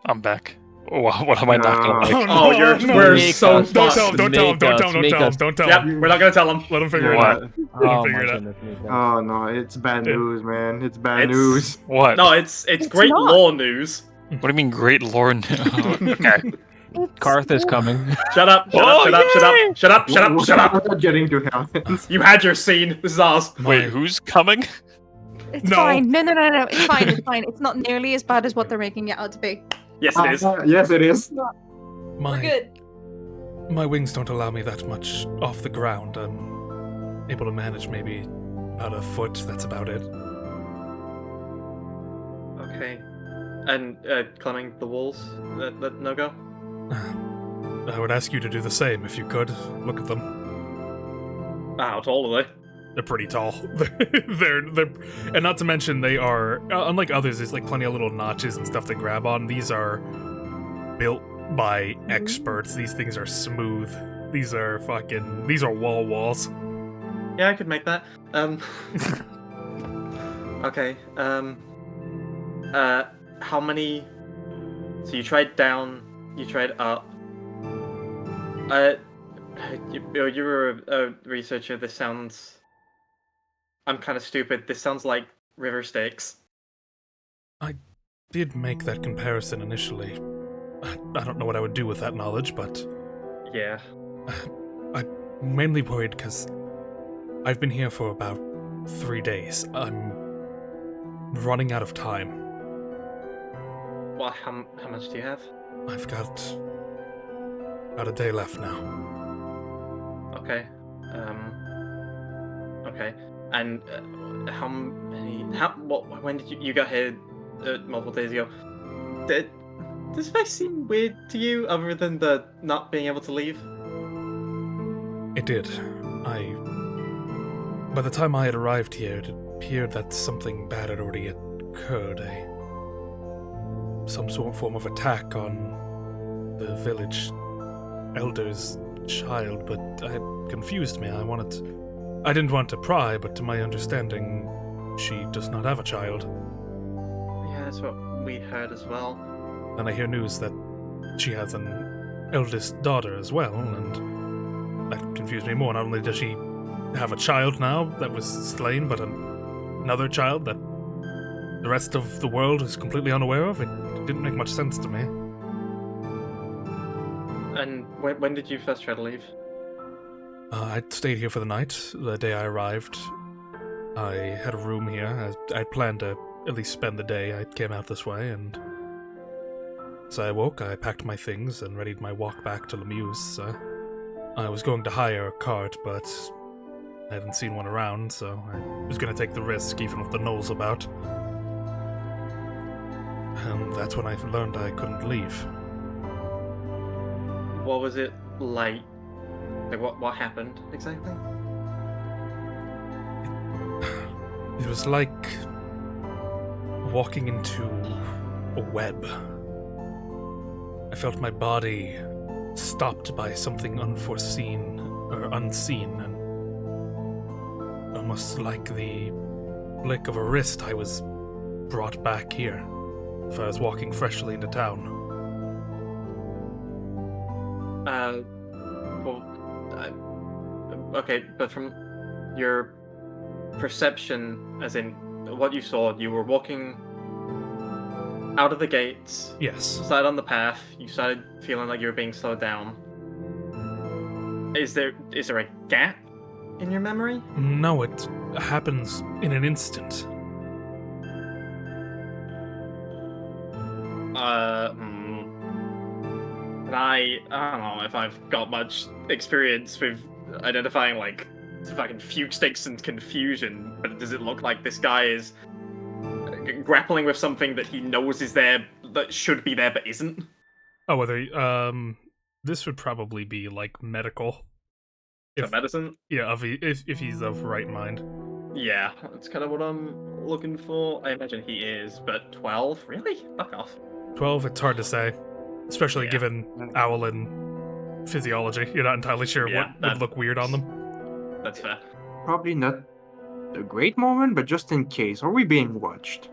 I'm back. Oh, what am I not gonna like? Oh, we're Make so us- Don't fucked. tell him, don't tell him, don't tell him, don't tell him, don't tell Yep, him. we're not gonna tell him. Let him figure it What? out. Let him Oh figure my it out. goodness, Mika. Oh no, it's bad news, man. It's bad It's- news. What? No, it's great not. lore news. What do you mean, great lore? Okay. Karth is coming. Shut up! Shut Oh, up! Shut up! Shut up! Shut up! Shut up! Shut up! We're not getting to happen. You had your scene. This is ours. Wait, who's coming? It's No. fine. No. It's fine. It's fine. It's not nearly as bad as what they're making it out to be. Yes, it is. Yes, it is. We're good. My wings don't allow me that much off the ground. I'm able to manage maybe about a foot, that's about it. Okay. And climbing the walls. That no go. I would ask you to do the same if you could. Look at them. How tall are they? They're pretty tall. they're and not to mention they are unlike others. There's like plenty of little notches and stuff to grab on. These are built by experts. These things are smooth. These are wall walls. Yeah, I could make that. Okay. How many? So you tried down. You tried up. You were a researcher. This sounds. I'm kind of stupid. This sounds like river stakes. Did make that comparison initially. I don't know what I would do with that knowledge, but Yeah. I'm mainly worried because I've been here for about 3 days. I'm running out of time. Well, how much do you have? I've got about a day left now. Okay. Okay. And how many? When did you got here? Multiple days ago. Does this place seem weird to you, other than the not being able to leave? It did. By the time I had arrived here, it appeared that something bad had already occurred. Some sort of form of attack on the village elders' child, but it confused me. I didn't want to pry, but to my understanding, she does not have a child. Yeah, that's what we heard as well. Then I hear news that she has an eldest daughter as well, and that confused me more. Not only does she have a child now that was slain, but another child that the rest of the world is completely unaware of. It didn't make much sense to me. And when did you first try to leave? I stayed here for the night. The day I arrived, I had a room here. I planned to at least spend the day. I came out this way, and as I woke, I packed my things and readied my walk back to Lemieux's. I was going to hire a cart, but I hadn't seen one around, so I was going to take the risk, even with the gnolls about. And that's when I learned I couldn't leave. What was it like? Like what happened exactly? It was like walking into a web. I felt my body stopped by something unforeseen or unseen, and almost like the flick of a wrist, I was brought back here. If I was walking freshly into town. Okay, but from your perception, as in what you saw, you were walking out of the gates. Yes. Started on the path. You started feeling like you were being slowed down. Is there a gap in your memory? No, it happens in an instant. And I don't know if I've got much experience with identifying like fucking fugue sticks and confusion, but does it look like this guy is grappling with something that he knows is there, that should be there but isn't? Oh, whether this would probably be like medical. If medicine? Yeah, if he's of right mind. Yeah, that's kind of what I'm looking for. I imagine he is, but 12? Really? Fuck off. 12, it's hard to say. Especially given Owlin physiology. You're not entirely sure what would look weird on them. That's fair. Probably not a great moment, but just in case. Are we being watched?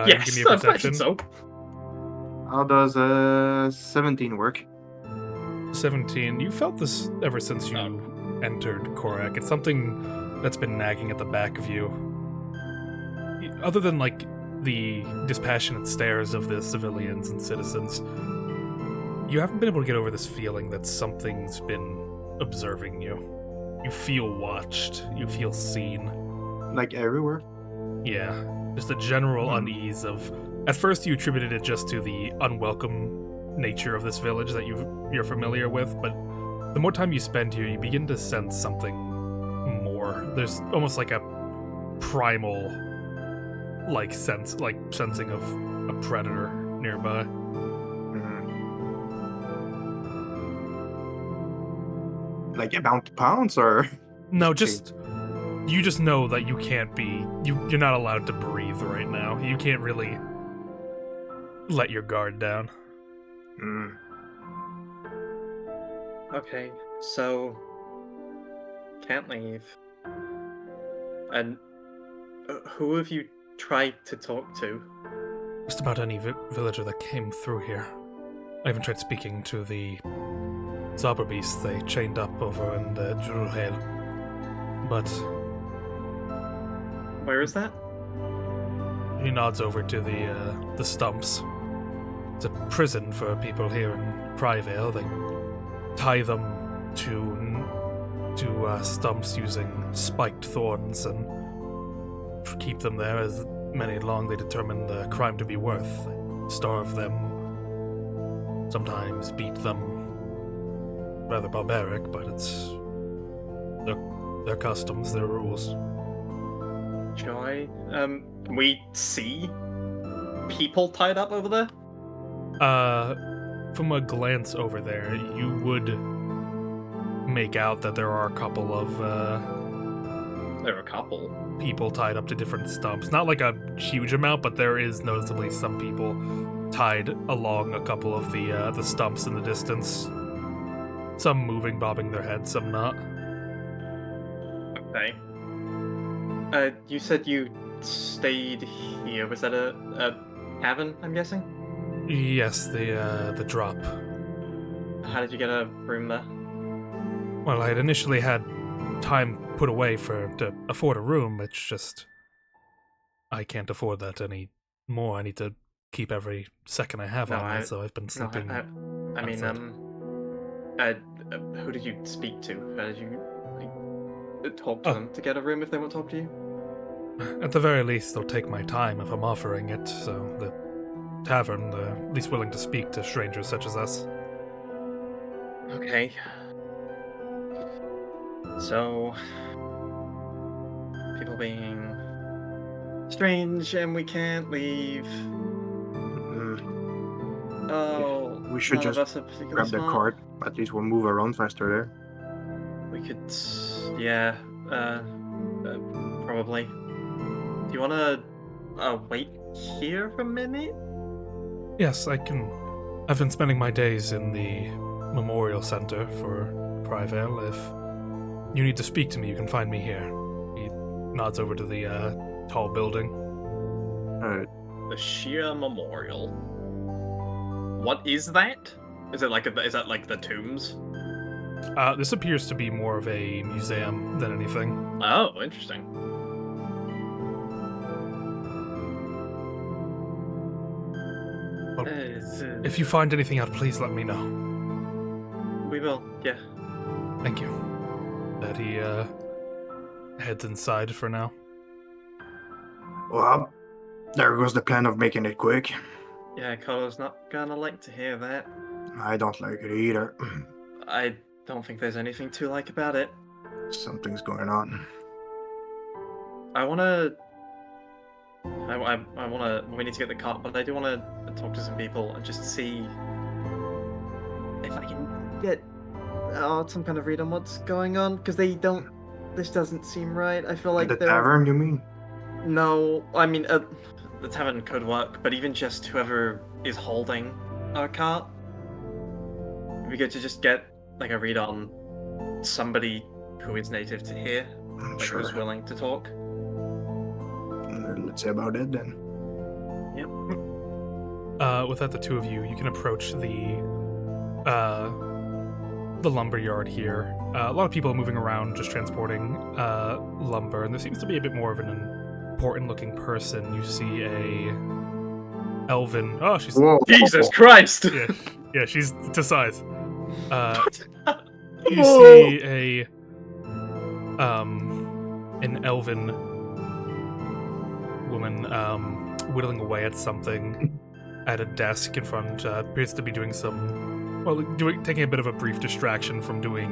Yes, give me a perception. so. How does 17 work? 17. You felt this ever since you entered Korak. It's something that's been nagging at the back of you. Other than, like, the dispassionate stares of the civilians and citizens, you haven't been able to get over this feeling that something's been observing you. You feel watched. You feel seen. Like everywhere? Yeah. Just a general unease of... At first you attributed it just to the unwelcome nature of this village that you're familiar with, but the more time you spend here, you begin to sense something more. There's almost like a primal sensing of a predator nearby. Like about to pounce, or no? You just know that you can't be. You're not allowed to breathe right now. You can't really let your guard down. Okay, so can't leave. And who have you tried to talk to? Just about any villager that came through here. I even tried speaking to the Zauberbeast they chained up over in the Jurhel. But where is that? He nods over to the stumps. It's a prison for people here in Cryvail. They tie them to stumps using spiked thorns and keep them there as many long they determine the crime to be worth. They starve them, sometimes beat them. Rather barbaric, but it's their customs, their rules. Joy, can we see people tied up over there? From a glance over there, you would make out that there are a couple of people tied up to different stumps. Not like a huge amount, but there is noticeably some people tied along a couple of the stumps in the distance. Some moving, bobbing their heads, some not. Okay. You said you stayed here. Was that a cabin, I'm guessing? Yes, the drop. How did you get a room there? Well, I had initially had time put away to afford a room. It's just I can't afford that anymore. I need to keep every second I have on me, so I've been sleeping. I mean, who did you speak to? How did you talk to them to get a room if they won't talk to you? At the very least, they'll take my time if I'm offering it, so the tavern, they're at least willing to speak to strangers such as us. Okay. So, people being strange and we can't leave. Oh, We should none of just us are particularly grab the smart. cart. At least we'll move around faster there. We could, yeah, probably. Do you want to wait here for a minute? Yes, I can. I've been spending my days in the memorial center for Cryvail. If you need to speak to me, you can find me here. He nods over to the tall building. The Shia Memorial. What is that? Is that like the tombs? This appears to be more of a museum than anything. Oh, interesting. Well, if you find anything out, please let me know. We will, yeah. Thank you. That he heads inside for now. Well, there goes the plan of making it quick. Yeah, Carlo's not gonna like to hear that. I don't like it either. I don't think there's anything to like about it. Something's going on. We need to get the cart, but I do wanna talk to some people and just see if I can get some kind of read on what's going on, because this doesn't seem right. I feel like The tavern, you mean? No, I mean, the tavern could work, but even just whoever is holding our cart, it'd be good to just get like a read on somebody who is native to here, like Sure. who's willing to talk. Let's say about it then. Yep. Without the two of you, you can approach the lumber yard here. A lot of people moving around, just transporting lumber, and there seems to be a bit more of an important-looking person. You see a elven. Oh, she's Whoa. Jesus Christ! yeah, she's to size. You see an elven woman whittling away at something at a desk in front. Appears to be doing taking a bit of a brief distraction from doing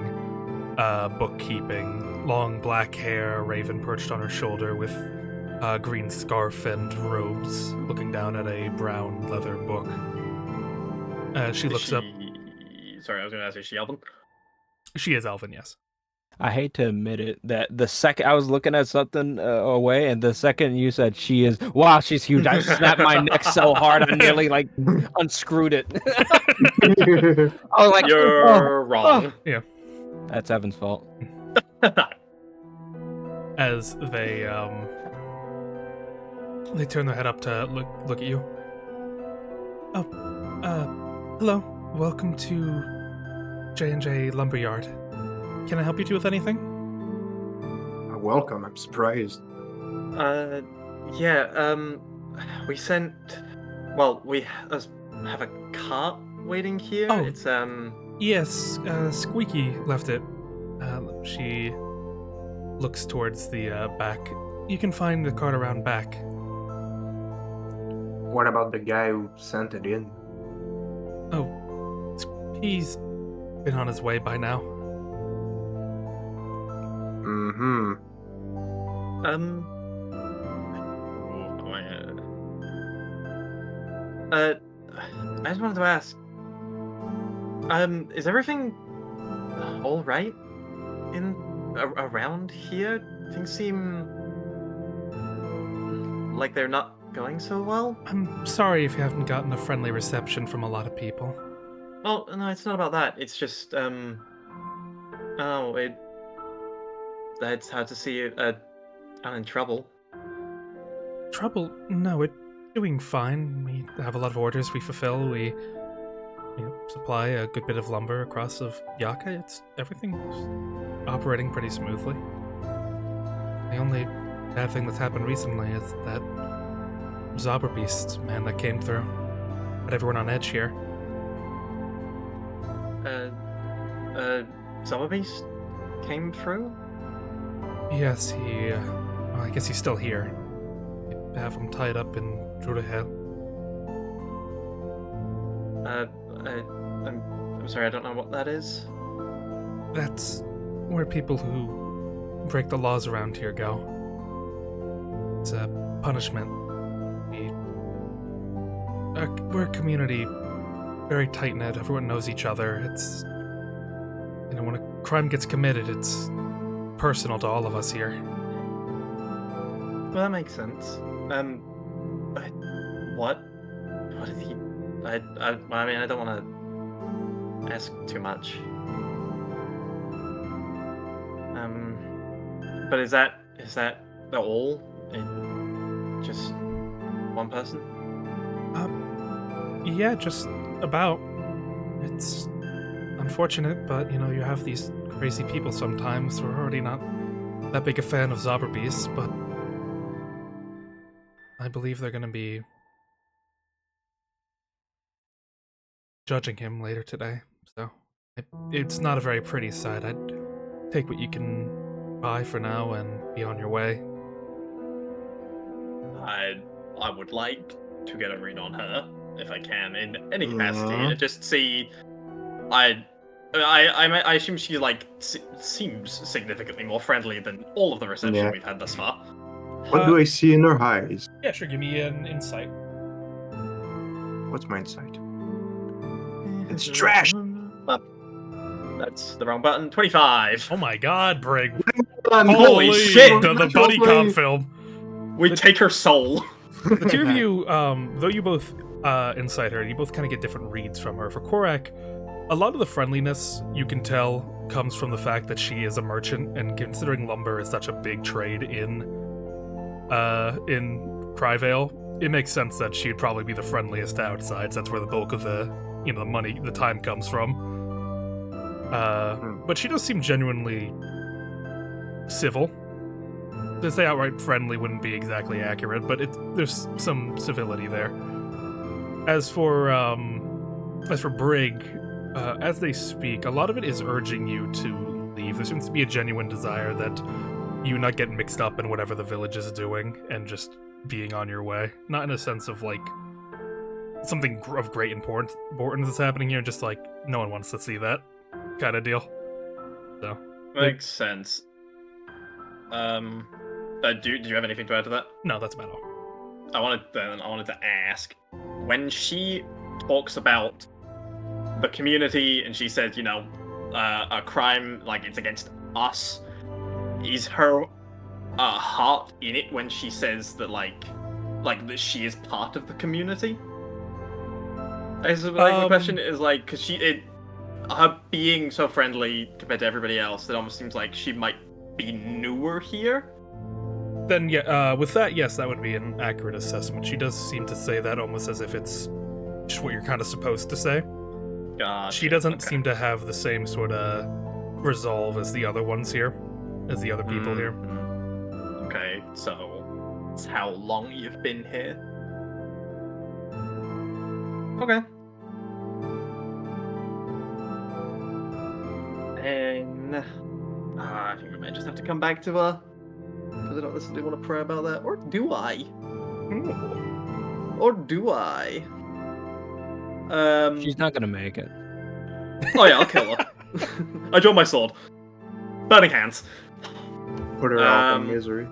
bookkeeping. Long black hair, a raven perched on her shoulder with a green scarf and robes, looking down at a brown leather book. She looks up. Sorry, I was going to ask, is she elven? She is elven, yes. I hate to admit it, that the second I was looking at something away, and the second you said she is, wow, she's huge, I snapped my neck so hard I nearly like unscrewed it. I was like, You're wrong. Yeah. That's Evan's fault. As they turn their head up to look at you. Oh, hello. Welcome to J&J Lumberyard. Can I help you two with anything? Welcome, I'm surprised. We sent. Well, we have a cart waiting here. Oh. It's Yes, Squeaky left it. She looks towards the back. You can find the cart around back. What about the guy who sent it in? Oh, he's been on his way by now. Mm-hmm. I just wanted to ask. Is everything all right around here? Things seem like they're not going so well. I'm sorry if you haven't gotten a friendly reception from a lot of people. Oh no, it's not about that. It's just Oh, it's hard to see you in trouble. Trouble? No, we're doing fine. We have a lot of orders we fulfill. We supply a good bit of lumber across of Yaka. Everything's operating pretty smoothly. The only bad thing that's happened recently is that Zauberbeast man that came through. Had everyone on edge here. Zauberbeast came through? Yes, well, I guess he's still here. They have him tied up in Druidhill. I'm sorry, I don't know what that is. That's where people who break the laws around here go. It's a punishment. We're a community, very tight-knit, everyone knows each other. It's... when a crime gets committed, it's personal to all of us here. Well, that makes sense. What? What did he... I mean, I don't want to ask too much. But is that all? Just one person? Yeah, just about. It's unfortunate, but you have these crazy people sometimes. We're already not that big a fan of Zauberbeast, but I believe they're gonna be judging him later today, so it's not a very pretty sight. I'd take what you can buy for now and be on your way. I would like to get a read on her, if I can, in any capacity, and just see. I assume she seems significantly more friendly than all of the reception we've had thus far. What do I see in her eyes? Yeah, sure. Give me an insight. What's my insight? It's trash. That's the wrong button. 25. Oh my God, Brig! Holy shit! The buddy cop film. We take her soul. The two of you, though you both incite her, you both kind of get different reads from her. For Korak, a lot of the friendliness you can tell comes from the fact that she is a merchant, and considering lumber is such a big trade in Cryvail, it makes sense that she'd probably be the friendliest outside. That's where the bulk of the the money, the time comes from. But she does seem genuinely civil. To say outright friendly wouldn't be exactly accurate, but there's some civility there. As for Brig, as they speak, a lot of it is urging you to leave. There seems to be a genuine desire that you not get mixed up in whatever the village is doing and just being on your way. Not in a sense of something of great importance is happening here, just no one wants to see that kind of deal. So makes sense. Do you have anything to add to that? No, that's about all. I wanted to ask, when she talks about the community and she says, a crime it's against us, is her heart in it when she says that that she is part of the community? The question is because her being so friendly compared to everybody else, it almost seems like she might be newer here. Then yeah, with that, yes, that would be an accurate assessment. She does seem to say that almost as if it's just what you're kind of supposed to say. Gotcha. She doesn't seem to have the same sort of resolve as the other ones here, as the other people here. Okay, so it's how long you've been here? Okay. And I think we might just have to come back to her. Because I don't necessarily want to pray about that. Or do I? Or do I? She's not gonna make it. Oh yeah, I'll kill her. I draw my sword. Burning hands. Put her out of misery.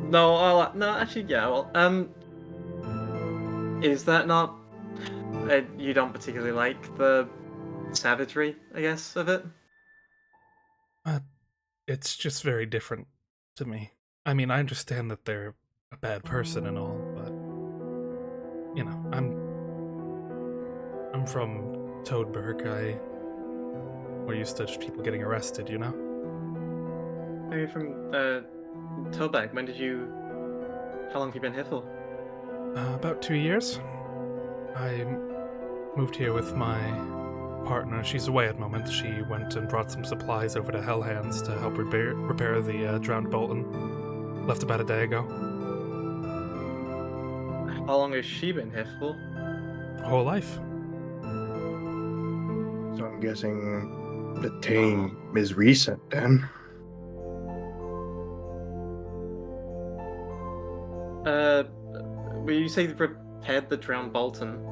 No, actually, yeah, well, is that not... you don't particularly like the savagery, I guess, of it? It's just very different to me. I mean, I understand that they're a bad person and all, but I'm from Toadberg. We're used to just people getting arrested, you know? Are you from Tobac? How long have you been here for? About 2 years. I moved here with my partner. She's away at the moment. She went and brought some supplies over to Hellhands to help repair the drowned Bolton. Left about a day ago. How long has she been here for? Whole life. So I'm guessing the tame is recent then. Will you say you've repaired the drowned Bolton?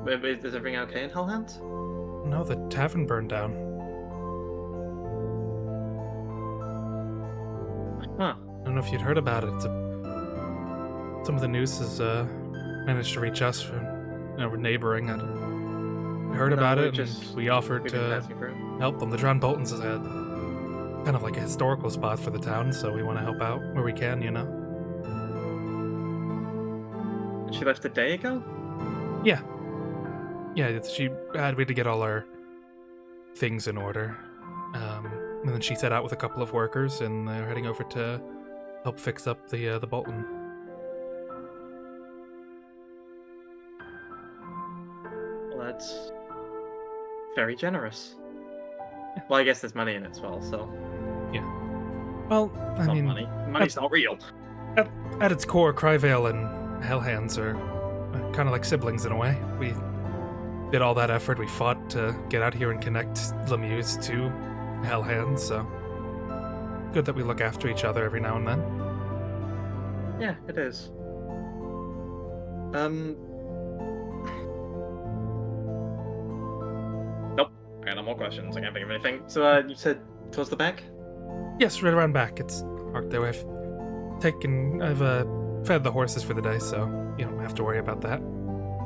Is everything okay in Hellhands? No, the tavern burned down. Huh. I don't know if you'd heard about it. Some of the news has managed to reach us. We're neighboring. I heard about it, and we offered We've been to passing through. help them. The Drowned Boltons is a kind of like a historical spot for the town, so we want to help out where we can, you know? And she left a day ago? Yeah. Yeah, we had to get all our things in order. And then she set out with a couple of workers, and they're heading over to help fix up the Bolton. Well, that's very generous. Well, I guess there's money in it as well, so... Well, It's I not mean, money. Money's not real. at its core, Cryvail and Hellhands are kind of like siblings in a way. We did all that effort. We fought to get out here and connect Lemieux to Hellhands, so good that we look after each other every now and then. Yeah, it is. Nope. I got no more questions. I can't think of anything. So, you said towards the back? Yes, right around back. It's parked there. I've fed the horses for the day, so you don't have to worry about that.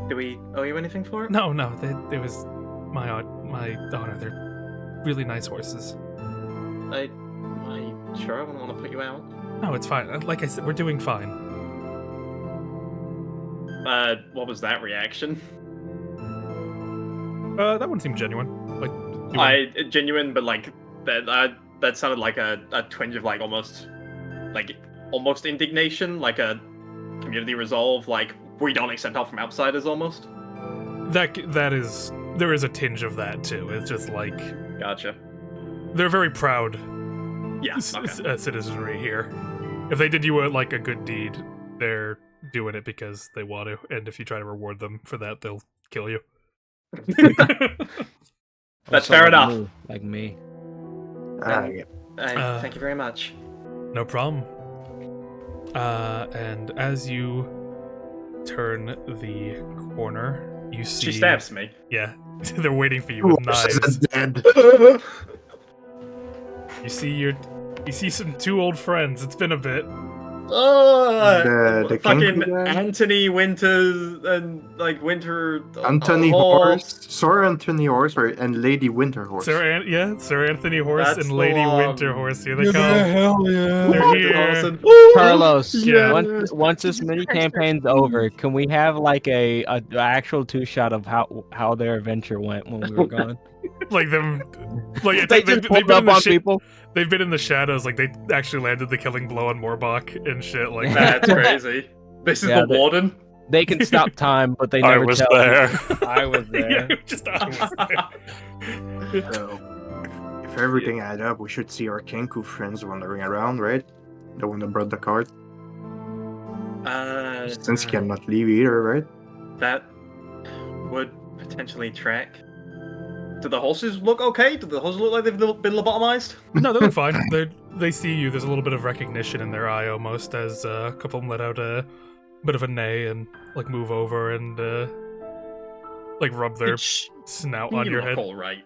Do we owe you anything for it? No, it was my honor. They're really nice horses. Are you sure I wouldn't want to put you out? No, it's fine. Like I said, we're doing fine. What was that reaction? That one seemed genuine. Like, Genuine, but like that sounded like a twinge of like almost indignation, like a community resolve, like we don't accept help from outsiders almost. there is a tinge of that too. It's just like Gotcha. they're very proud Yeah. Okay. citizenry here. If they did you a good deed, they're doing it because they want to, and if you try to reward them for that, they'll kill you. That's Also fair like enough. me, like me. Thank you very much. No problem. And as you turn the corner, you see... She stabs me. Yeah, they're waiting for you with knives. Dead. You see some two old friends. It's been a bit. The Fucking King guy? Anthony Winters and like Winter. Anthony Hall. Horse, Sir Anthony Horse, and Lady Winterhorse. Sir Anthony Horse That's and the Lady one. Winterhorse. Here they come. Hell yeah. They're here. Awesome. Carlos, Yeah. once this mini campaign's over, can we have like a actual two-shot of how their adventure went when we were gone? Like them, like They just pulled up on people. They've been in the shadows. Like they actually landed the killing blow on Morbach and shit. Like That's crazy. This is Yeah, the warden. They can stop time, but they I never was tell. there. I was there. yeah, just I was there. So, if everything adds up, we should see our Kenku friends wandering around, right? The one that brought the cart. Since he cannot leave either, right? That would potentially track. Do the horses look okay? Do the horses look like they've been lobotomized? No, they look fine. They see you. There's a little bit of recognition in their eye, almost, as a couple of them let out a bit of a neigh and like move over and like rub their snout on you your look head. all right.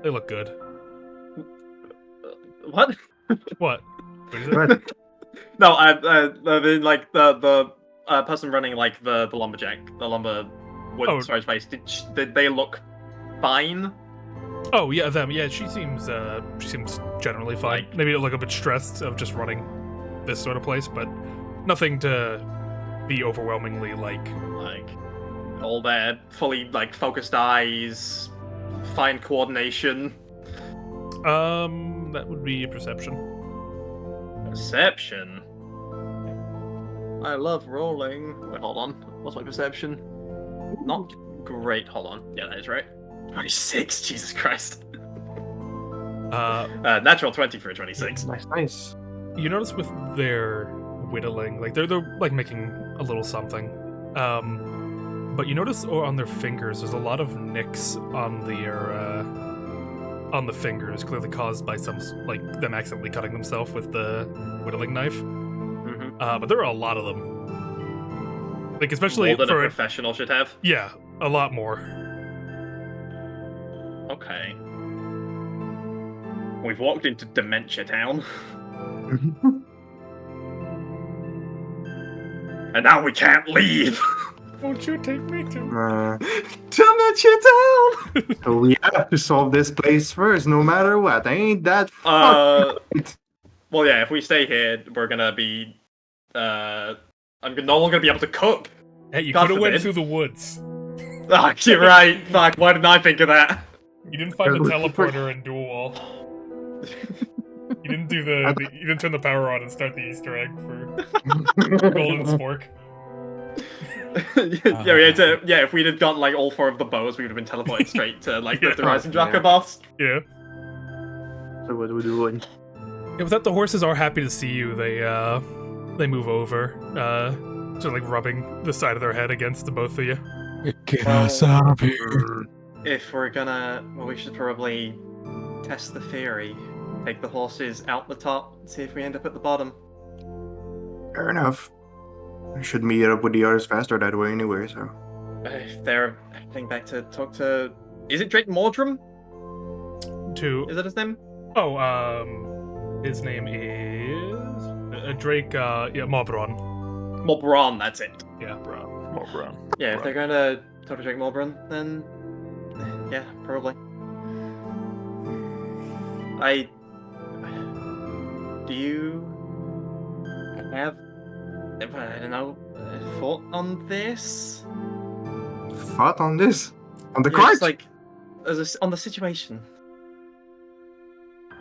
They look good. What? What? What is it? But No, I mean like the person running like the lumberjack, the lumber wood Oh. storage space. Did they look fine? Oh yeah, them. Yeah, she seems generally fine. Like- Maybe a little bit stressed of just running this sort of place, but nothing to be overwhelmingly like. Like all their fully like focused eyes, fine coordination. That would be a perception. Perception. I love rolling. Wait, hold on. What's my perception? Not great. Hold on. Yeah, that is right. 26. Jesus Christ. Natural 20 for a 26. Nice. You notice with their whittling, like they're like making a little something. But you notice on their fingers, there's a lot of nicks on the fingers, clearly caused by like them accidentally cutting themselves with the whittling knife. Mm-hmm. But there are a lot of them. Like especially More than for a professional should have. Yeah, a lot more. Okay. We've walked into Dementia Town. And now we can't leave! Won't you take me to Dementia Town! So we have to solve this place first, no matter what. Ain't that Well, yeah, if we stay here, we're gonna be... I'm no longer gonna be able to cook! Hey, you God could have went forbid. through the woods. Ah, you're right! Fuck, why didn't I think of that? You didn't find the teleporter and dual wall. You didn't do you didn't turn the power on and start the Easter egg for Golden Spork. If we'd have gotten like all 4 of the bows, we would have been teleported straight to like Yeah. the Rising Draka boss. Yeah. So what are we doing? Yeah, with that, the horses are happy to see you. They move over, sort of like rubbing the side of their head against the both of you. Get us out of here. If we're gonna, well, we should probably test the theory. Take the horses out the top, see if we end up at the bottom. Fair enough. I should meet up with the others faster that way anyway, so. If they're heading back to talk to, is it Drake Mordrum? Is that his name? His name is Drake. Mobron. Mobron, that's it. Yeah, Mobron. Yeah, if they're gonna talk to Drake Mobron, then yeah, probably. Do you have, I don't know, thought on this? Thought on this? On the Yeah, cards? just like, on the situation.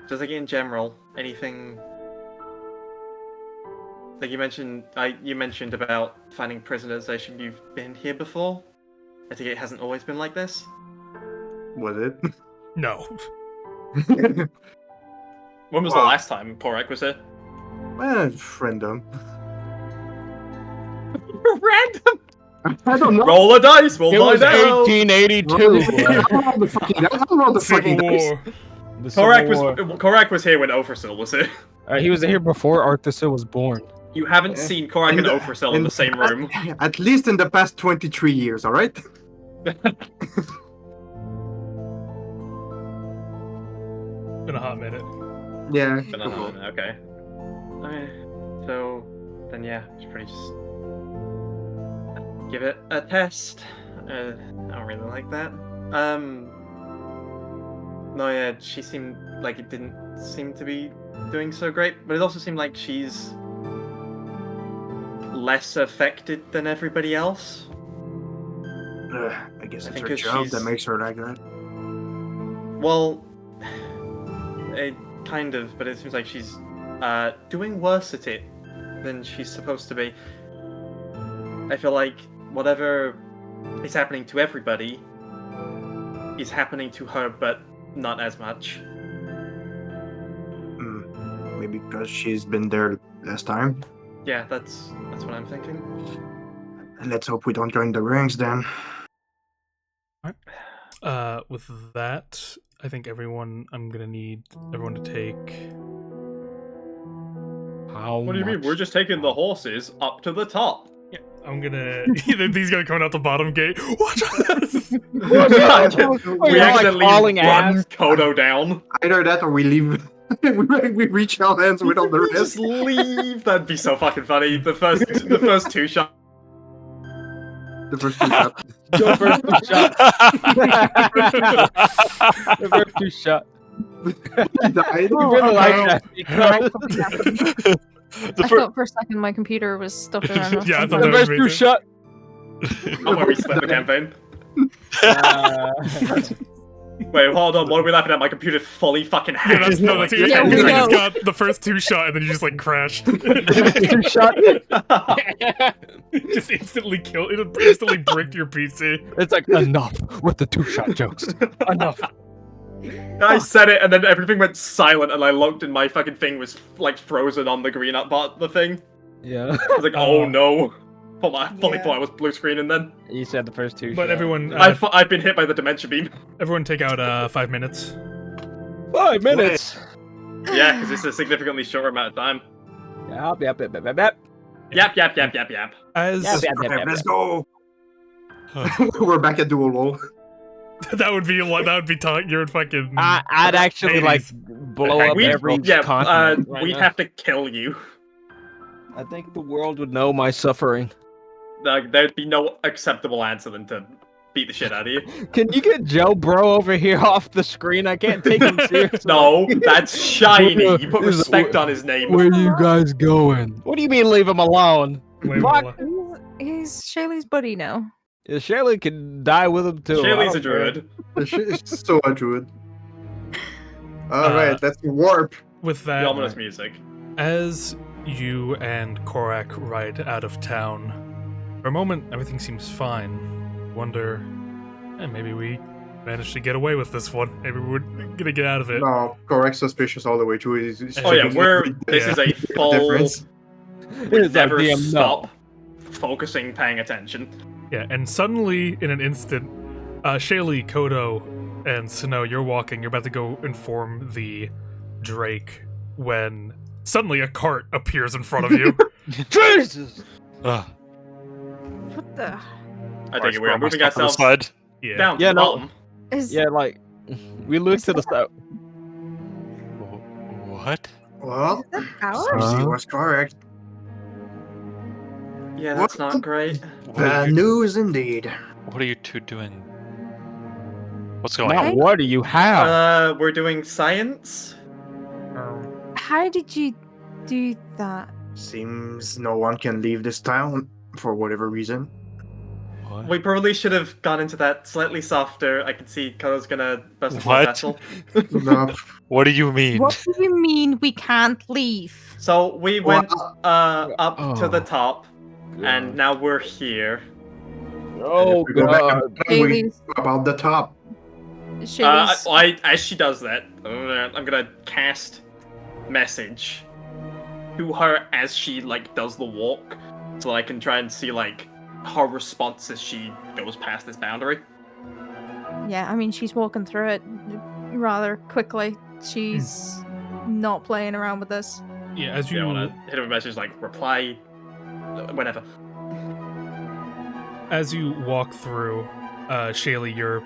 Just like in general, anything. Like you mentioned about finding prisoners. I assume you've been here before. I think it hasn't always been like this. Was it? No. When was the last time Porek was here? Random. Random. I don't know. Roll a dice. We'll It was find out. 1882. I don't know the fucking Civil dice. War. The Civil War. Korak was here when Ophersil was here. He was here before Arthur was born. You haven't seen Korak and Ophersil in the same room. At least in the past 23 years, alright? Been a hot minute. Yeah. Okay. So then yeah, it's pretty just give it a test. I don't really like that. No, yeah, she seemed like it didn't seem to be doing so great, but it also seemed like she's less affected than everybody else. I guess I it's think her if job she's- that makes her like that. Well, kind of, but it seems like she's doing worse at it than she's supposed to be. I feel like whatever is happening to everybody is happening to her, but not as much. Maybe because she's been there last time. Yeah, that's what I'm thinking. Let's hope we don't join the ranks then. With that, I think I'm gonna need everyone to take. How What do you mean? much? We're just taking the horses up to the top. Yeah, I'm gonna. These guys coming out the bottom gate. Watch us! We you're, like, accidentally falling run ass. Kodo down. Either that or we leave. we reach our hands with all the We rest. just leave. That'd be so fucking funny. The first 2 shots. The first two shots. Go first two shot. The first two shot. Died. You really like that. I thought for a second my computer was stuck around. Yeah, I thought The that was first me two too. shot. Not where we split the campaign. Wait, hold on. What are we laughing at? My computer fully fucking Yeah, hacked. that's no, for, that's like, it. Yeah, 10 we Because I know. just got the first 2 shot and then you just like crash. Shot. Just instantly kill. It instantly bricked your PC. It's like enough with the 2-shot jokes. Enough. I said it, and then everything went silent, and I looked, and my fucking thing was like frozen on the green up part of the thing. Yeah. I was like, oh Oh. no. I fully Yeah. thought I was blue screening then. You said the first 2 But shots. everyone, I've been hit by the dementia beam. everyone, take out 5 minutes. 5 minutes. Yeah, because it's a significantly shorter amount of time. Yep. Yap, yap, yap, yap. As Let's go. We're back at dual roll. that would be your fucking. I'd actually like blow up every continent. right we'd now. have to kill you. I think the world would know my suffering. Like, there'd be no acceptable answer than to beat the shit out of you. Can you get Joe Bro over here off the screen? I can't take him seriously. No, that's shiny. You put Is- respect on his name. Where you guys going? What do you mean leave him alone? Wait, Fuck. He's Shaylee's buddy now. Yeah, Shirley can die with him too. Shirley's I a don't care. druid. It's so a druid. Alright, let's warp. with The that, ominous music. as you and Korak ride out of town, for a moment everything seems fine. Wonder, maybe we managed to get away with this one. Maybe we're gonna get out of it. No, correct suspicious all the way through. Oh yeah, this is a full. difference. We It's like never DM, no. stop focusing, paying attention. Yeah, and suddenly, in an instant, Shaylee, Kodo, and Snow, you're walking. You're about to go inform the Drake when suddenly a cart appears in front of you. Jesus! Ugh. What the? I think we're Almost moving up to the ourselves side. Yeah. down Yeah, to the no. bottom. Is Yeah, like we look to the south. What? Well, that ours? Lucy was correct. Yeah, that's not great. What are, Bad you, news indeed. what are you two doing? What's going Now, on? what do you have? We're doing science. How did you do that? Seems no one can leave this town for whatever reason. What? We probably should have gone into that slightly softer. I can see Kodo's gonna burst into a What? vessel. No, What do you mean? What do you mean we can't leave? So we went up to the Oh. top, and now we're here. Oh if we go back god! up, we Shaylee's, about the top. Shaylee's As she does that, I'm gonna cast message to her as she like does the walk, so I can try and see like her response as she goes past this boundary. yeah, I mean she's walking through it rather quickly. She's not playing around with this. Yeah, as Yeah, I you want to hit her a message like reply whenever. as you walk through, Shaylee, you're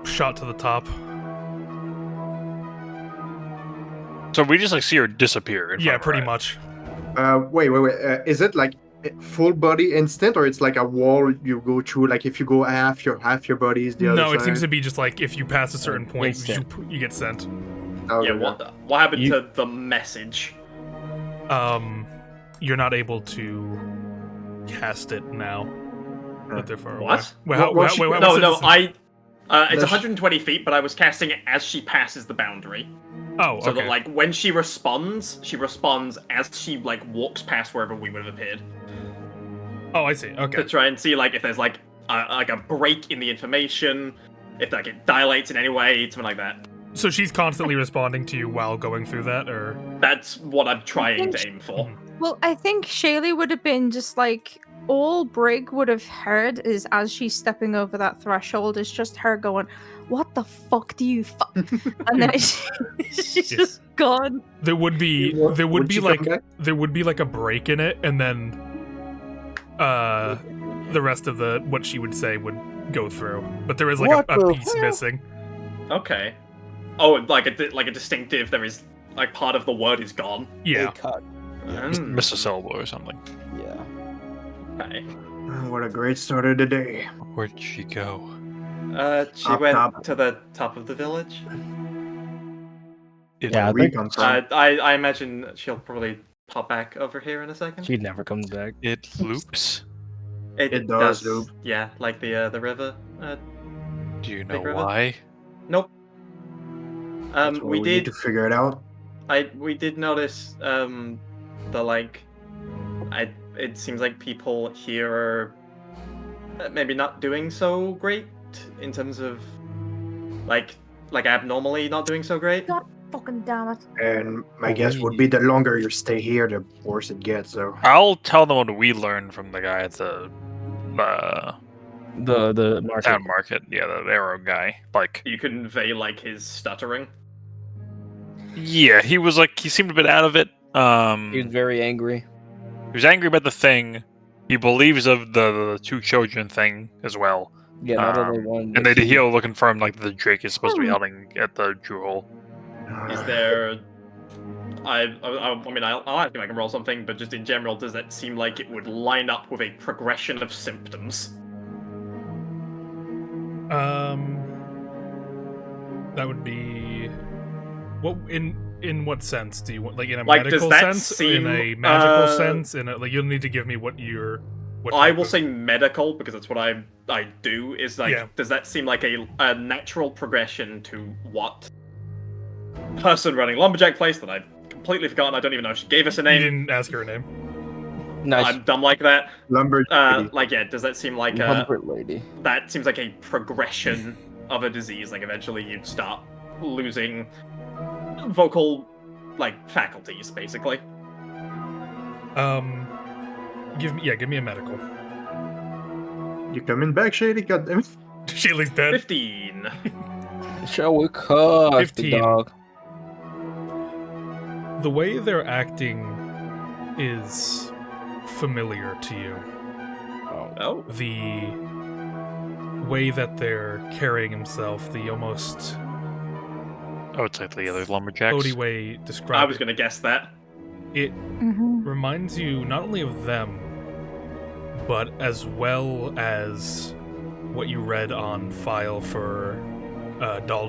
shot to the top. So we just like see her disappear. In Yeah, front of pretty her much. Wait. Is it like full body instant, or it's like a wall you go through? Like if you go half your body is the other No, side? it seems to be just like if you pass a certain point, Instant. you get sent. Oh, Yeah, what happened You- to the message? You're not able to cast it now. But they're far away. What? Wait, how, What she- wait, No, what's no, this? it's Does- 120 feet, but I was casting it as she passes the boundary. Oh, So okay. that, like, when she responds as she, like, walks past wherever we would have appeared. Oh, I see. To Okay. try and see, like, if there's, like a break in the information, if, like, it dilates in any way, something like that. So she's constantly responding to you while going through that, or That's what I'm trying to aim for. Well, I think Shaylee would have been just like all Brig would have heard is as she's stepping over that threshold is just her going, "What the fuck do you fuck?" And then she's just gone. there would be Would be she come like back? there would be like a break in it, and then the rest of the what she would say would go through. But there is like What a the piece hell? missing. Okay. Oh, like a distinctive, there is, like, part of the word is gone. Yeah. cut. Missed a syllable or something. Yeah. Okay. What a great start of the day. Where'd she go? She Up went top. to the top of the village. It, Yeah, I We think come from. I imagine she'll probably pop back over here in a second. she never comes back. it loops. It does loop. Yeah, like the river. Do you know Big river? why? Nope. That's what We need did. to figure it out. We did notice the like. It seems like people here are maybe not doing so great in terms of like abnormally not doing so great. God fucking damn it. And my guess would be the longer you stay here, the worse it gets. So I'll tell them what we learned from the guy at the market. town market. Yeah, the arrow guy. Like, You convey like his stuttering. yeah, he seemed a bit out of it. He was very angry. He was angry about the thing. He believes of the two children thing as well. Yeah, not that they wanted. And to he will confirm like the Drake is supposed to be holding at the jewel. Is there? I mean, I'll ask if I can roll something, but just in general, does that seem like it would line up with a progression of symptoms? That would be what in what sense do you want? Like in a Like, does medical that sense, seem, in a magical sense, in a, like you'll need to give me what you're. What I type will of- say medical because that's what I do. Is like, Yeah. does that seem like a natural progression to what person running Lumberjack Place that I've completely forgotten? I don't even know if she gave us a You name. didn't ask her name. Nice I'm dumb like that. lumber. Like, yeah, does that seem like comfort lady. that seems like a progression of a disease? Like, eventually you'd start losing vocal, like, faculties, basically. Give me a medical. You coming back, Shady? Goddamn. Sheely's dead. 15. Shall we cut 15. the dog? The way they're acting is familiar to you. Oh. The way that they're carrying himself, the almost Oh, it's like the other lumberjacks. floaty way described. I was going to guess that. It Mm-hmm. reminds you not only of them, but as well as what you read on file for Dal.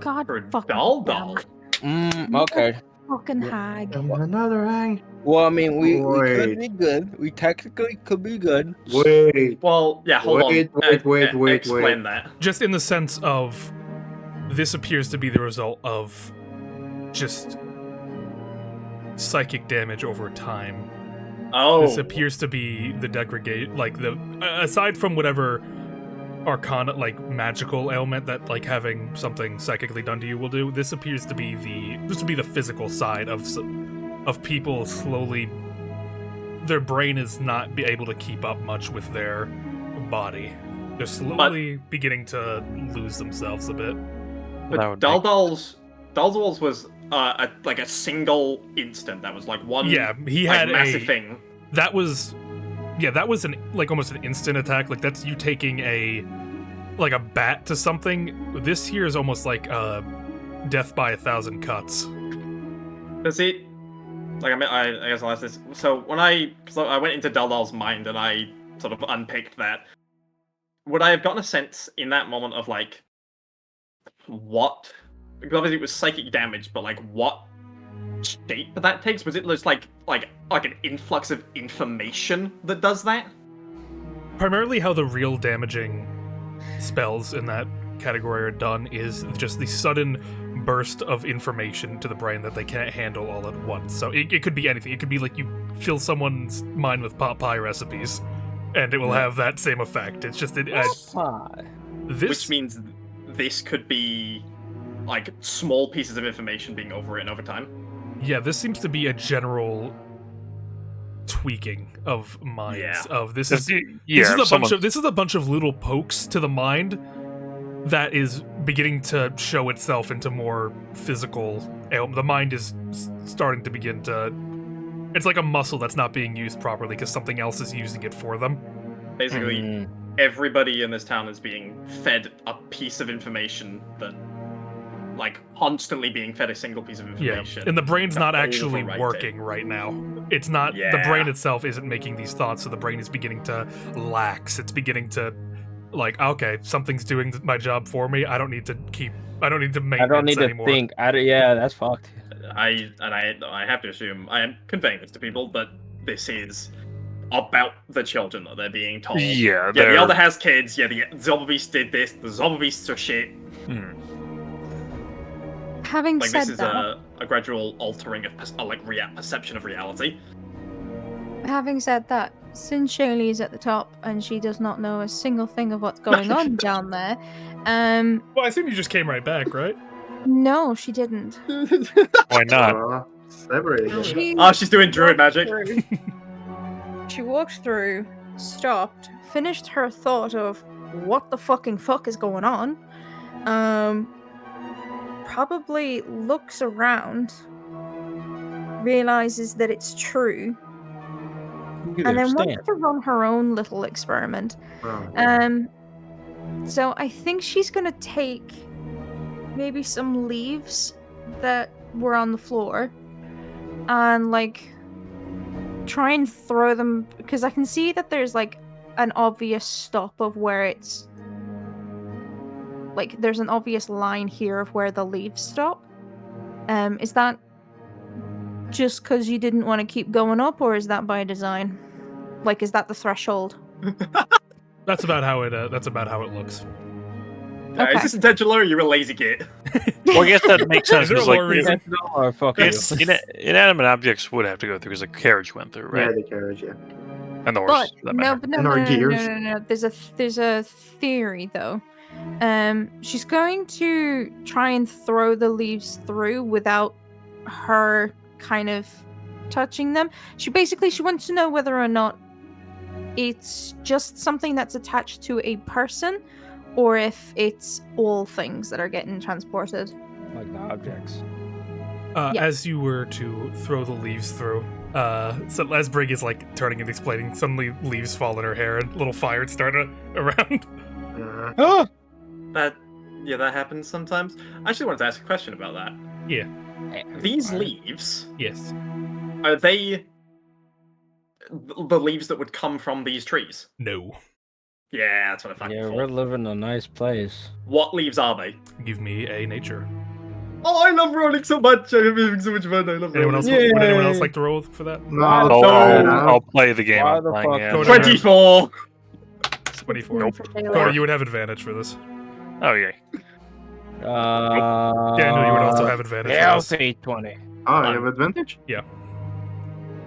God For fucking Dal damn Dal. it. Okay. Fucking hag. Another hang. Well, I mean, we could Wait. be good. We technically could be good. Wait. Well, yeah, hold Wait, on. wait, Explain that. Just in the sense of this appears to be the result of just psychic damage over time. Oh. This appears to be the degradation, like the aside from whatever arcana, like magical ailment that like having something psychically done to you will do. This appears to be the physical side of people slowly. Their brain is not be able to keep up much with their body. They're slowly beginning to lose themselves a bit. That But would make- Daldal's was like a single instant. That was like one Yeah, he like, had massive thing. that was an like almost an instant attack. Like that's you taking a bat to something. This here is almost like death by 1,000 cuts. Does it? Like I guess I'll ask this. So when I went into Daldal's mind and I sort of unpicked that, would I have gotten a sense in that moment of like what? Because obviously it was psychic damage, but like what shape that takes? Was it just like an influx of information that does that? Primarily, how the real damaging spells in that category are done is just the sudden burst of information to the brain that they can't handle all at once. So it could be anything. It could be like you fill someone's mind with pot pie recipes, and it will have that same effect. It's just this. Which means this could be like small pieces of information being overwritten over time. Yeah, this seems to be a general tweaking of minds. Yeah. Of this This- is yeah, this is a someone- bunch of a bunch of little pokes to the mind that is beginning to show itself into more physical ailment. The mind is starting to begin to. It's like a muscle that's not being used properly because something else is using it for them. Basically, everybody in this town is being fed a piece of information that, like, constantly being fed a single piece of information. And the brain's not to actually overwrite it. working right now. It's not the Yeah. brain itself isn't making these thoughts, so the brain is beginning to lax. It's beginning to like, okay, something's doing my job for me. I don't need to maintenance I don't need anymore. to think. Yeah, that's fucked. I have to assume I am conveying this to people, but this is about the children that they're being told. Yeah, the they're- elder has kids. Yeah, the Zombie did this. The Zombie are shit. Having Like said this is that, a gradual altering of perception of reality. having said that, since Shaylee is at the top and she does not know a single thing of what's going on down there, Well, I assume you just came right back, right? no, she didn't. Why not? Separated. She's doing druid magic. She walked through, stopped, finished her thought of what the fucking fuck is going on. Probably looks around, realizes that it's true, and then wants to run her own little experiment. So I think she's gonna take maybe some leaves that were on the floor and like try and throw them, because I can see that there's like an obvious stop of where it's like there's an obvious line here of where the leaves stop. Is that just because you didn't want to keep going up, or is that by design? Like, is that the threshold? That's about how it. That's about how it looks. Okay. Is this intentional or are you a lazy git? Well, I guess that makes sense. Is there a 'cause, like, lore reason? Or fuck you. it's, inanimate objects would have to go through because a carriage went through, Yeah, right? the carriage, yeah. And the horse. But for that no, matter. but no, And no, our no, no, gears. no, no, no. There's a theory though. She's going to try and throw the leaves through without her kind of touching them. She wants to know whether or not it's just something that's attached to a person, or if it's all things that are getting transported. Like the objects. Yeah. As you were to throw the leaves through, so as Brig is like turning and explaining, suddenly leaves fall in her hair and little fires start around. Oh! That happens sometimes. I actually wanted to ask a question about that. Yeah. These leaves, Yes. are they the leaves that would come from these trees? No. Yeah, that's what I fucking Yeah, thought. we're living in a nice place. What leaves are they? Give me a nature. Oh, I love rolling so much. I'm having so much fun. I love Anyone else? rolling. Would anyone else Yay. like to roll for that? No, I'll play the game Why I'm the playing. fuck Yeah. Go to- 24. 24. Nope. Cody, you would have advantage for this. Oh, yeah. Daniel, you would also have advantage Yeah, I'll for this. say 20. Oh, you have advantage? Yeah.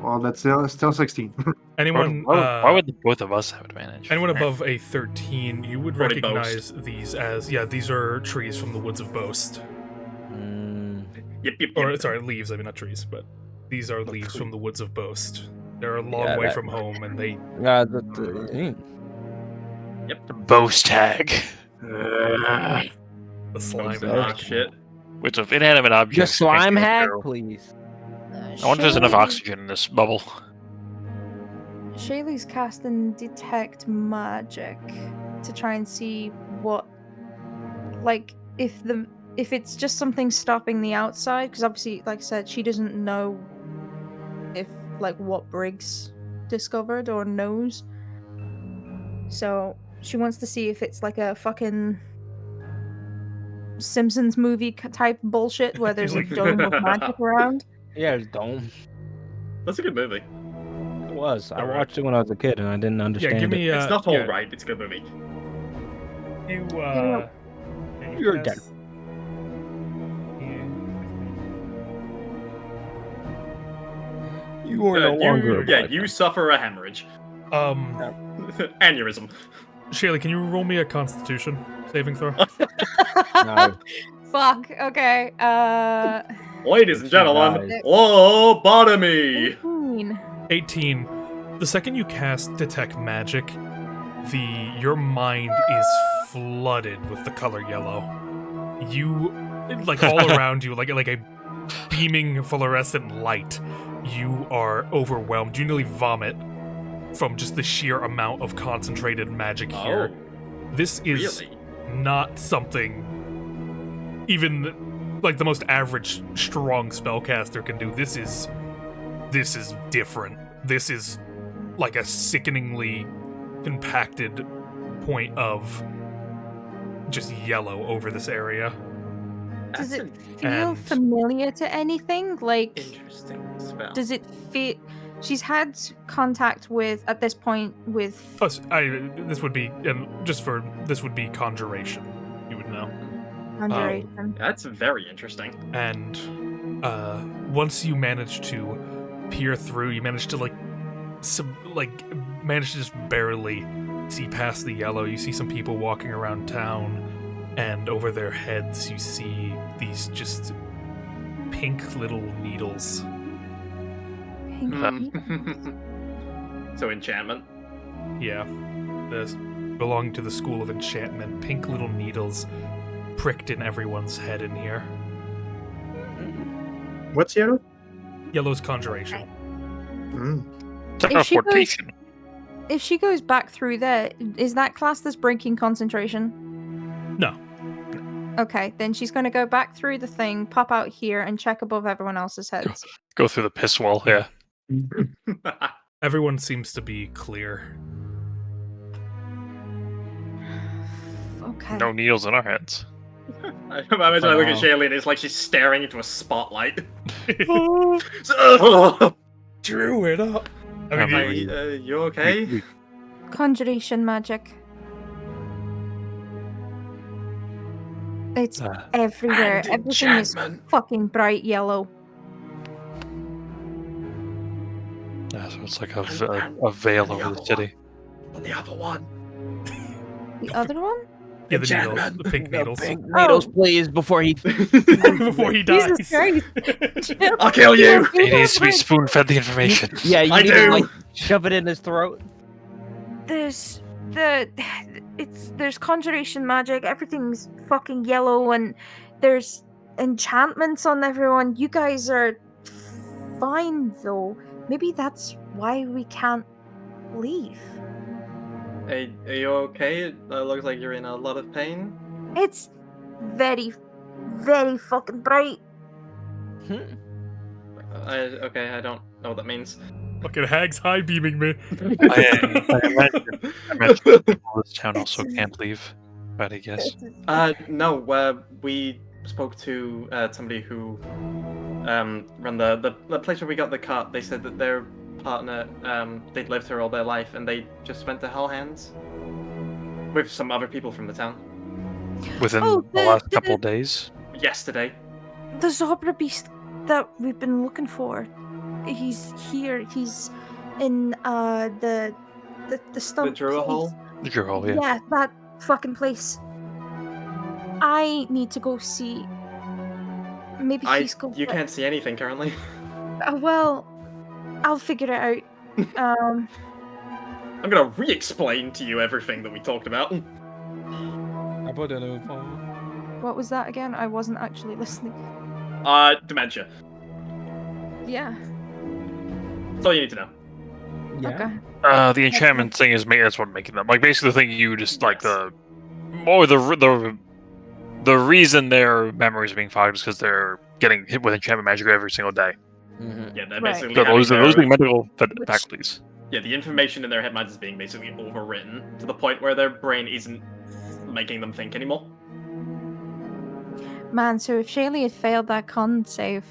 Well, that's still 16. Anyone? Why would the both of us have advantage? Anyone above a 13, you would Probably recognize these as these are trees from the woods of Boast. Yep. Or sorry, leaves. I mean, not trees, but these are leaves from the woods of Boast. They're a long Yeah, way that- from home, and they Boast tag. the slime. Ah, shit. Which of inanimate objects? Just slime can't go hack, through. please. I wonder if there's enough oxygen in this bubble. Shaylee's casting detect magic to try and see what, like, if it's just something stopping the outside, because obviously, like I said, she doesn't know if like what Briggs discovered or knows. So she wants to see if it's like a fucking Simpsons movie type bullshit where there's a dome of magic around. Yeah, it's dome. That's a good movie. It was. I Alright. watched it when I was a kid and I didn't understand Yeah, give me. It's not all yeah, right. It's a good movie. You're dead. it. You are no longer. You suffer a hemorrhage. Aneurysm. Shaylee, can you roll me a Constitution saving throw? No. Fuck. Okay. Ladies and gentlemen, Guys. lobotomy. 18. 18. The second you cast detect magic, your mind is flooded with the color yellow. You, like all around you, like a beaming fluorescent light. You are overwhelmed. You nearly vomit from just the sheer amount of concentrated magic here. This is Really? not something even like the most average strong spellcaster can do. This is different. This is like a sickeningly compacted point of just yellow over this area. Does That's it an feel and- familiar to anything? Like, interesting spell. does it feel She's had contact with, at this point, with... Plus, this would be, and this would be conjuration. You would know. Conjuration. That's very interesting. And once you manage to peer through, you manage to manage to just barely see past the yellow. You see some people walking around town, and over their heads you see these just pink little needles. Pink So enchantment. Yeah, this belonging to the school of enchantment. Pink little needles pricked in everyone's head in here. What's yellow? Yellow's conjuration. Teleportation. If she goes back through there, is that classed as breaking concentration? No. Okay, then she's going to go back through the thing, pop out here, and check above everyone else's heads. Go through the piss wall, yeah. Everyone seems to be clear. Okay. No needles in our heads. I imagine I look at Wow. Shaylee and it's like she's staring into a spotlight. Drew it up. I mean, Hey, you okay? Conjuration magic. It's Uh, everywhere. and Everything is enchantment. fucking bright yellow. so it's like a veil over the city. And the other one. The other one? yeah, the needles, enchantment. the pink needles. Pink needles, please, before he. Before he dies. Jesus Christ. I'll kill you! He needs to be spoon-fed the information. Yeah, you I need do. to like shove it in his throat. There's conjuration magic. Everything's fucking yellow, and there's enchantments on everyone. You guys are fine though. Maybe that's why we can't leave. Hey, are you okay? It looks like you're in a lot of pain. It's very, very fucking bright. I don't know what that means. Fucking hags high beaming me. I imagine people in this town also can't leave. But I guess. No, we spoke to somebody who run the place where we got the cart. They said that their partner, they'd lived here all their life, and they just went to Hell Hands with some other people from the town Within Oh, the last couple of days. yesterday. The Zobra beast that we've been looking for. He's here. He's in the stump. The Druid Hole? The Drew Hall, yeah. Yeah, that fucking place. I need to go see. Maybe he's going. You can't see anything currently. Well, I'll figure it out. I'm gonna re-explain to you everything that we talked about. What was that again? I wasn't actually listening. Dementia. Yeah. That's all you need to know. Okay. The enchantment thing is that's what making them like basically the thing you just like the reason their memories are being fogged is because they're getting hit with enchantment magic every single day. Yeah, they're Right. basically So having they're their- losing medical Which- faculties. Yeah, the information in their head minds is being basically overwritten to the point where their brain isn't making them think anymore. Man, so if Shaylee had failed that con save,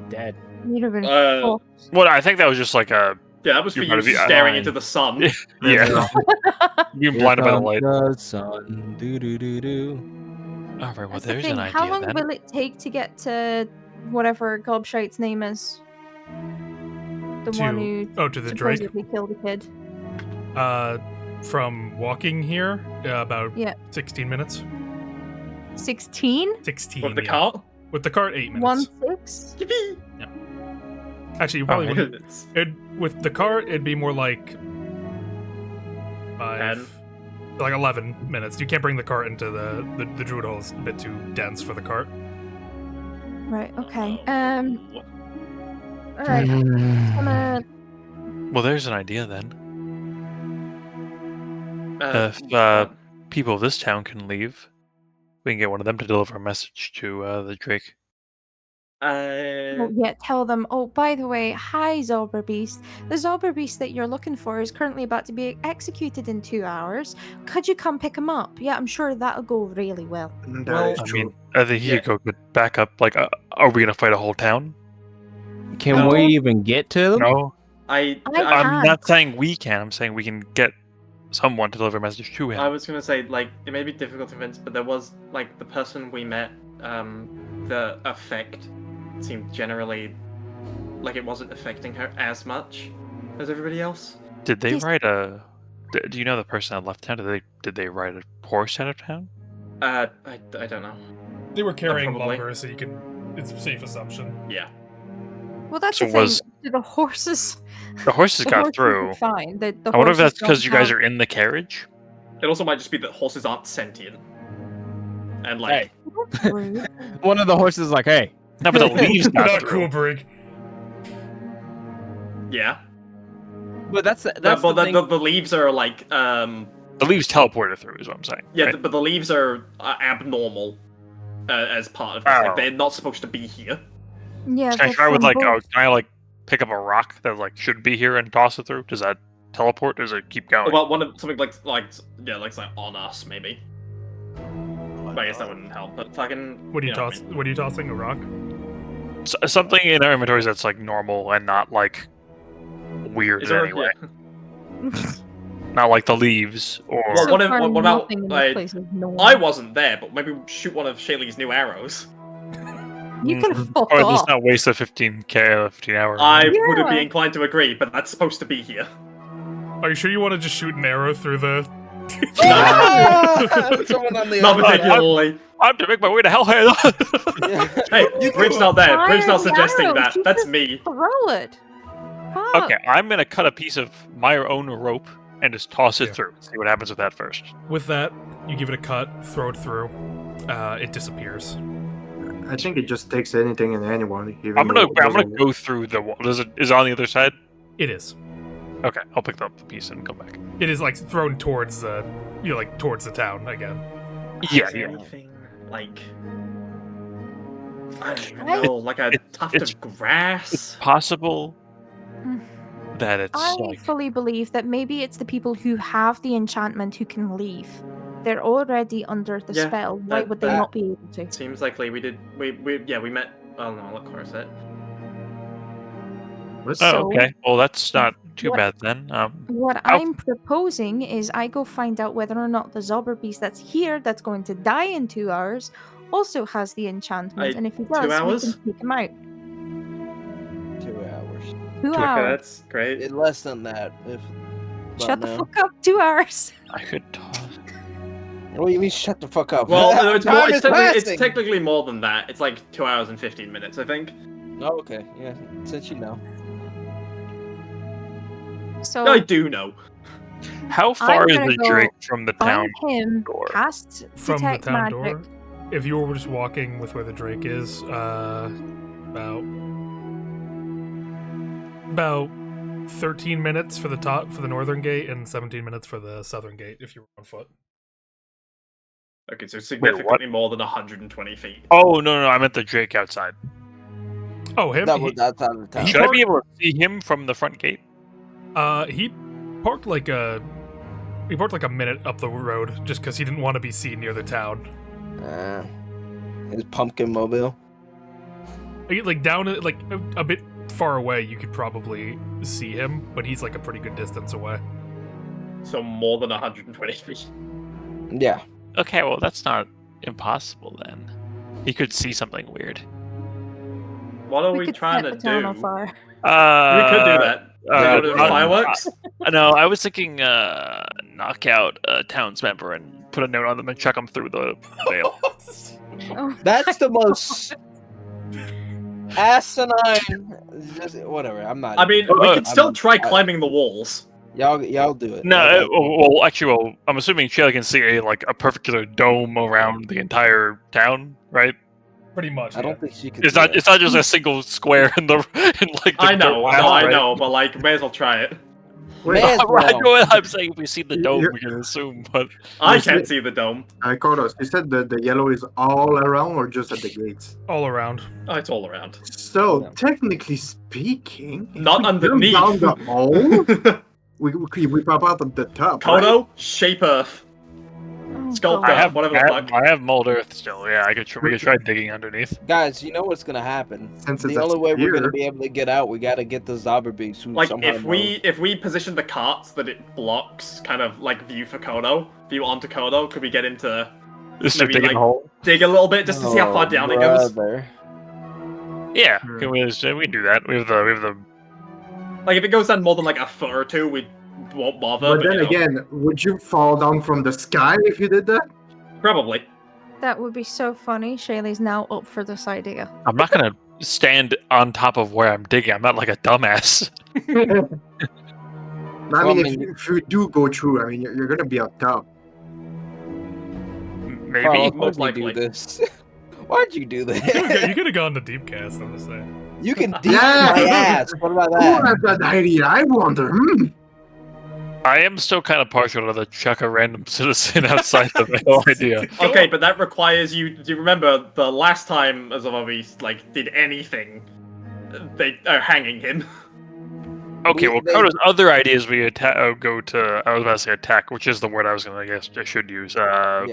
Dead. you'd have been Uh, fucked. Well, I think that was just like a Yeah, that was for You're you gonna be staring fine. into the sun. yeah. Being blinded by the light. The sun. Do do do do. All right, well, That's the there's thing. an idea How long then. will it take to get to whatever Gobshite's name is? The one who To the Drake. supposedly killed a kid. From walking here, about Yeah. 16 minutes. 16? 16. With the yeah. cart? With the cart, 8 minutes. 1-6? Yippee! Actually, you probably Alright. wouldn't. With the cart, it'd be more like 5, like 11 minutes. You can't bring the cart into the druid hole. It's a bit too dense for the cart. Right, okay. Alright. I'm gonna... Well, there's an idea then. If people of this town can leave, we can get one of them to deliver a message to the Drake. Oh, yeah, tell them. Oh, by the way, hi, Zobra Beast. The Zobra Beast that you're looking for is currently about to be executed in 2 hours. Could you come pick him up? Yeah, I'm sure that'll go really well. That Well, is I true. mean, I think he could go good backup. Like, are we gonna fight a whole town? Can No. we even get to them? No, I'm I'm not saying we can. I'm saying we can get someone to deliver a message to him. I was gonna say, like, it may be difficult to convince, but there was, like, the person we met, the effect seemed generally like it wasn't affecting her as much as everybody else. Did they Yes. ride a? Do you know the person that left town? Did they ride a horse out of town? I don't know. They were carrying Probably. lumber, so it's a safe assumption. Yeah. Well, that's So the thing. was- Do the horses. The horses The got horses through. are fine. The I wonder if horses that's because don't you guys have- are in the carriage. It also might just be that horses aren't sentient. And like, Hey. That's rude. One of the horses is like, hey. No, but the leaves got Not through. cool, Brig. yeah. But that's But the thing. the leaves are like, The leaves teleported through, is what I'm saying. yeah, right? but the leaves are abnormal as part of this. Oh. Like, they're not supposed to be here. Yeah. Can I but try with from like, both- can I like pick up a rock that like should be here and toss it through? Does that teleport? Or does it keep going? Well, one of something like on us maybe. But I guess that wouldn't help. But fucking. What are you know what I toss? mean. What are you tossing? A rock? Something in our inventories that's like normal and not like weird Is in there any way. yeah. Not like the leaves or. Well, So what if- far, what about, nothing in this like, place is normal. I wasn't there, but maybe shoot one of Shaylee's new arrows. You can fuck Or let's off. not waste a 15 hour. I wouldn't be Yeah. inclined to agree, but that's supposed to be here. Are you sure you want to just shoot an arrow through the? Someone on the Not other particularly. I have to make my way to Hellhead. Hey, You Bridge's can not there. fire Bridge's not the suggesting arrow. that. Shoot That's the- me. Throw it. Fuck. Okay, I'm gonna cut a piece of my own rope and just toss it Yeah. through. See what happens with that first. With that, you give it a cut, throw it through. It disappears. I think it just takes anything and anyone. Even I'm though gonna it doesn't- go through the wall. Is it on the other side? It is. Okay, I'll pick up the piece and come back. It is like thrown towards the, like towards the town again. Yeah, Is yeah. anything like I don't even know, like a tuft it's- of grass? It's possible Mm. that it's I like fully believe that maybe it's the people who have the enchantment who can leave. They're already under the Yeah, spell. Why that- would they that- not be able to? Seems likely we met. Oh no, of course it. Oh, So- okay. Well, that's not too What- bad then. What I'll- I'm proposing is I go find out whether or not the Zobber beast that's here, that's going to die in 2 hours, also has the enchantment. And if he does, 2 hours? we can take him out. 2 hours. 2 Okay, hours. that's great. Less than that. If Shut the no. fuck up. 2 hours. I could toss. What do you mean? Shut the fuck up. Well, no, it's, Time more, is it's passing. technically more than that. It's like 2 hours and 15 minutes, I think. Oh, okay. Yeah. Since you know. So I do know. How far is gonna the go Drake from the town? find him, door. cast From the detect town magic. door. If you were just walking with where the Drake is, about 13 minutes for the northern gate and 17 minutes for the southern gate if you were on foot. Okay, so significantly more than 120 feet. Oh no, I meant the Drake outside. Oh, him. That's out of town. Should I be able to see him from the front gate? He parked like a minute up the road just because he didn't want to be seen near the town. His pumpkin mobile. Like down like a bit far away, you could probably see him, but he's like a pretty good distance away. So more than 120 feet. Yeah. Okay, well that's not impossible then. He could see something weird. What are We we could trying set to the town do? on fire. We could do that. Go to not- fireworks? No, I was thinking knock out a town's member and put a note on them and chuck them through the veil. Oh, That's the most asinine. Just, whatever. I'm not. I mean, we Uh, could still I'm- try climbing the walls. y'all do it. No, Y'all do it. well, actually, well, I'm assuming Shayla can see a particular dome around the entire town, right? Pretty much. I don't think she can. It's do not. that. It's not just a single square in the like. The I know, dirt I right? know, but like, may as well try it. Wait, Man. Right, no, I'm saying if we see the dome, You're- we can assume. But I Yes, can't it- see the dome. Kodos, you said that the yellow is all around or just at the gates? All around. Oh, it's all around. So, Yeah. technically speaking, if Not we jump underneath. down the hole, we pop out of the top. right? Kodo, shape Earth. oh Sculpt God. I have whatever the fuck. I have mold earth still. Yeah, we could try digging underneath. Guys, you know what's gonna happen? Since it's The a only way we're gonna sphere. be able to get out, we gotta get the Zauberbeast. Who Like somehow if we position the cart so that it blocks kind of like view for Kodo, view onto Kodo, could we get him to Just maybe, digging like, a hole. dig a little bit just to see how far down it goes? Brother. Yeah, Hmm. we can do that. We have the. Like if it goes down more than like a foot or two, we won't bother. But then you know, again, would you fall down from the sky if you did that? probably. That would be so funny. Shaylee's now up for this idea. I'm not gonna stand on top of where I'm digging. I'm not like a dumbass. I mean, mean- if you do go through, I mean, you're gonna be up top. Maybe. Carlos, most why'd you likely. do this? Why'd you do You that? could have gone to deep cast. I'm just saying. You can deep Yeah. my ass. What about Who that? had that idea? I wonder. I am still kind of partial to the chuck a random citizen outside the whole idea. Okay, but that requires you. Do you remember the last time Azamovi like did anything? They are hanging him. Okay, We- well, they- Coda's other ideas we go to. I was about to say attack, which is the word I was gonna guess I should use. Yeah.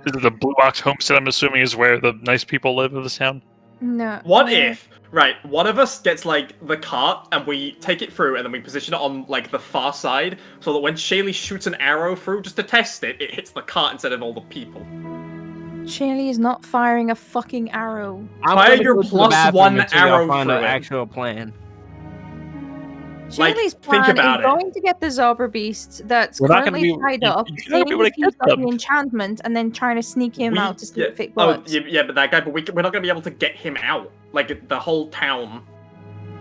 Is it the Blue Box Homestead? I'm assuming is where the nice people live of this town. No. What if, right, one of us gets like the cart and we take it through and then we position it on like the far side so that when Shaylee shoots an arrow through just to test it, it hits the cart instead of all the people. Shaylee is not firing a fucking arrow. I'm Fire gonna your go to the plus bathroom one until y'all arrow find through an it. actual plan. Like, Shaylee's think plan about is it. going to get the Zauberbeast that's We're not gonna currently be- tied you- up, you're not seeing gonna be able if to he's get got the them. enchantment, and then trying to sneak him out to see if it Oh, works. yeah, but that guy, but we're not going to be able to get him out. Like, the whole town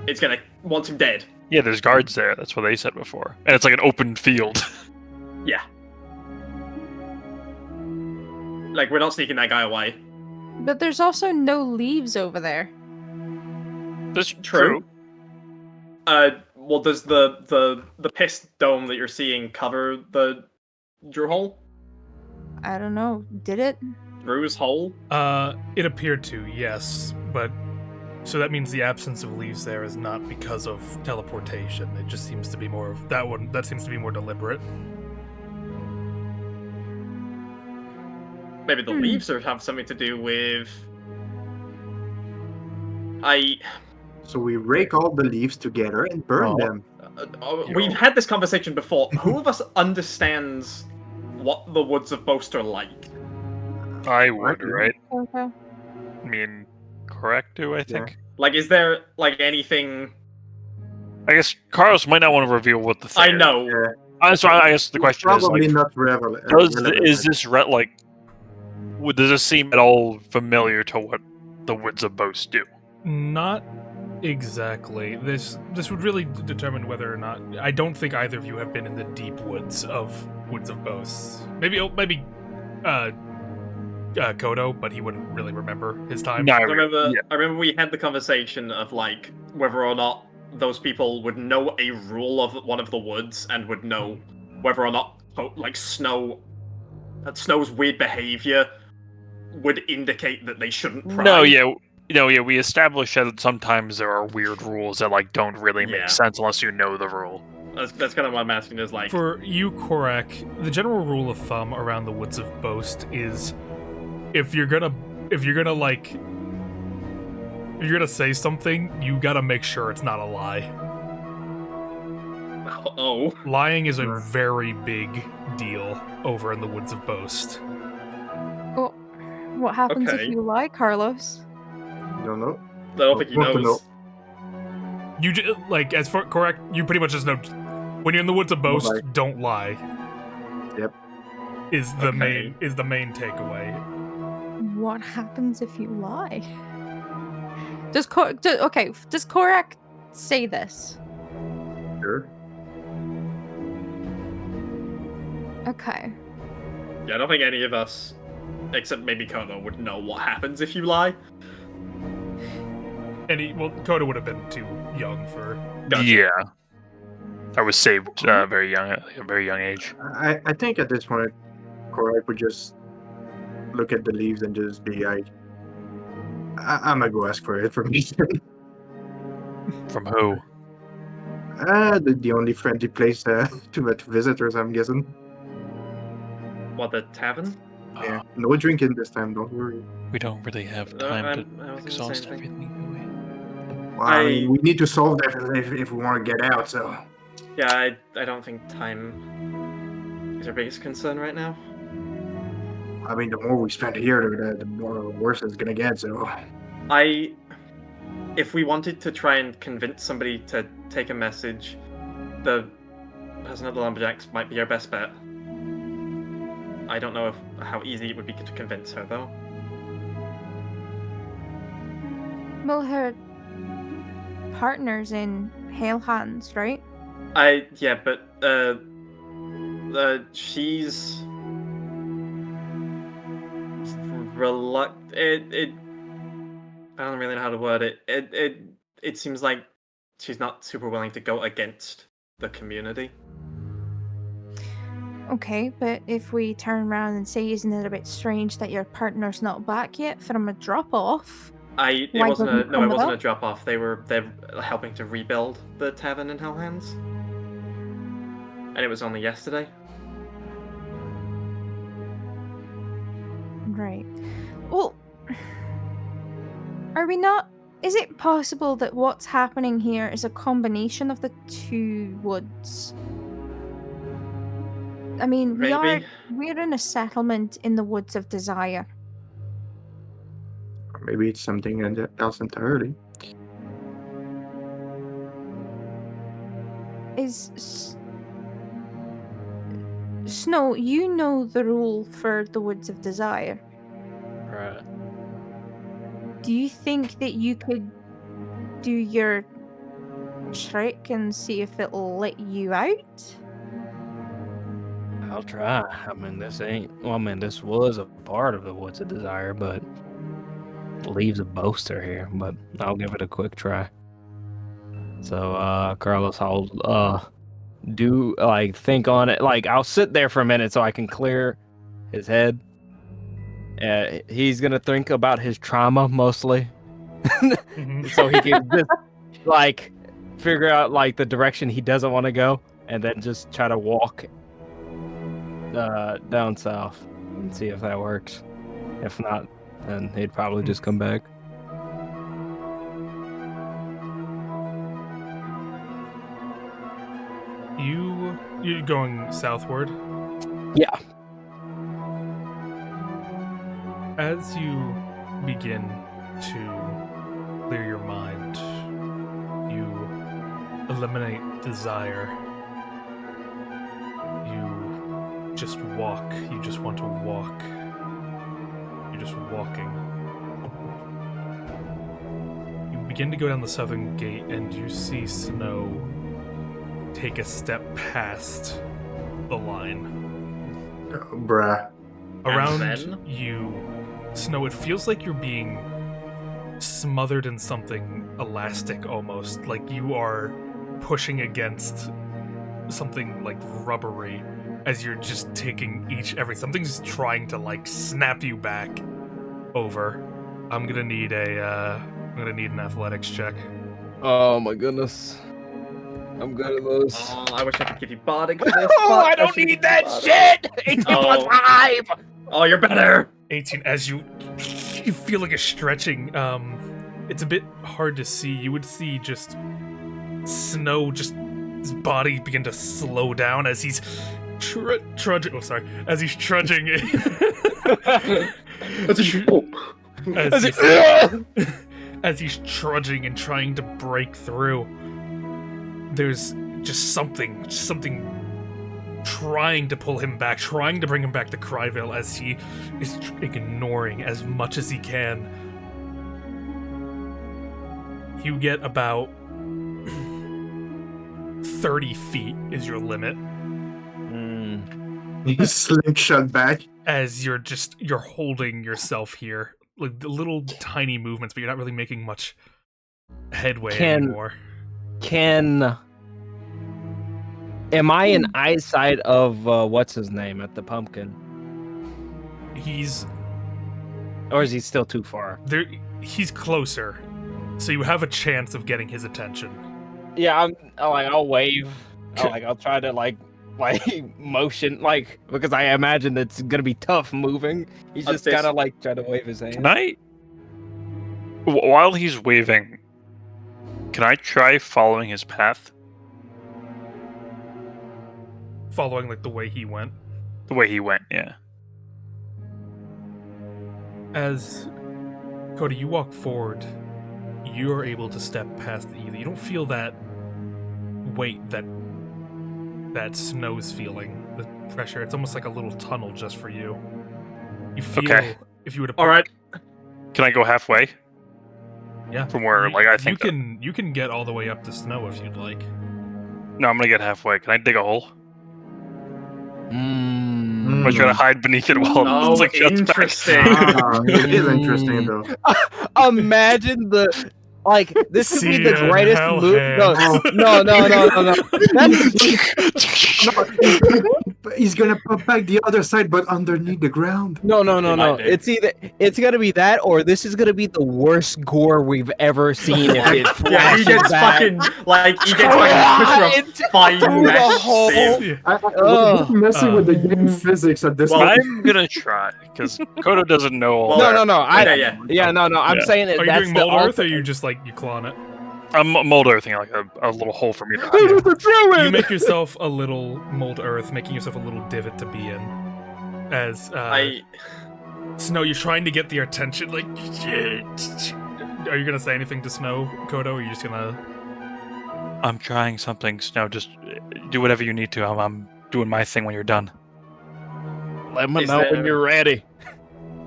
is going to want him dead. Yeah, there's guards there. That's what they said before, and it's like an open field. Yeah. Like, we're not sneaking that guy away. But there's also no leaves over there. That's True. Well, does the piss dome that you're seeing cover the Drew hole? I don't know. Did it? Drew's hole? It appeared to, yes, but so that means the absence of leaves there is not because of teleportation. It just seems to be more of that one. That seems to be more deliberate. Maybe the leaves have something to do with. So we rake all the leaves together and burn them. We've had this conversation before. Who of us understands what the woods of Boast are like? I would, right? Okay. I mean, correct? Do I think? Like, is there like anything? I guess Carlos might not want to reveal what the thing. I know. So I guess the question is, Probably like, not is this like? Does this seem at all familiar to what the Woods of Boast do? Not exactly. This would really determine whether or not. I don't think either of you have been in the deep woods of Boast. Maybe Kodo, but he wouldn't really remember his time. No, I remember we had the conversation of like whether or not those people would know a rule of one of the woods and would know whether or not like snow's weird behavior would indicate that they shouldn't pry. No, we established that sometimes there are weird rules that like don't really make sense unless you know the rule. That's kind of what I'm asking. Is like For you, Korak, the general rule of thumb around the Woods of Boast is if you're gonna say something, you gotta make sure it's not a lie. Oh. Lying is a very big deal over in the Woods of Boast. Well, what happens Okay. if you lie, Carlos? Don't know. I don't think he Want to knows. You like as for correct, you pretty much just know when you're in the Woods of Boast, lie. don't lie. Yep. Is the Okay. main takeaway. What happens if you lie? Does Korak say this? Sure. Okay. Yeah, I don't think any of us, except maybe Kodo, would know what happens if you lie. And Koda would have been too young for. Gotcha. Yeah, I was saved very young at a very young age. I think at this point, Korak would just look at the leaves and just be like, I'm gonna go ask for information. From who? The only friendly place to visitors, I'm guessing. What, the tavern? Yeah, no drinking this time. Don't worry. We don't really have No, time I to was gonna say exhaust the same thing. everything, Well, I mean, we need to solve that if we want to get out. So Yeah, I don't think time is our biggest concern right now. I mean, the more we spend here, the more worse it's gonna get. So If we wanted to try and convince somebody to take a message, the person at the lumberjacks might be our best bet. I don't know how easy it would be to convince her though. Well, her partner's in Hale Hands, right? Yeah, but she's reluctant. I don't really know how to word it. It seems like she's not super willing to go against the community. Okay, but if we turn around and say, isn't it a bit strange that your partner's not back yet from a drop-off? It Why wasn't didn't it come wasn't a up? drop off. They're helping to rebuild the tavern in Hellhands. And it was only yesterday. Right. Well, are we not... Is it possible that what's happening here is a combination of the two woods? I mean, Maybe. we're in a settlement in the Woods of Desire. or maybe it's something else entirely. Snow, you know the rule for the Woods of Desire. Right. Do you think that you could do your trick and see if it'll let you out? I'll try. I mean, this was a part of the Woods of Desire, but leaves a boaster here. But I'll give it a quick try. So, Carlos, I'll think on it. Like, I'll sit there for a minute so I can clear his head. He's gonna think about his trauma mostly, so he can just figure out the direction he doesn't want to go, and then just try to walk down south and see if that works. If not, then he'd probably just come back. You're going southward? Yeah. As you begin to clear your mind, you eliminate desire. You just walk. You just want to walk. You're just walking. You begin to go down the southern gate and you see Snow take a step past the line. Oh, bruh. Around then? you, Snow, it feels like you're being smothered in something elastic almost. Like you are pushing against something rubbery as you're just taking something's trying to snap you back over. I'm gonna need an athletics check. Oh my goodness. I'm good at those. Oh, I wish I could give you bardic for this. Oh, I don't need that shit! 18 plus 5! Oh, you're better! 18, as you feel like a stretching, it's a bit hard to see. You would see just Snow, just his body begin to slow down as he's trudging. Oh, sorry. As he's trudging. As he's trudging and trying to break through, there's just something trying to pull him back, trying to bring him back to Cryvail as he is ignoring as much as he can. You get about 30 feet is your limit. Slingshot back. As you're holding yourself here. Like the little tiny movements, but you're not really making much headway anymore. Am I in eyesight of what's his name at the pumpkin? Or is he still too far? He's closer, so you have a chance of getting his attention. Yeah, I'll wave. I'll try to like motion, like because I imagine it's gonna be tough moving. He's just this- kind of like trying to wave his hand. Can I, while he's waving, can I try following his path? Following like the way he went. The way he went, yeah. As Cody, you walk forward, you are able to step past the ether. You don't feel that weight that Snow's feeling, the pressure. It's almost like a little tunnel just for you. You feel if you were to All right. Can I go halfway? Yeah. From where, like, I think you can get all the way up to Snow if you'd like. No, I'm gonna get halfway. Can I dig a hole? Mm. I'm trying to hide beneath it while Oh, it's like shuts back. interesting. It is interesting though. Imagine the like this could be the See ya in greatest hell, move. hands. No. But he's gonna put back the other side, but underneath the ground. No. might be. It's gonna be that, or this is gonna be the worst gore we've ever seen. If it Yeah, he flashes gets back. fucking pushed through a fine Through the mesh hole. sieve. I'm messing with the game physics at this Well, point. I'm gonna try because Kodo doesn't know all Well, that. No. Yeah. I'm Yeah. saying that Are you that's doing the mold earth, or are you just like you clawing it? I'm mold earthing like a little hole for me to hide. You make yourself a little mold earth, making yourself a little divot to be in. As Snow, you're trying to get their attention. Like, are you gonna say anything to Snow, Kodo? Or are you just gonna? I'm trying something, Snow. Just do whatever you need to. I'm doing my thing when you're done. Let me Is know when there- you're ready.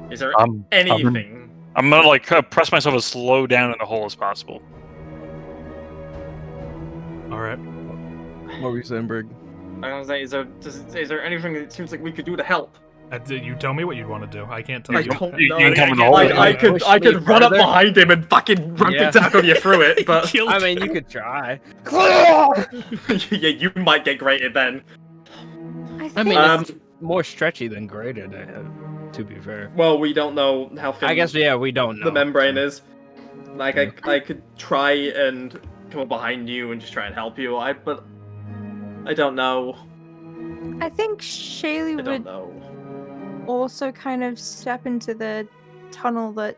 Is there I'm anything? I'm gonna like press myself as slow down in the hole as possible. All right. What were you saying, Brig? I was gonna say, is there anything that seems like we could do to help? You tell me what you'd want to do. I can't tell I you. don't you know. can come in the Like, hole. I could Push me run up further. behind him and fucking run Yeah. tackle you through it, but Kill- I mean, you could try. yeah, you might get grated then. I mean, Um, it's more stretchy than graded. To be fair, Well, we don't know how thin I guess we don't know the membrane so. is. Like, I could try and come up behind you and just try and help you. But I don't know. I think Shaylee I would don't know. also kind of step into the tunnel that.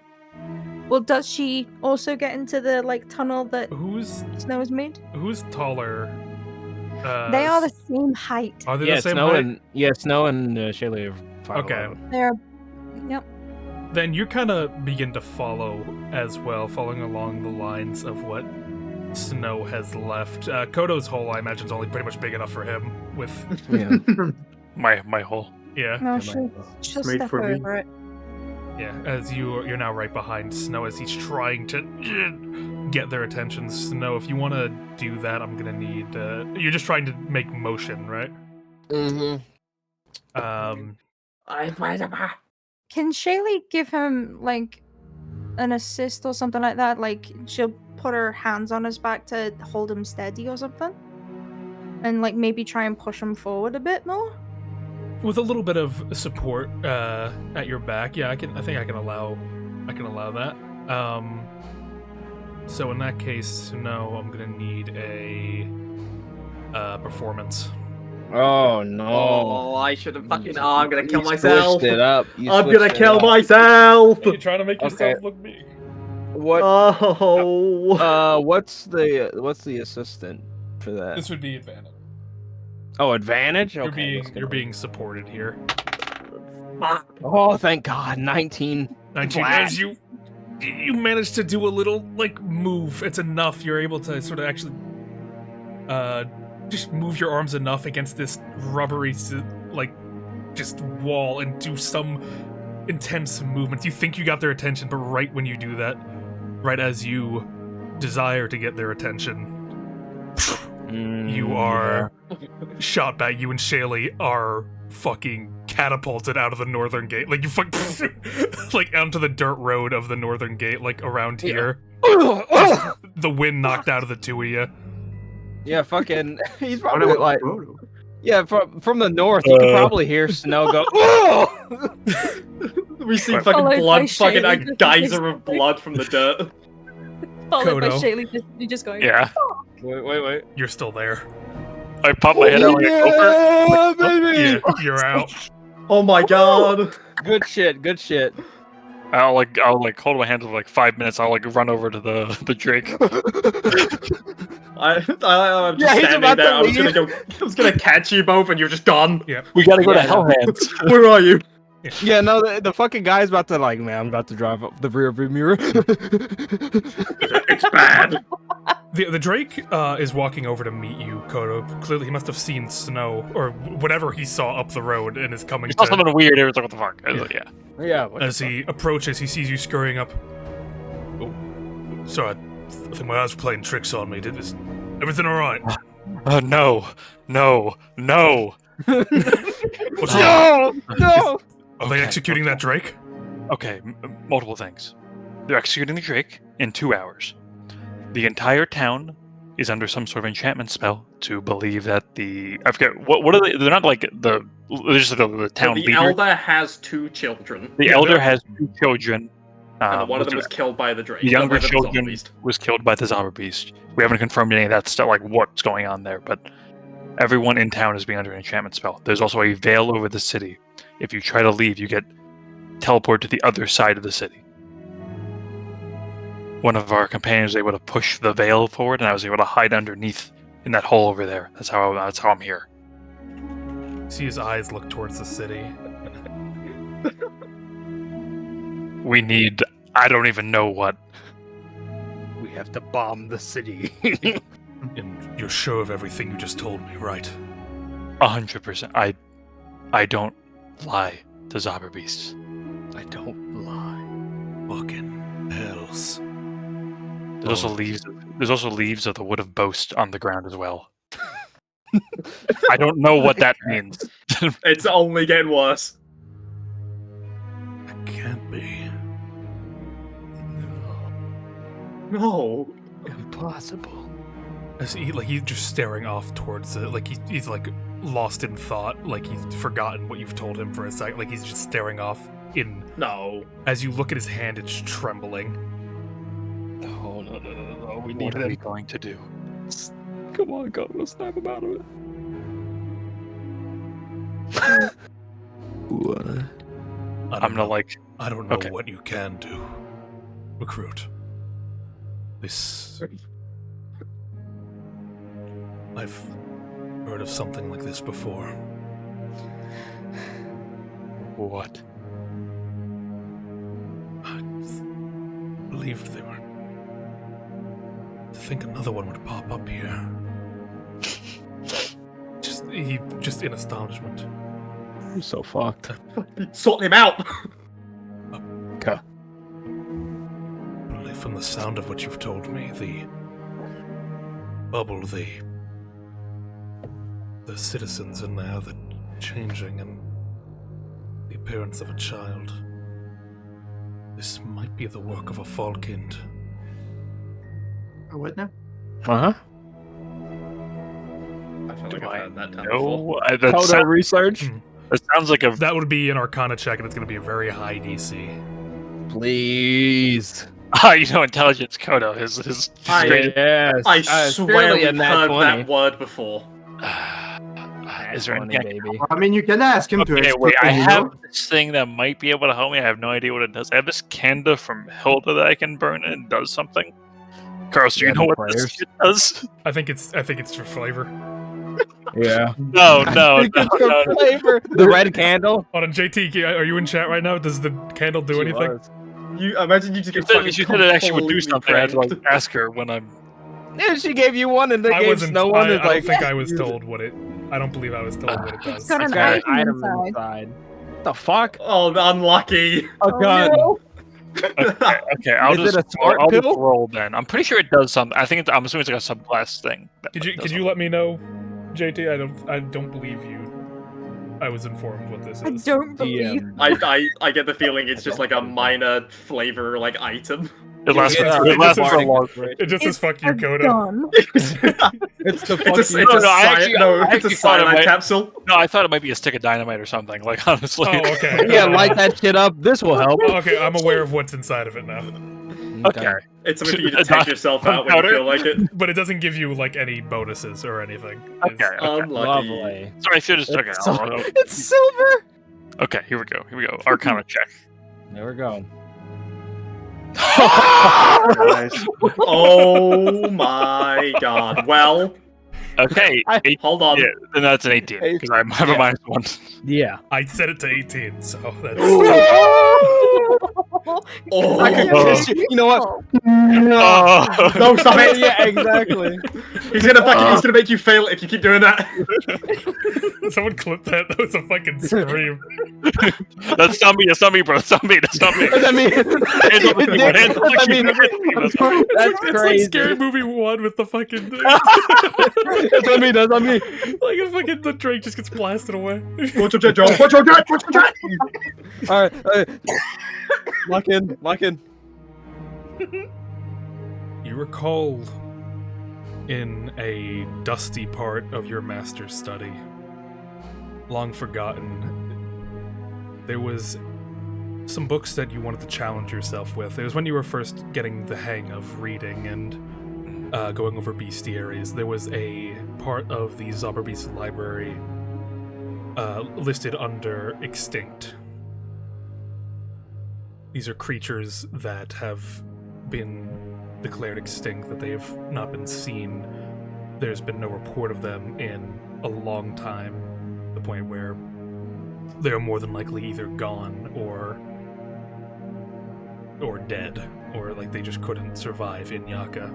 Well, does she also get into the like tunnel that Who's Snow has made? taller? They are the same height. Are they Yeah, the same Snow height? and Snow and Shaylee are 5'11". Okay. They're. Yep. Then you kind of begin to follow as well, following along the lines of what Snow has left. Kodo's hole, I imagine, is only pretty much big enough for him. With Yeah. My hole. yeah, No, Am I- she'll Made step for me. over it. yeah. As you're now right behind Snow as he's trying to get their attention. Snow, if you want to do that, I'm gonna need. You're just trying to make motion, right? Mm-hmm. Can Shaylee give him like an assist or something like that? Like she'll put her hands on his back to hold him steady or something, and like maybe try and push him forward a bit more. With a little bit of support at your back, yeah, I think I can allow that. So in that case, no, I'm gonna need a performance. Oh no! Oh, I should have fucking. Oh, I'm gonna kill You myself. switched it up. I'm gonna kill myself. You're trying to make Okay. yourself look big. What? Oh. What's the assistant for that? This would be advantage. Oh, advantage. You're Okay. you're being supported here. Oh, thank God. 19. 19 Flat. as you managed to do a little like move. It's enough. You're able to sort of actually just move your arms enough against this rubbery like just wall and do some intense movements. You think you got their attention, but right when you do that, right as you desire to get their attention, you are shot back. You and Shaylee are fucking catapulted out of the northern gate. Like you like onto the dirt road of the northern gate, like around here. The wind knocked out of the two of you. Yeah, fucking. He's I probably wonder like. what- Yeah, from the north, you can probably hear Snow go. "Oh!" We see Followed fucking by blood, fucking a Shaylee just geyser of blood from the dirt. Followed by Kodo. Shaylee just going. Yeah. Wait. You're still there. I pop my head out like a gopher. baby. Yeah, you're out. Oh my god! Good shit. Good shit. I'll hold my hands for like 5 minutes. I'll like run over to the Drake. I'm just Yeah, he's standing about there. to I was gonna leave. go. I was gonna catch you both, and you're just gone. Yeah. We gotta go to Yeah. Hellhands. Where are you? Yeah, no, the fucking guy's about to like, man, I'm about to drive up the rear view mirror. It's bad. The Drake is walking over to meet you, Kodo. Clearly, he must have seen snow or whatever he saw up the road and is coming He saw to. something weird. It was like, what the fuck? I was like, yeah. Yeah. what As the he approaches, he sees you scurrying up. Oh, sorry, I think my eyes were playing tricks on me. Is everything all right? Oh no, no, no. What's wrong? No! Are they executing that Drake? Okay, multiple things. They're executing the Drake in 2 hours. The entire town is under some sort of enchantment spell to believe that I forget what are they? They're not like they're just the town The leader. elder has 2 children. The elder has 2 children. And one of them was killed by the Drake. The younger by the children Zombeast. was killed by the Zombeast. We haven't confirmed any of that stuff, like what's going on there, but everyone in town is being under an enchantment spell. There's also a veil over the city. If you try to leave, you get teleported to the other side of the city. One of our companions was able to push the veil forward, and I was able to hide underneath in that hole over there. That's how I'm here. See his eyes look towards the city. We need, I don't even know what. We have to bomb the city. And you're sure of everything you just told me, right? 100%. I don't lie to Zauberbeasts. I don't lie. Fucking hells. There's also leaves of the Wood of Boast on the ground as well. I don't know what that means. It's only getting worse. That can't be. No. Impossible. As he's just staring off towards it, like he's like lost in thought, like he's forgotten what you've told him for a second, like he's just staring off in. No. As you look at his hand, it's trembling. No. We What are we going to do? Come on, go. Let's snap him out of it. I'm gonna like. I don't know Okay. what you can do, Recruit. This. I've heard of something like this before. What? I believed they were. To think another one would pop up here. Just in astonishment. I'm so fucked. Sort him out. Okay. Only from the sound of what you've told me, the bubble, the citizens in there, the changing, and the appearance of a child. This might be the work of a Falkind. What now? Uh-huh. I feel like Do I've I heard that term before. know? That, Photo sound, research? that sounds like a. That would be an Arcana check, and it's going to be a very high DC. Please. Intelligence Kodo is Yes. I swear surely we've a nat heard 20. that word before. Is there Nat 20, anything? baby. I mean, you can ask him to Okay, explain. wait. I you have know? this thing that might be able to help me. I have no idea what it does. I have this Kanda from Hilda that I can burn and it does something. Carlos, do you Yeah, know the what players. this shit does? I think it's for flavor. Yeah. No. Flavor. The red candle. Hold on, JT, are you in chat right now? Does the candle do anything? You imagine you just You get said, fucking she said it actually would do completely something. I had to like pranked. ask her when I'm. Yeah, she gave you one and they I gave wasn't. Snow one. I It's don't like, think I was told what it. I don't believe I was told what it does. It's got it's an got an item item inside. inside. What the fuck? Oh, unlucky. Oh, God. Okay, I'll Is just it a smart I'll just pill? roll then. I'm pretty sure it does something. I'm assuming it's like a subclass thing. Could you let me know, JT? I don't believe you. I was informed what this I is. don't believe. I get the feeling it's just like a minor flavor like item. It lasts, Yeah, it lasts it's for a just- long. It just says It's "fuck you, a Kodo." gun. It's the It's a, fuck it's you. a, No, I cyan- actually- no, I it's a actually thought it cyanide might- capsule. No, I thought it might be a stick of dynamite or something. Like honestly. Oh, okay. Yeah, light that shit up. This will help. Okay, I'm aware of what's inside of it now. Okay. It's something for you to take yourself out when you feel like it. But it doesn't give you like any bonuses or anything. Okay, okay. Unlucky. Lovely. Sorry, I should just okay. It's silver. Okay, here we go. Arcana check. There we go. Nice. Oh my god. Well, Okay, hold on. yeah, then that's an 18 because I have a -1. Yeah. I set it to 18, so that's Oh. I could kiss you. You know what? Oh. No, stop it! Yeah, exactly. He's gonna make you fail if you keep doing that. someone clip that. That was a fucking scream. That's not me. That's not me, bro. That's not me. That's not me. I mean, Hands on the keyboard, hands on the keyboard. That's It's crazy. like Scary Movie 1 with the fucking That's on me. That's on me. like a fucking the Drake just gets blasted away. What's your jet, Joe? What's your jet? What's your jet? all right. Lock in. Lock in. You recall in a dusty part of your master's study, long forgotten, there was some books that you wanted to challenge yourself with. It was when you were first getting the hang of reading and going over bestiaries. There was a part of the Zauberbeast library listed under extinct. These are creatures that have been declared extinct, that they have not been seen. There's been no report of them in a long time, the point where they're more than likely either gone or dead, or like they just couldn't survive in Yaka.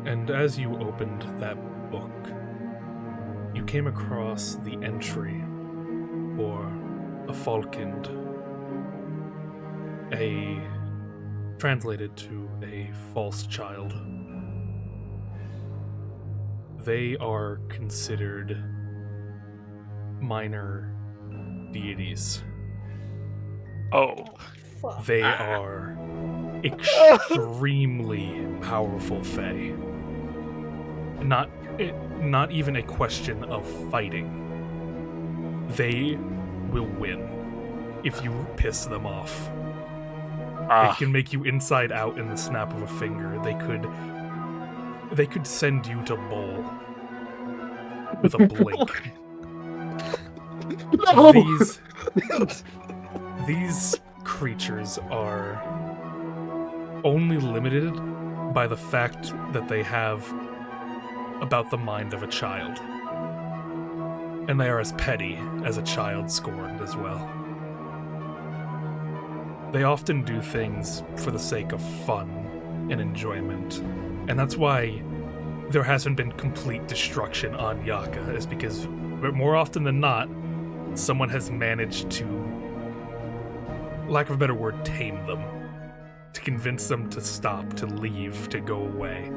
And as you opened that book, you came across the entry for a Falkend, translated to a false child. They are considered minor deities. Oh. They are extremely powerful Fae. Not even a question of fighting. They will win if you piss them off. They can make you inside out in the snap of a finger. They could send you to bowl with a blink. These creatures are only limited by the fact that they have about the mind of a child. And they are as petty as a child scorned as well. They often do things for the sake of fun and enjoyment, and that's why there hasn't been complete destruction on Yaka, is because more often than not, someone has managed to, lack of a better word, tame them, to convince them to stop, to leave, to go away.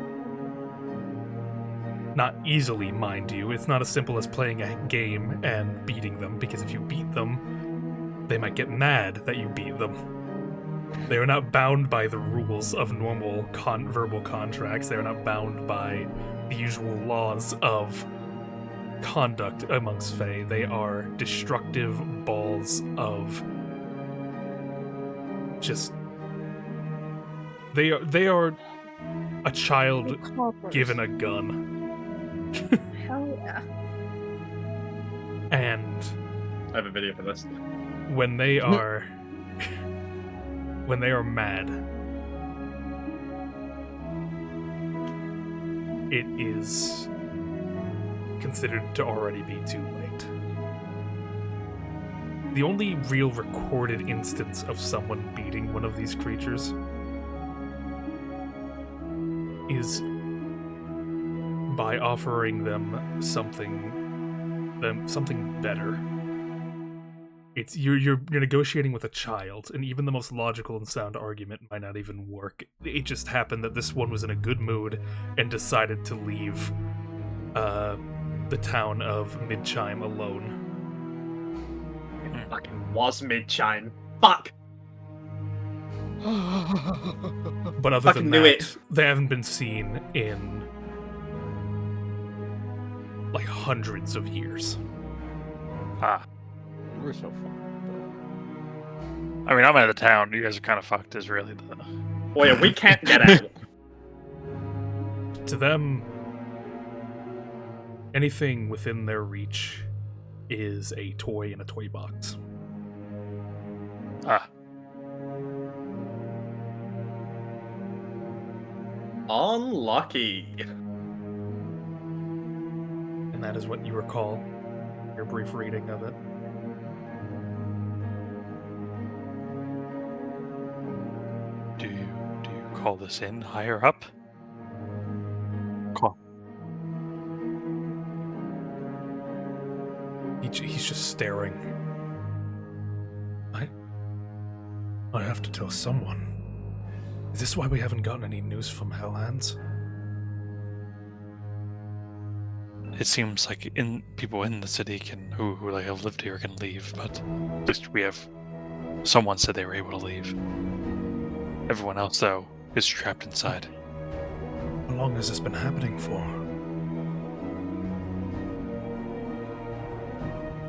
Not easily, mind you. It's not as simple as playing a game and beating them, because if you beat them, they might get mad that you beat them. They are not bound by the rules of normal verbal contracts. They are not bound by the usual laws of conduct amongst Fae. They are destructive balls of just... They are a child given a gun. Hell yeah. And I have a video for this. when they are mad, it is considered to already be too late. The only real recorded instance of someone beating one of these creatures is by offering them something better. It's you're negotiating with a child, and even the most logical and sound argument might not even work. It just happened that this one was in a good mood and decided to leave the town of Midchime alone. It fucking was Midchime. Fuck! But other Fucking than knew that, it. they haven't been seen in like hundreds of years. We're so fucked. I mean, I'm out of town. You guys are kind of fucked, is really Oh yeah, we can't get out. To them, anything within their reach is a toy in a toy box. Ah, Unlucky. And that is what you recall, your brief reading of it. do you call this in higher up? Call. He's just staring. I have to tell someone. Is this why we haven't gotten any news from Hellhands? It seems like people in the city who like have lived here can leave, but at least we have. Someone said they were able to leave. Everyone else, though, is trapped inside. How long has this been happening for?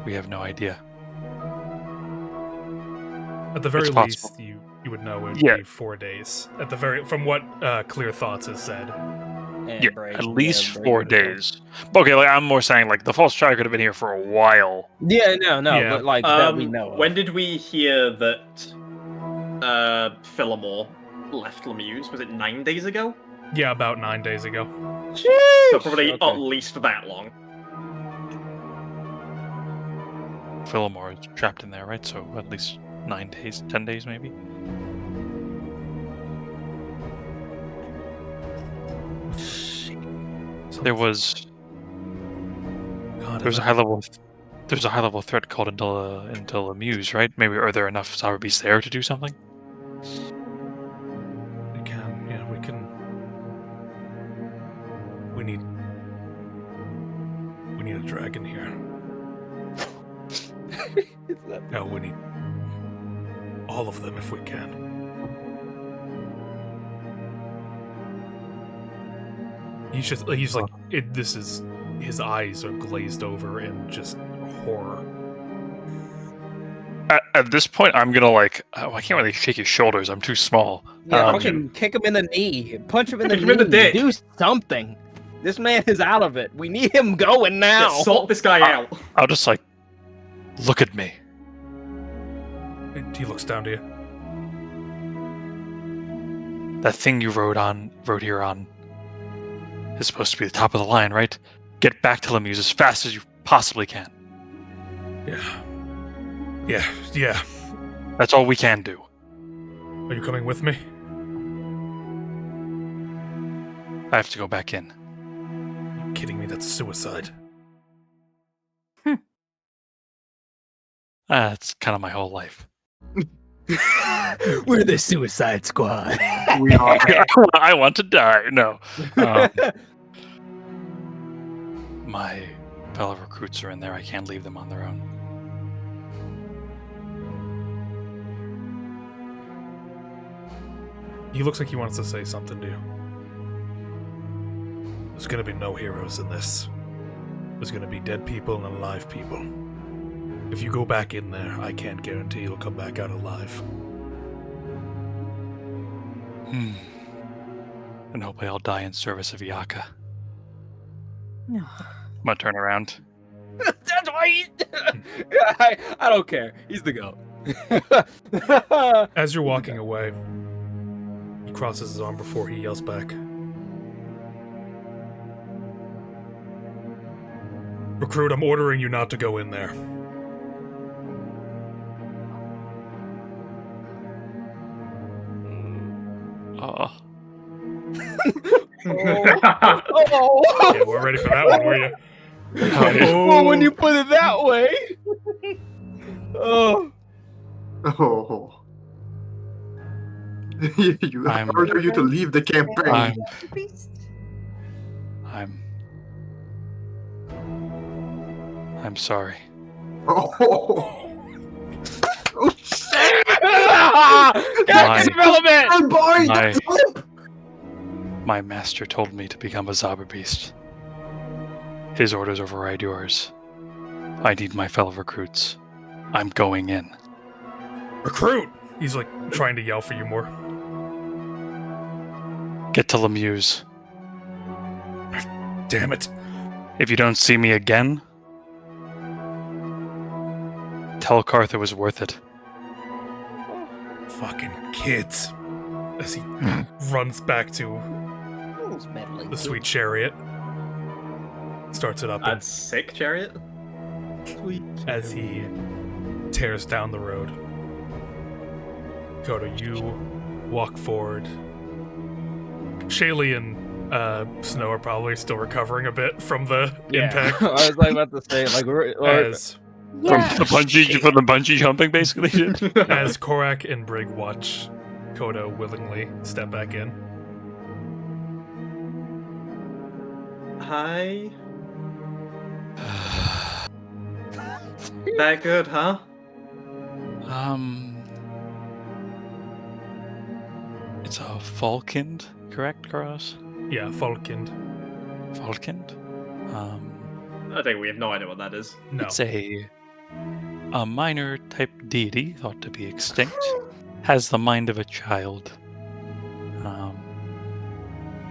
We have no idea. At the very It's least, possible. you would know it would Yeah. be 4 days. At the very, from what Clear Thoughts has said. Yeah, at least 4 days. Okay, like I'm more saying like the false child could have been here for a while. Yeah, no, Yeah. but like that we know. When did we hear that Philomore left Lemuse? Was it 9 days ago? Yeah, about 9 days ago. So probably Okay. at least that long. Philomore is trapped in there, right? So at least 9 days, 10 days maybe. There was God, there's a high level threat called into Lemuse, right? Maybe are there enough Cyber Beasts there to do something? We can, yeah, we can. We need a dragon here. No, we need all of them if we can. He's like, this is, his eyes are glazed over in just horror. At this point, I'm gonna I can't really shake his shoulders. I'm too small. Yeah, Um, fucking kick him in the knee, punch him in the Kick him knee, in the dick. do something. This man is out of it. We need him going now. Yeah, sort this guy out. I'll just look at me. He looks down to you. That thing you rode here on is supposed to be the top of the line, right? Get back to Lemuse as fast as you possibly can. Yeah. That's all we can do. Are you coming with me? I have to go back in. Are you kidding me? That's suicide. That's kind of my whole life. We're the Suicide Squad. We are. I want to die. No. My fellow recruits are in there. I can't leave them on their own. He looks like he wants to say something to you. There's gonna be no heroes in this. There's gonna be dead people and alive people. If you go back in there, I can't guarantee you'll come back out alive. And hopefully I'll die in service of Yaka. No. I'm gonna turn around. That's why I don't care. He's the goat. As you're walking away, he crosses his arm before he yells back. Recruit, I'm ordering you not to go in there. Oh. Yeah, we're ready for that one, were you? Oh, when you put it that way. Oh. Oh. You I'm- order you to leave the campaign. I'm sorry. Oh. Oh shit! Character development. Oh boy! My- That's hope! My master told me to become a Zaba Beast. His orders override yours. I need my fellow recruits. I'm going in. Recruit! He's like trying to yell for you more. Get to Lemuse. Damn it. If you don't see me again, tell Karth it was worth it. Fucking kids. As he runs back to the sweet chariot. Starts it up That's sick, chariot. as he tears down the road. Kodo, you walk forward. Shaylee and Snow are probably still recovering a bit from the impact. I was like about to say, like, As Yeah. From the bungee jumping, basically. as Korak and Brig watch Kodo willingly step back in. Hi. That good, huh? It's a Falkind, correct, Karos? Yeah, Falkind. Falkind? I think we have no idea what that is. No. It's a minor type deity thought to be extinct. Has the mind of a child.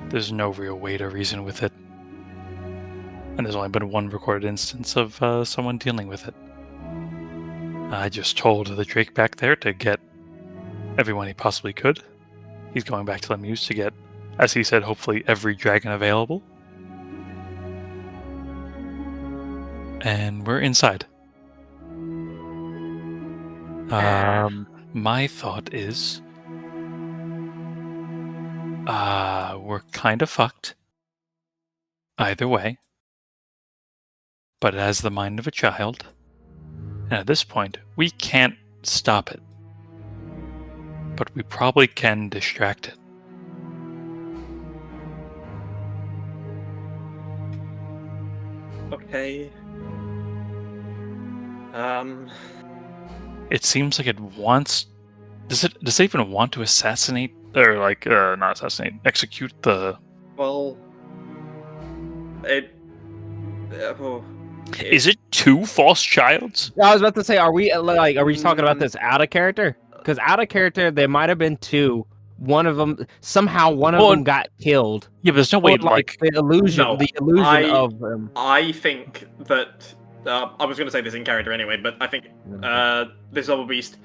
There's no real way to reason with it. And there's only been one recorded instance of someone dealing with it. I just told the Drake back there to get everyone he possibly could. He's going back to Lemuse to get, as he said, hopefully every dragon available. And we're inside. My thought is, we're kind of fucked. Either way. But it has the mind of a child. And at this point, we can't stop it. But we probably can distract it. Okay. It seems like it wants. Does it even want to assassinate or not assassinate, execute the? Well, Is it two false childs? I was about to say, are we talking about this out of character? Because out of character, there might have been two. One of them got killed. Yeah, but there's no way But, the illusion, No, the illusion of them. I think that I was going to say this in character anyway, but I think this other beast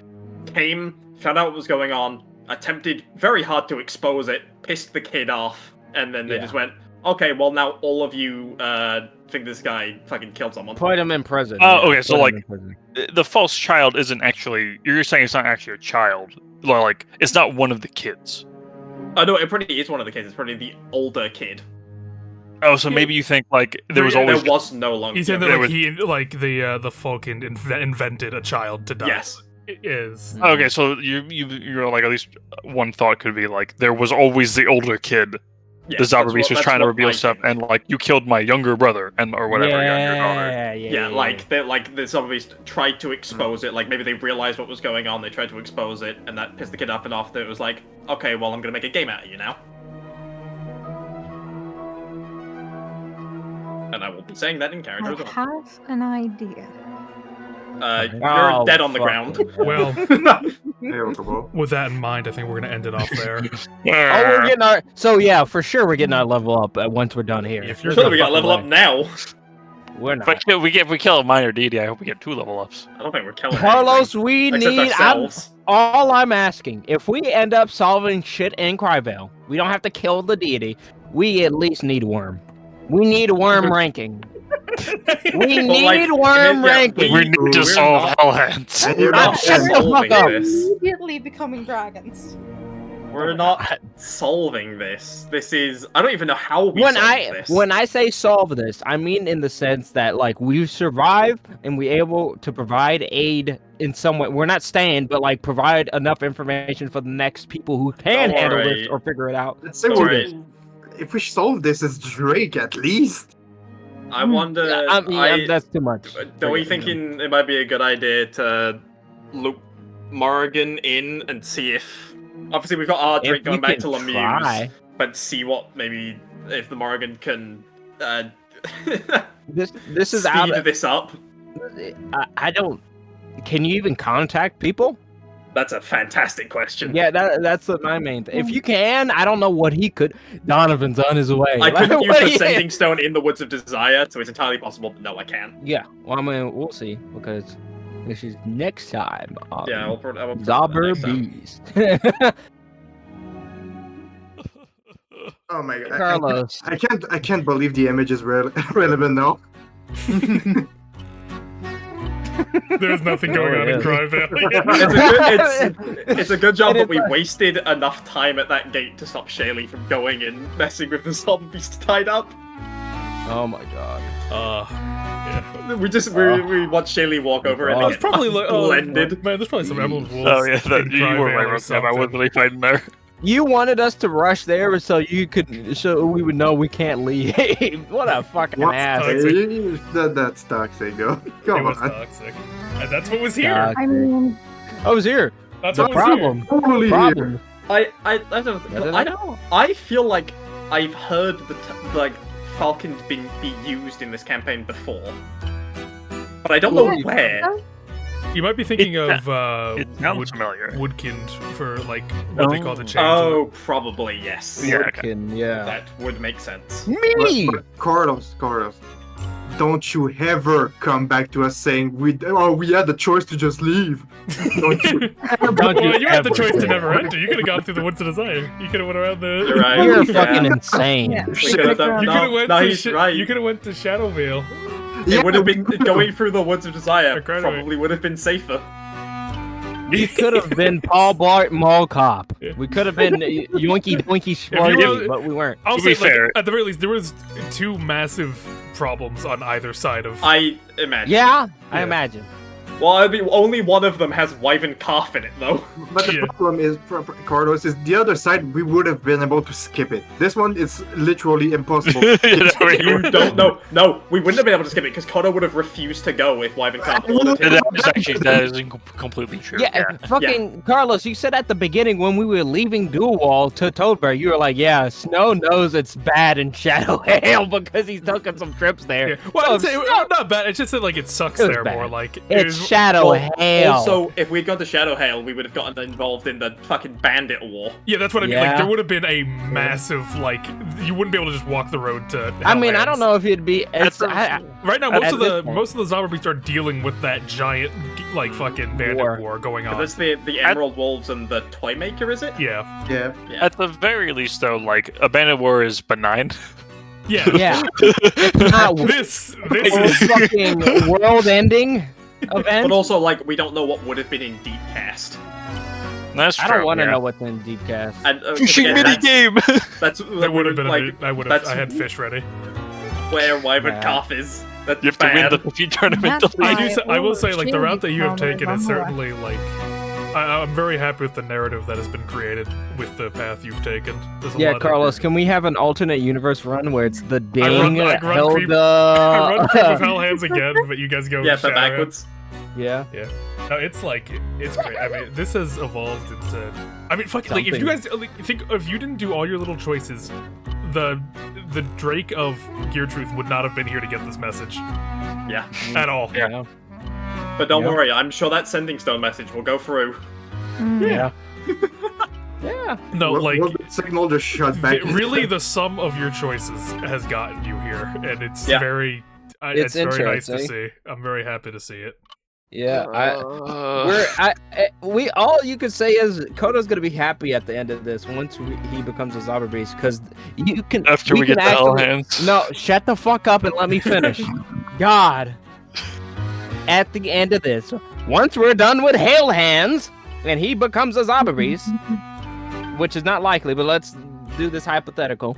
came, found out what was going on, attempted very hard to expose it, pissed the kid off, and then they just went, okay, well now all of you think this guy fucking killed someone. Put him in prison. Oh, okay, so Put him in prison. the false child isn't actually. You're saying it's not actually a child. Like it's not one of the kids. Oh no, it pretty is one of the kids. It's probably the older kid. Oh, so maybe you think like there was always. There was no longer. He said that the Falcon invented a child to die. Yes. It is. Okay, so you're like at least one thought could be like there was always the older kid. Yes, the Zaba that's Beast was what- trying that's to what reveal I stuff, think. and like you killed my younger brother and or whatever, your daughter. Yeah, like the Zaba Beast tried to expose it. Like maybe they realized what was going on. They tried to expose it, and that pissed the kid off enough that it was like, okay, well I'm gonna make a game out of you now. And I will be saying that in character I as well. have an idea. You're dead on the ground. Well, Yeah, Kobo. with that in mind, I think we're gonna end it off there. We're getting our. So yeah, for sure, we're getting our level up once we're done here. If you're Surely gonna we gotta level up now. We're not. But if we kill a minor deity, I hope we get 2 level ups. I don't think we're killing Carlos, anything, we except need. ourselves. All I'm asking, if we end up solving shit in Cryvail, we don't have to kill the deity. We at least need worm. We need worm ranking. We need worm ranking. We need to we're solve not- Hellhands. And you're We're not not Shut the fuck solving up. this. Immediately becoming dragons. We're not solving this. This is. I don't even know how we When solve this. when I say solve this, I mean in the sense that like we survive and we able to provide aid in some way. We're not staying, but like provide enough information for the next people who can Don't handle worry. this or figure it out. Let's say Don't we worry. if we solve this as Drake at least. I wonder. I mean, that's too much. Are we thinking it might be a good idea to loop Morrigan in and see if? Obviously, we've got our Drake If going we back can to Lemuse, try. but see what maybe if the Morrigan can This is speed out. this up. I don't. Can you even contact people? That's a fantastic question. Yeah, that's my main thing. If you can, I don't know what he could. Donovan's on his way. I couldn't use What the do you- Sending Stone in the Woods of Desire, so it's entirely possible that no, I can. Yeah, well, I mean, we'll see because this is next time. Yeah, I will put that Zobber next time. Beast. Oh my god. Carlos. I can't believe the image is relevant now. There's nothing going on in yeah. Cryvail. It's a good job It that is we like- wasted enough time at that gate to stop Shaylee from going and messing with the zombie beast tied up. Oh my god. Yeah. We watched Shaylee walk over and God. they There's probably like blended. man, there's probably some Emerald Wolves. Oh yeah, that, in you were Cryvail right. or Rob. I wasn't something. really fighting there. You wanted us to rush there so we would know we can't leave. What a fucking What? ass. That's toxic, though. It Come was on. toxic. And that's what was here. Toxic. I mean, I was here. That's The what was problem. Holy Problem. I I know. I feel like I've heard like Falcons be used in this campaign before, but I don't know Yeah. where. here. You might be thinking of It sounds familiar. Woodkind for like what they call the change. Oh, probably yes. Yeah, okay. Yeah. That would make sense. Me. But Carlos, don't you ever come back to us saying we had the choice to just leave. Don't you ever. Don't Well, you had the ever choice to say never that. enter. You could have gone through the Woods of Desire. You could have went around the. You're right. You're Yeah. fucking insane. Yeah. We could've done- You could have went no, to. he's right. You could have went to Shadowvale. It would have been going through the Woods of Desire. Incredible. Probably would have been safer. We could have been Paul Blart Mall Cop. Yeah. We could have been Yoinky Doinky Sparky, were- but we weren't. I'll To say, be fair- like, at the very least, there was two massive problems on either side of. I imagine. Yeah, I Yeah. imagine. Well, I mean, only one of them has Wyvern Calf in it, though. But the Yeah. problem is, Carlos, is the other side, we would have been able to skip it. This one is literally impossible. You don't know. No, we wouldn't have been able to skip it because Kodo would have refused to go if Wyvern Calf wanted him. That is completely true. Yeah, fucking Carlos, you said at the beginning when we were leaving Dual Wall to Toadberg, you were like, yeah, Snow knows it's bad in Shadow Hail because he's taking some trips there. Yeah. Well, So I'd say not bad. It's just that like it sucks It was there bad. more. Like It's Shadow Hail. Also, if we'd gone to Shadow Hail, we would have gotten involved in the fucking bandit war. yeah, that's what I mean. Like Yeah. there would have been a massive like you wouldn't be able to just walk the road to. I mean, I Helllands. don't know if it'd be. It's, Right now, At most of this the point. most of the zombie beasts are dealing with that giant like fucking bandit war going on. That's the Emerald Wolves and the Toymaker, is it? Yeah, Yeah. At the very least, though, like Abandoned War is benign. yeah. yeah. It's not This a is fucking world-ending event. But also, like, we don't know what would have been in Deepcast. That's true. I don't want to yeah. know what's in Deep Cast. And Fishing again, mini game. That's that would have been like I would have. that's I had fish ready. where Wyvern Yeah. Calf is. That's You have to win bad. the fishing tournament. That's to leave. I will say, like the Shaylee route that you have found it taken is somewhere. certainly like. I'm very happy with the narrative that has been created with the path you've taken. There's a Yeah, lot of- Carlos, can we have an alternate universe run where it's the I run Ding Creep- I Hilda? run Creep of Hell Hands again, but you guys go. Yeah, Shadow but Hand. backwards. Yeah. No, it's like it's great. I mean, this has evolved into. I mean, fuck. Like, if you guys think if you didn't do all your little choices, the Drake of Gear Truth would not have been here to get this message Yeah. at all. Yeah. But don't Yeah. worry, I'm sure that Sending Stone message will go through. Yeah. Yeah. No, Will- like will the signal just shut back. really, the sum of your choices has gotten you here, and it's Yeah. very. It's very nice to interesting. see. I'm very happy to see it. Yeah. We all you could say is Kodo's gonna be happy at the end of this once he becomes a Zobber Beast because you can. After we get can the Hell actually- Hands. No, shut the fuck up and let me finish. God. At the end of this, once we're done with Hail Hands and he becomes a Zobber Beast, which is not likely, but let's do this hypothetical.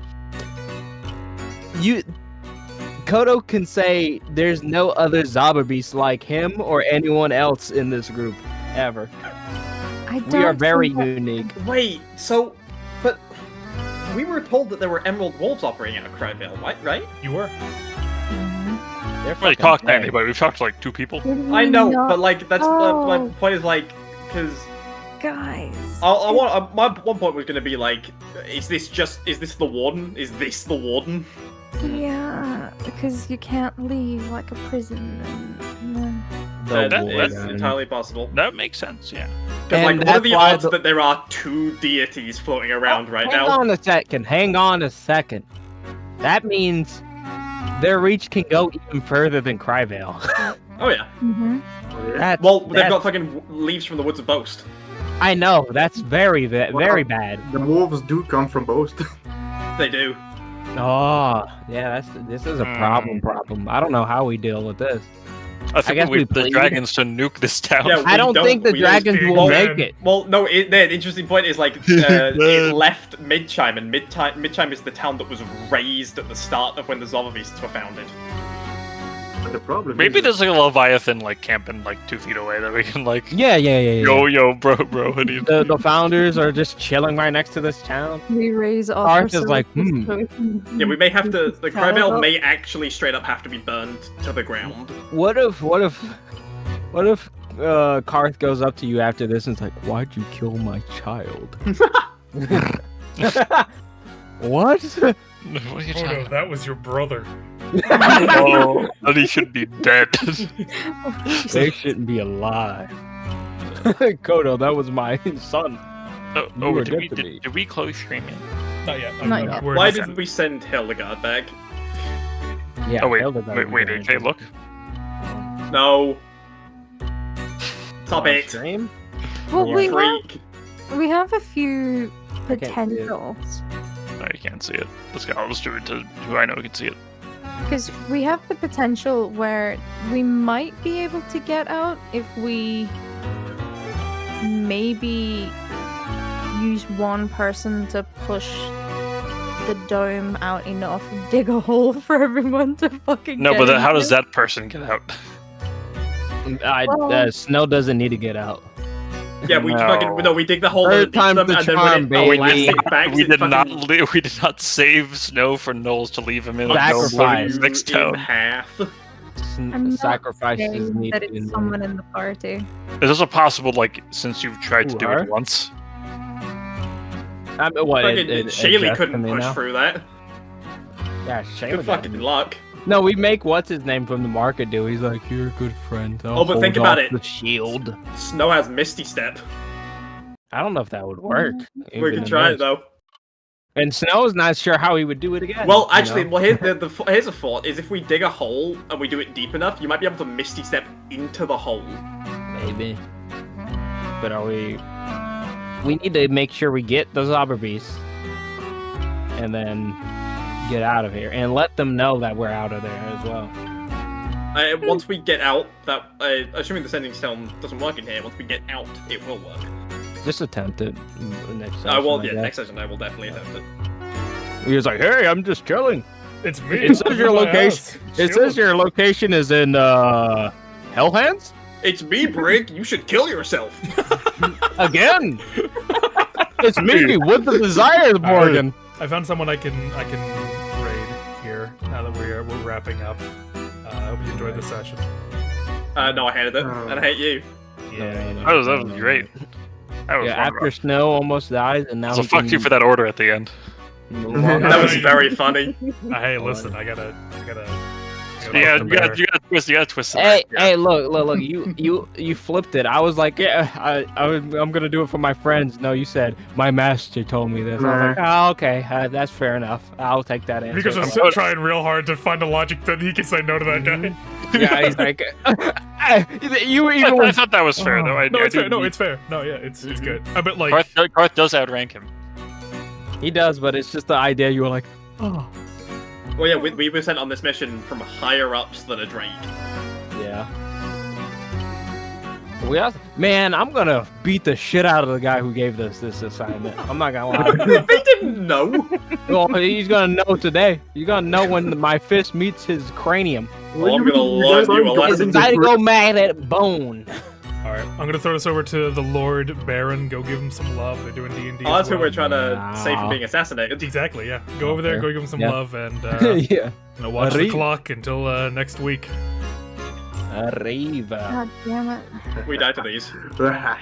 Kodo can say there's no other Zobber Beast like him or anyone else in this group ever. I We are don't very think that- unique. Wait, so, but we were told that there were Emerald Wolves operating out of Cryvail, right? You were. They're Really fucking talked to bad. anybody. We've talked to like 2 people. I know, No, but like that's my point is like because guys. I want my one point was going to be like, is this the Warden? Is this the Warden? Yeah, because you can't leave like a prison. And then That is Warden. entirely possible. That makes sense. Yeah. Because, like, And what are the that's why odds that there are 2 deities floating around right Hang now? on a second. Hang on a second. That means their reach can go even further than Cryvail. Oh yeah. Mm-hmm. That's, Well, they've that's- got fucking leaves from the Woods of Boast. I know. That's very bad. The wolves do come from Boast. They do. Oh, yeah. This is a problem. I don't know how we deal with this. I think guess we we wait for the plead. dragons to nuke this town. Yeah, I don't think the we dragons don't- will Well, make it. Well, no. The interesting point is like it left Midchime, and Midchime is the town that was raised at the start of when the Zova beasts were founded. But the problem Maybe is, there's like a Leviathan like camping like 2 feet away that we can like. Yeah. Yo, bro, what do you? The founders are just chilling right next to this town. We raise our Arth is like, facilities so we can Yeah, we may have to. The Power Cryvail up. may actually straight up have to be burned to the ground. What if Karth goes up to you after this and is like, "Why'd you kill my child?" What? What are you Oh talking no, about? that was your brother. Oh, then he should be dead. They shouldn't be alive. Kodo, that was my son. You were dead to me. Did we close streaming? Not yet. Not yet. we're Why in the didn't we send Hildegard back? Yeah. Oh wait, Hildegard wait, was AJ, look. No. Stop on it. stream? Well, Yeah. we have a few I can't see it. potentials. No, you can't see it. Let's go. I'll just do it to who I know can see it. Because we have the potential where we might be able to get out if we maybe use one person to push the dome out enough and dig a hole for everyone to fucking No, get but then how into. does that person get out? Well- Snow doesn't need to get out. Yeah, we No. fucking no. We dig the hole Third and beat time's them, the and charm, then when it baby. elastic backs, We it did fucking not. We did not save Snow for Knowles to leave him in Sacrifice. Knowles' blew next in town. half. I'm not Sacrifices saying need that to be it's made. someone in the party. Is this a possible like since you've tried to Who, do her? it once? I mean, what? Fucking Shaylee just couldn't me push now? through that. Yeah, Shaylee. Good fucking luck. No, we make what's his name from the market do. He's like, you're a good friend. I'll Oh, but think hold about off it. The shield. Snow has Misty Step. I don't know if that would work. We even can in try this. it though. And Snow's not sure how he would do it again. Well, you actually, know? well here's a thought: is if we dig a hole and we do it deep enough, you might be able to Misty Step into the hole. Maybe. But are we? We need to make sure we get those beasts, and then get out of here, and let them know that we're out of there as well. Once we get out, that assuming the sending stone doesn't work in here, once we get out, it will work. Just attempt it next session. Well, I yeah, guess. next session I will definitely attempt it. He was like, "Hey, I'm just chilling." It's me. It says your My location. house. It says your location is in Hellhands It's me, Brig. You should kill yourself. again. It's me with the desire, Morgan. I found someone I can raid here now that we're wrapping up. I hope you enjoyed the session. No, I hated it, and I hate you. Yeah. That was great. That was Yeah, after Snow almost dies, and now So he fuck can you for that order at the end. move on. That was very funny. Hey, listen, I gotta. You gotta twist it. Hey, back, yeah. hey, look! You flipped it. I was like, yeah, I'm gonna do it for my friends. No, you said my master told me this. I was like, oh, okay, that's fair enough. I'll take that answer. Because I'm still trying real hard to find a logic that he can say no to that guy. Yeah, he's like, you even. I thought that was fair though. No, it's fair. No, it's fair. No, yeah, it's good. But like, Karth does outrank him. He does, but it's just the idea. You were like, oh, Well, yeah, we were sent on this mission from higher ups than a Drake. yeah. Man, I'm gonna beat the shit out of the guy who gave us this assignment. I'm not gonna lie. They didn't know. Well, he's gonna know today. He's gonna know when my fist meets his cranium. Well, I'm gonna learn you a lesson. I go mad at bone. all right, I'm gonna throw this over to the Lord Baron. Go give him some love. They're doing D&D. Oh, that's who well. we're trying to save from being assassinated. Exactly. Yeah. Go over there. Okay. Go give him some Yeah. love, and Yeah. watch the Arriba. clock until next week. Arriva. God damn it. We died to these. Ah.